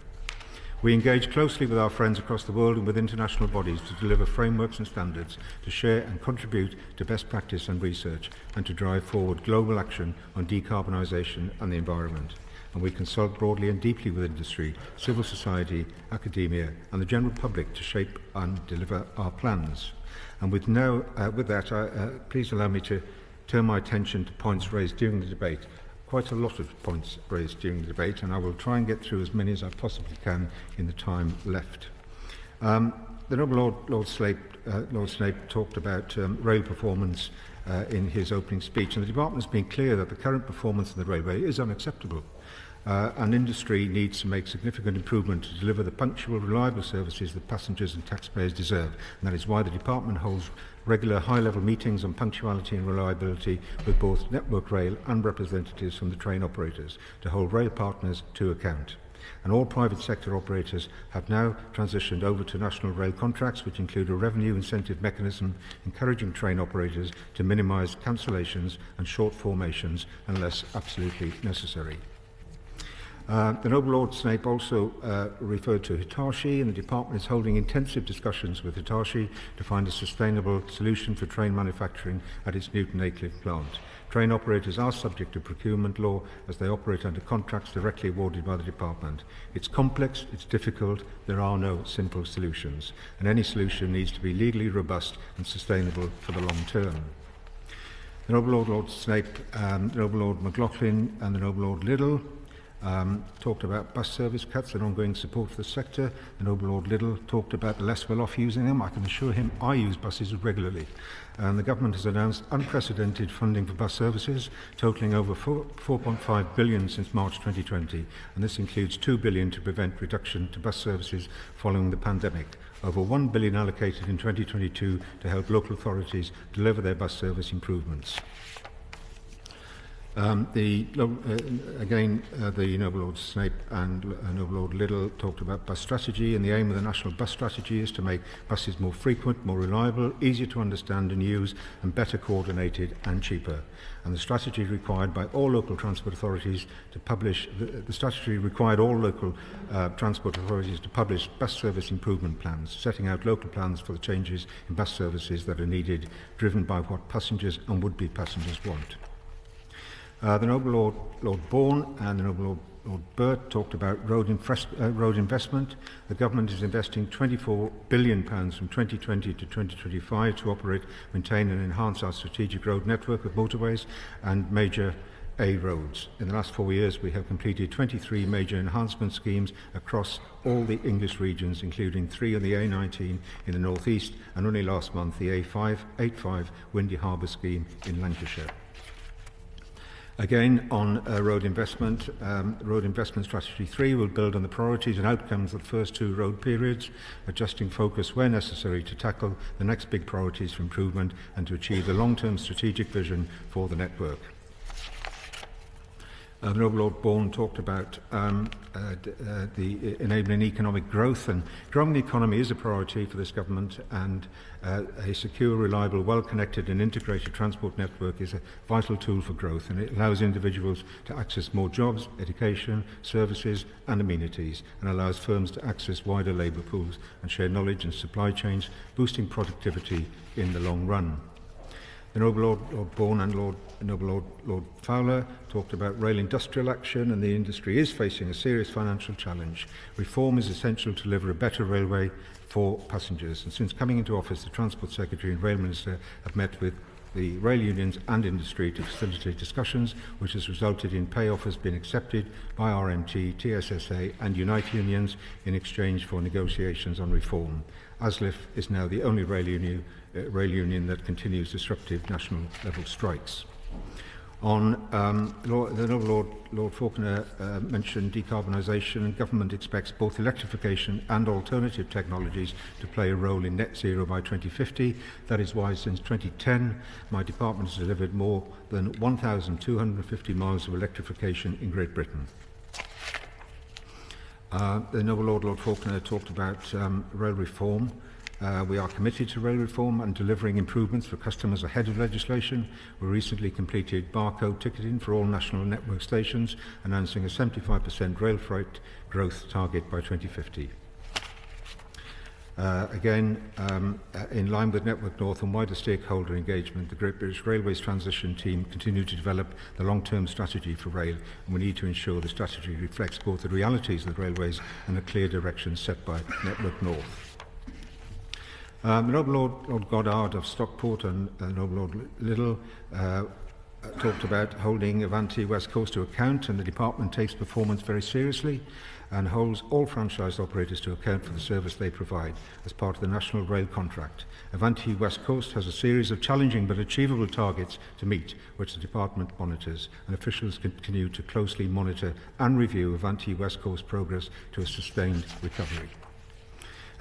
We engage closely with our friends across the world and with international bodies to deliver frameworks and standards, to share and contribute to best practice and research, and to drive forward global action on decarbonisation and the environment. And we consult broadly and deeply with industry, civil society, academia and the general public to shape and deliver our plans. And with that, please allow me to turn my attention to points raised during the debate. Quite a lot of points raised during the debate, and I will try and get through as many as I possibly can in the time left. The Noble Lord Snape talked about rail performance in his opening speech, and the Department has been clear that the current performance of the railway is unacceptable. And industry needs to make significant improvement to deliver the punctual, reliable services that passengers and taxpayers deserve. And that is why the Department holds regular high-level meetings on punctuality and reliability with both Network Rail and representatives from the train operators to hold rail partners to account. And all private sector operators have now transitioned over to national rail contracts, which include a revenue incentive mechanism encouraging train operators to minimise cancellations and short formations unless absolutely necessary. The Noble Lord Snape also referred to Hitachi, and the department is holding intensive discussions with Hitachi to find a sustainable solution for train manufacturing at its Newton Aycliffe plant. Train operators are subject to procurement law as they operate under contracts directly awarded by the department. It's complex, it's difficult, there are no simple solutions, and any solution needs to be legally robust and sustainable for the long term. The Noble Lord, Lord Snape, the Noble Lord McLaughlin and the Noble Lord Liddell talked about bus service cuts and ongoing support for the sector. The Noble Lord Liddell talked about the less well-off using them. I can assure him I use buses regularly. And the government has announced unprecedented funding for bus services, totalling over 4.5 billion since March 2020. And this includes 2 billion to prevent reduction to bus services following the pandemic. Over 1 billion allocated in 2022 to help local authorities deliver their bus service improvements. The Noble Lord Snape and Noble Lord Liddell talked about bus strategy, and the aim of the National Bus Strategy is to make buses more frequent, more reliable, easier to understand and use, and better coordinated and cheaper. And the strategy required by all local transport authorities to publish the strategy required all local transport authorities to publish bus service improvement plans, setting out local plans for the changes in bus services that are needed, driven by what passengers and would-be passengers want. The Noble Lord Bourne and the Noble Lord Burt talked about road investment. The government is investing £24 billion from 2020 to 2025 to operate, maintain and enhance our strategic road network of motorways and major A roads. In the last 4 years, we have completed 23 major enhancement schemes across all the English regions, including 3 on the A19 in the North East, and only last month the A585 Windy Harbour scheme in Lancashire. Again, on road investment Strategy 3 will build on the priorities and outcomes of the first 2 road periods, adjusting focus where necessary to tackle the next big priorities for improvement and to achieve the long-term strategic vision for the network. The Noble Lord Bourne talked about the enabling economic growth, and growing the economy is a priority for this government, and a secure, reliable, well-connected and integrated transport network is a vital tool for growth, and it allows individuals to access more jobs, education, services and amenities, and allows firms to access wider labour pools and share knowledge and supply chains, boosting productivity in the long run. The Noble Lord Bourne and Noble Lord Fowler talked about rail industrial action, and the industry is facing a serious financial challenge. Reform is essential to deliver a better railway for passengers, and since coming into office, the Transport Secretary and Rail Minister have met with the rail unions and industry to facilitate discussions, which has resulted in pay offers being accepted by RMT, TSSA and Unite unions in exchange for negotiations on reform. ASLIF is now the only rail union that continues disruptive national level strikes. On the Noble Lord Faulkner mentioned decarbonisation, and government expects both electrification and alternative technologies to play a role in net zero by 2050. That is why since 2010 my department has delivered more than 1,250 miles of electrification in Great Britain. The Noble Lord Faulkner talked about rail reform. We are committed to rail reform and delivering improvements for customers ahead of legislation. We recently completed barcode ticketing for all national network stations, announcing a 75% rail freight growth target by 2050. In line with Network North and wider stakeholder engagement, the Great British Railways Transition Team continue to develop the long-term strategy for rail, and we need to ensure the strategy reflects both the realities of the railways and the clear direction set by Network North. The Noble Lord Goddard of Stockport and Noble Lord Liddell talked about holding Avanti West Coast to account, and the department takes performance very seriously and holds all franchise operators to account for the service they provide as part of the National Rail Contract. Avanti West Coast has a series of challenging but achievable targets to meet, which the department monitors, and officials continue to closely monitor and review Avanti West Coast progress to a sustained recovery.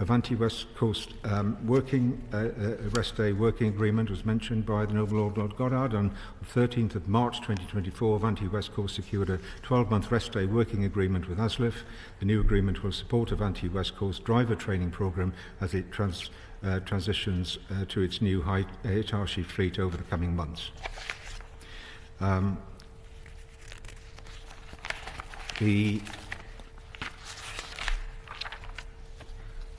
Avanti West Coast rest day working agreement was mentioned by the Noble Lord Goddard. On the 13th of March 2024, Avanti West Coast secured a 12-month rest day working agreement with ASLIF. The new agreement will support Avanti West Coast driver training programme as it transitions to its new Hitachi fleet over the coming months. The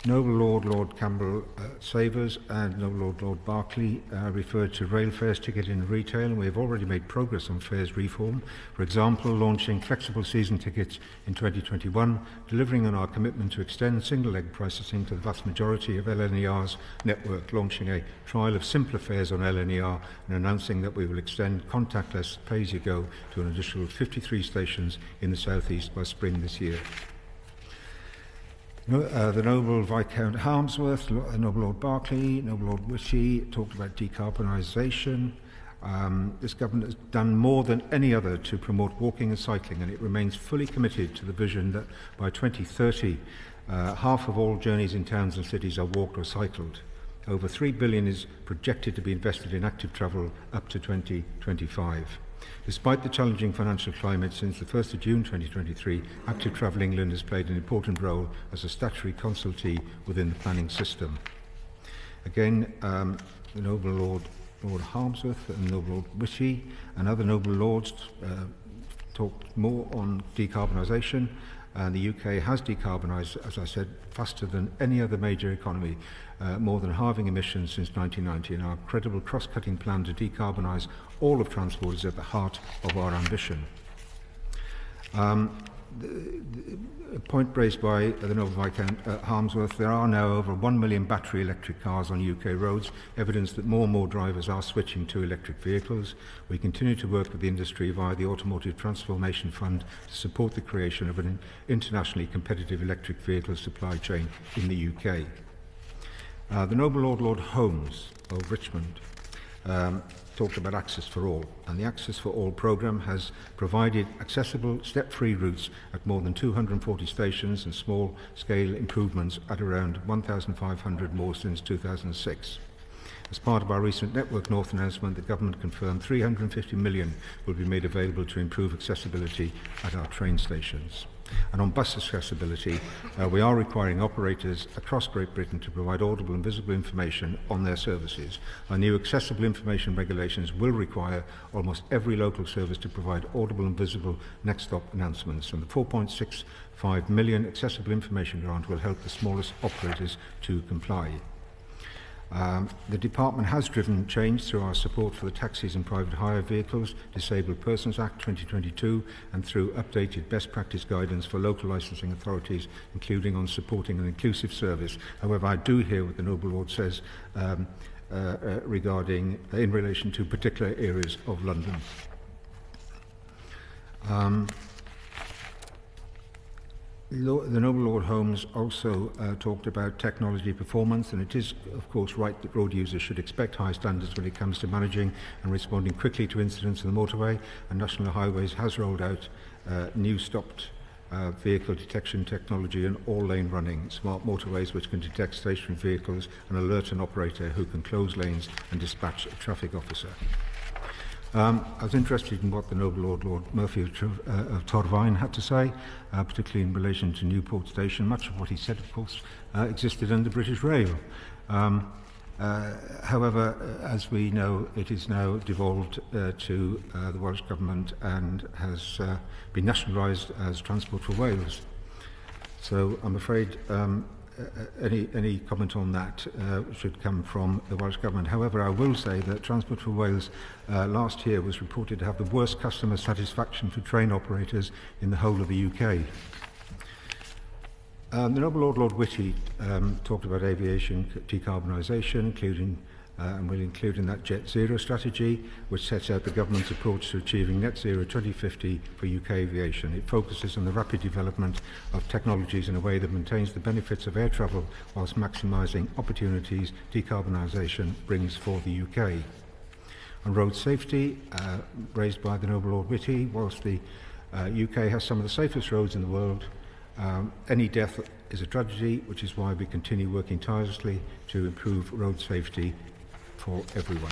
Noble Lord Lord Campbell Savers and Noble Lord Berkeley referred to rail fares ticketing in retail, and we have already made progress on fares reform. For example, launching flexible season tickets in 2021, delivering on our commitment to extend single-leg processing to the vast majority of LNER's network, launching a trial of simpler fares on LNER, and announcing that we will extend contactless pay-as-you-go to an additional 53 stations in the southeast by spring this year. The Noble Viscount Harmsworth, Noble Lord Berkeley, Noble Lord Wishy talked about decarbonisation. This government has done more than any other to promote walking and cycling, and it remains fully committed to the vision that by 2030, half of all journeys in towns and cities are walked or cycled. Over $3 billion is projected to be invested in active travel up to 2025. Despite the challenging financial climate, since the 1st of June 2023, Active Travel England has played an important role as a statutory consultee within the planning system. Again, the Noble Lord Harmsworth and Noble Lord Wishy and other Noble Lords talked more on decarbonisation. And the UK has decarbonised, as I said, faster than any other major economy, more than halving emissions since 1990, and our credible cross-cutting plan to decarbonise all of transport is at the heart of our ambition. A point raised by the Noble Viscount Harmsworth, there are now over 1 million battery electric cars on UK roads, evidence that more and more drivers are switching to electric vehicles. We continue to work with the industry via the Automotive Transformation Fund to support the creation of an internationally competitive electric vehicle supply chain in the UK. The Noble Lord Holmes of Richmond talked about Access for All, and the Access for All programme has provided accessible step-free routes at more than 240 stations and small-scale improvements at around 1,500 more since 2006. As part of our recent Network North announcement, the Government confirmed £350 million will be made available to improve accessibility at our train stations. And on bus accessibility, we are requiring operators across Great Britain to provide audible and visible information on their services. Our new accessible information regulations will require almost every local service to provide audible and visible next stop announcements, and the £4.65 million accessible information grant will help the smallest operators to comply. The Department has driven change through our support for the Taxis and Private Hire Vehicles Disabled Persons Act 2022 and through updated best practice guidance for local licensing authorities, including on supporting an inclusive service. However, I do hear what the Noble Lord says regarding in relation to particular areas of London. The Noble Lord Holmes also talked about technology performance, and it is, of course, right that road users should expect high standards when it comes to managing and responding quickly to incidents on the motorway, and National Highways has rolled out new stopped vehicle detection technology and all-lane running, smart motorways which can detect stationary vehicles and alert an operator who can close lanes and dispatch a traffic officer. I was interested in what the Noble Lord Murphy of Torfaen had to say, particularly in relation to Newport Station. Much of what he said, of course, existed under British Rail. However, as we know, it is now devolved to the Welsh Government and has been nationalised as Transport for Wales. So I'm afraid any comment on that should come from the Welsh Government. However, I will say that Transport for Wales last year was reported to have the worst customer satisfaction for train operators in the whole of the UK. The Noble Lord Whitty talked about aviation decarbonisation, including and will include in that Jet Zero strategy, which sets out the government's approach to achieving net zero 2050 for UK aviation. It focuses on the rapid development of technologies in a way that maintains the benefits of air travel whilst maximising opportunities decarbonisation brings for the UK. On road safety, raised by the Noble Lord Whitty, whilst the UK has some of the safest roads in the world, any death is a tragedy, which is why we continue working tirelessly to improve road safety for everyone.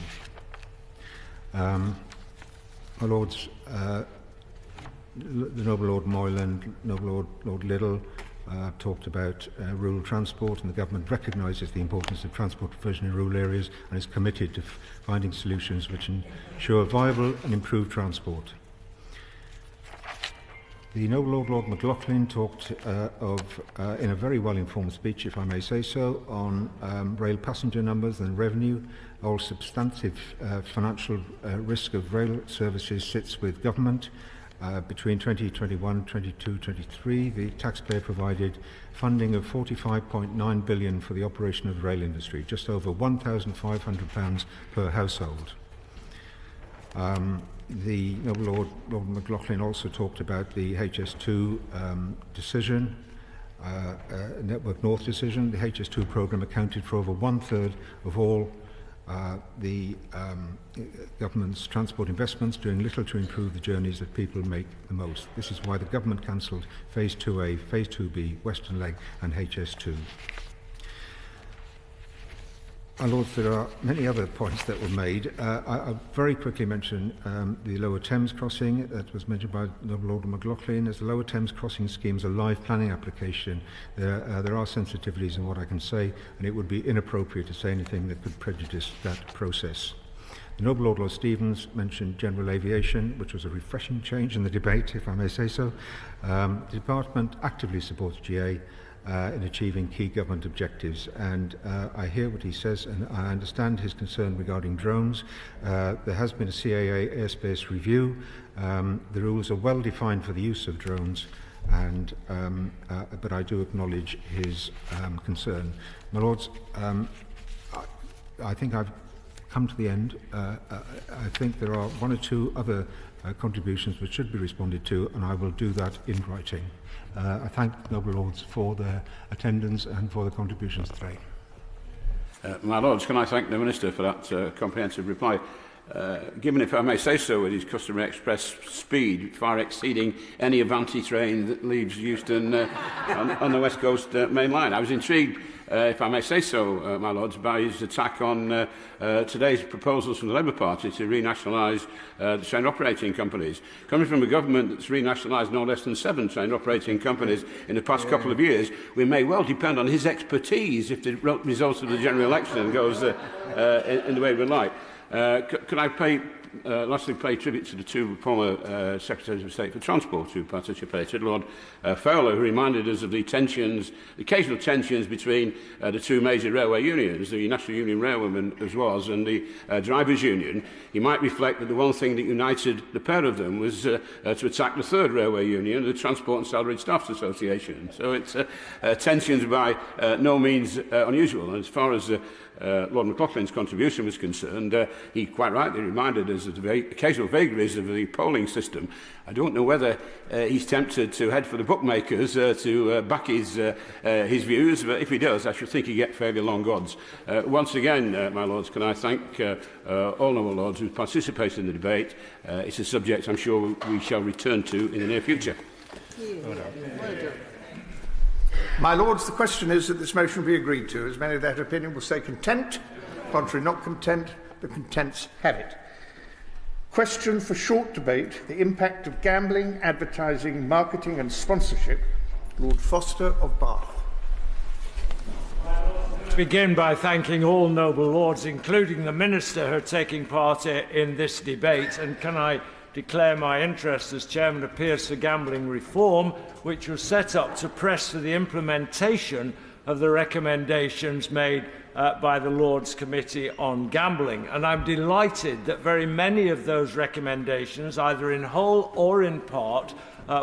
My Lords, the Noble Lord Moylan, Noble Lord Liddell talked about rural transport, and the government recognises the importance of transport provision in rural areas and is committed to finding solutions which ensure viable and improved transport. The Noble Lord McLaughlin talked in a very well-informed speech, if I may say so, on rail passenger numbers and revenue. All substantive financial risk of rail services sits with government. Between 2021, 22, 23, the taxpayer provided funding of £45.9 billion for the operation of the rail industry, just over £1,500 per household. The Noble Lord McLaughlin also talked about the HS2 decision, Network North decision. The HS2 programme accounted for over one-third of all the government's transport investments, doing little to improve the journeys that people make the most. This is why the government cancelled Phase 2A, Phase 2B, Western Leg and HS2. Lords, there are many other points that were made. I'll very quickly mention the Lower Thames crossing that was mentioned by Noble Lord McLaughlin. As the Lower Thames crossing scheme is a live planning application, there are sensitivities in what I can say, and it would be inappropriate to say anything that could prejudice that process. The Noble Lord Stevens mentioned general aviation, which was a refreshing change in the debate, if I may say so. The Department actively supports GA in achieving key government objectives, and I hear what he says and I understand his concern regarding drones. There has been a CAA airspace review. The rules are well defined for the use of drones, and but I do acknowledge his concern. My Lords, I think I've come to the end. I think there are one or two other contributions which should be responded to, and I will do that in writing. I thank Noble Lords for their attendance and for the contributions today. My Lords, can I thank the Minister for that comprehensive reply? Given, if I may say so, with his customary express speed far exceeding any Avanti train that leaves Euston on the West Coast main line. I was intrigued, if I may say so, my Lords, by his attack on today's proposals from the Labour Party to renationalise the train operating companies. Coming from a government that's renationalised no less than 7 train operating companies in the past couple of years, we may well depend on his expertise if the results of the general election goes in the way we would like. Could I lastly pay tribute to the 2 former Secretaries of State for Transport who participated, Lord Fowler, who reminded us of the occasional tensions between the 2 major railway unions, the National Union Railwaymen as was, and the Drivers' Union. He might reflect that the one thing that united the pair of them was to attack the 3rd railway union, the Transport and Salaried Staffs Association. So it's tensions by no means unusual. And as far as Lord McLaughlin's contribution was concerned, he quite rightly reminded us of the occasional vagaries of the polling system. I don't know whether he's tempted to head for the bookmakers to back his views, but if he does, I should think he'd get fairly long odds. Once again, my Lords, can I thank all Noble Lords who participated in the debate. It's a subject I'm sure we shall return to in the near future. My Lords, the question is that this motion be agreed to. As many of that opinion will say content, contrary not content, the contents have it. Question for short debate, the impact of gambling, advertising, marketing and sponsorship. Lord Foster of Bath. Begin by thanking all Noble Lords, including the Minister, who are taking part in this debate, and can I declare my interest as Chairman of Peers for Gambling Reform, which was set up to press for the implementation of the recommendations made by the Lords Committee on Gambling. And I'm delighted that very many of those recommendations, either in whole or in part,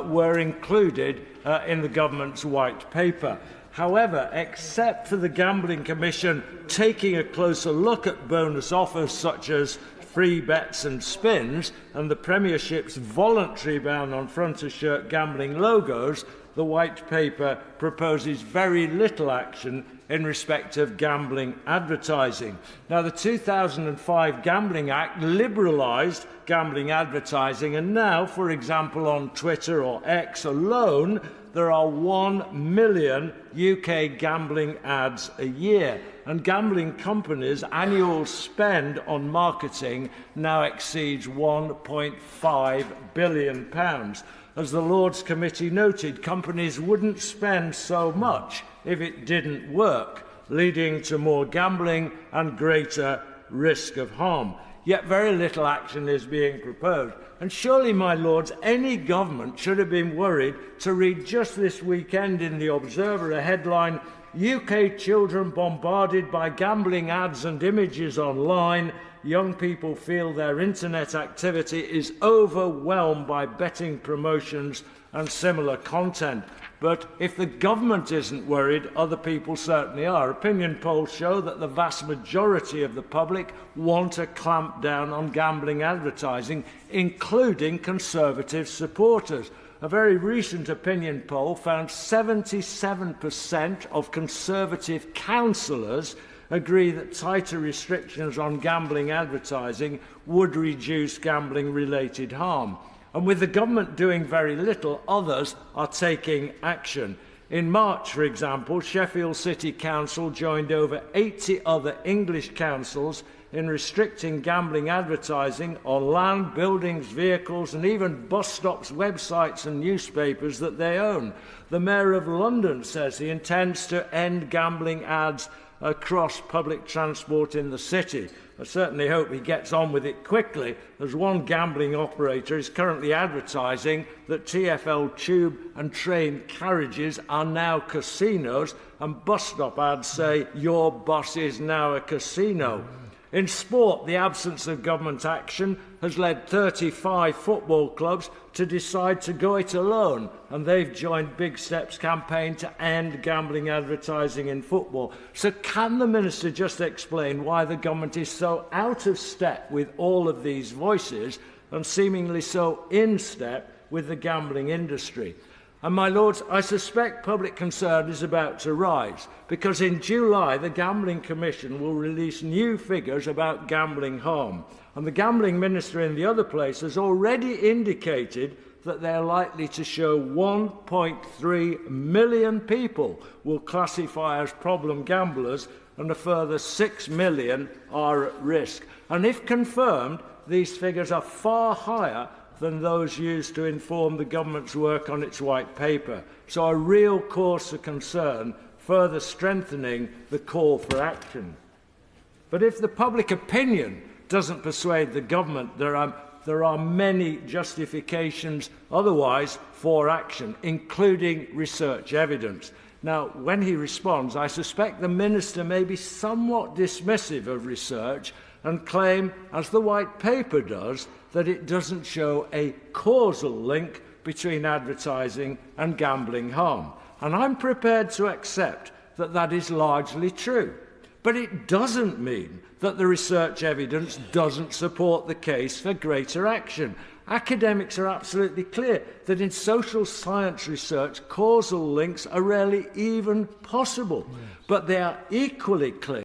were included in the Government's White Paper. However, except for the Gambling Commission taking a closer look at bonus offers such as free bets and spins, and the Premiership's voluntary ban on front-of-shirt gambling logos, the White Paper proposes very little action in respect of gambling advertising. Now, the 2005 Gambling Act liberalised gambling advertising, and now, for example, on Twitter or X alone, there are 1 million UK gambling ads a year, and gambling companies' annual spend on marketing now exceeds £1.5 billion. As the Lords Committee noted, companies wouldn't spend so much if it didn't work, leading to more gambling and greater risk of harm. yet very little action is being proposed. And surely, my lords, any government should have been worried to read just this weekend in The Observer a headline, UK children bombarded by gambling ads and images online. Young people feel their internet activity is overwhelmed by betting promotions and similar content. But if the government isn't worried, other people certainly are. Opinion polls show that the vast majority of the public want to clamp down on gambling advertising, including Conservative supporters. A very recent opinion poll found 77% of Conservative councillors agree that tighter restrictions on gambling advertising would reduce gambling-related harm. And with the government doing very little, others are taking action. In March, for example, Sheffield City Council joined over 80 other English councils in restricting gambling advertising on land, buildings, vehicles, and even bus stops, websites and newspapers that they own. The Mayor of London says he intends to end gambling ads across public transport in the city. I certainly hope he gets on with it quickly, as one gambling operator is currently advertising that TfL tube and train carriages are now casinos, and bus stop ads say, "Your bus is now a casino." In sport, the absence of government action has led 35 football clubs to decide to go it alone, and they've joined Big Step's campaign to end gambling advertising in football. So can the Minister just explain why the government is so out of step with all of these voices and seemingly so in step with the gambling industry? And, my lords, I suspect public concern is about to rise, because in July the Gambling Commission will release new figures about gambling harm. And the Gambling Minister in the other place has already indicated that they are likely to show 1.3 million people will classify as problem gamblers, and a further 6 million are at risk. And if confirmed, these figures are far higher than those used to inform the government's work on its white paper. So a real cause for concern, further strengthening the call for action. But if the public opinion doesn't persuade the government, there are many justifications otherwise for action, including research evidence. Now, when he responds, I suspect the Minister may be somewhat dismissive of research and claim, as the white paper does, that it doesn't show a causal link between advertising and gambling harm. And I'm prepared to accept that that is largely true. But it doesn't mean that the research evidence doesn't support the case for greater action. Academics are absolutely clear that in social science research, causal links are rarely even possible. Yes. But they are equally clear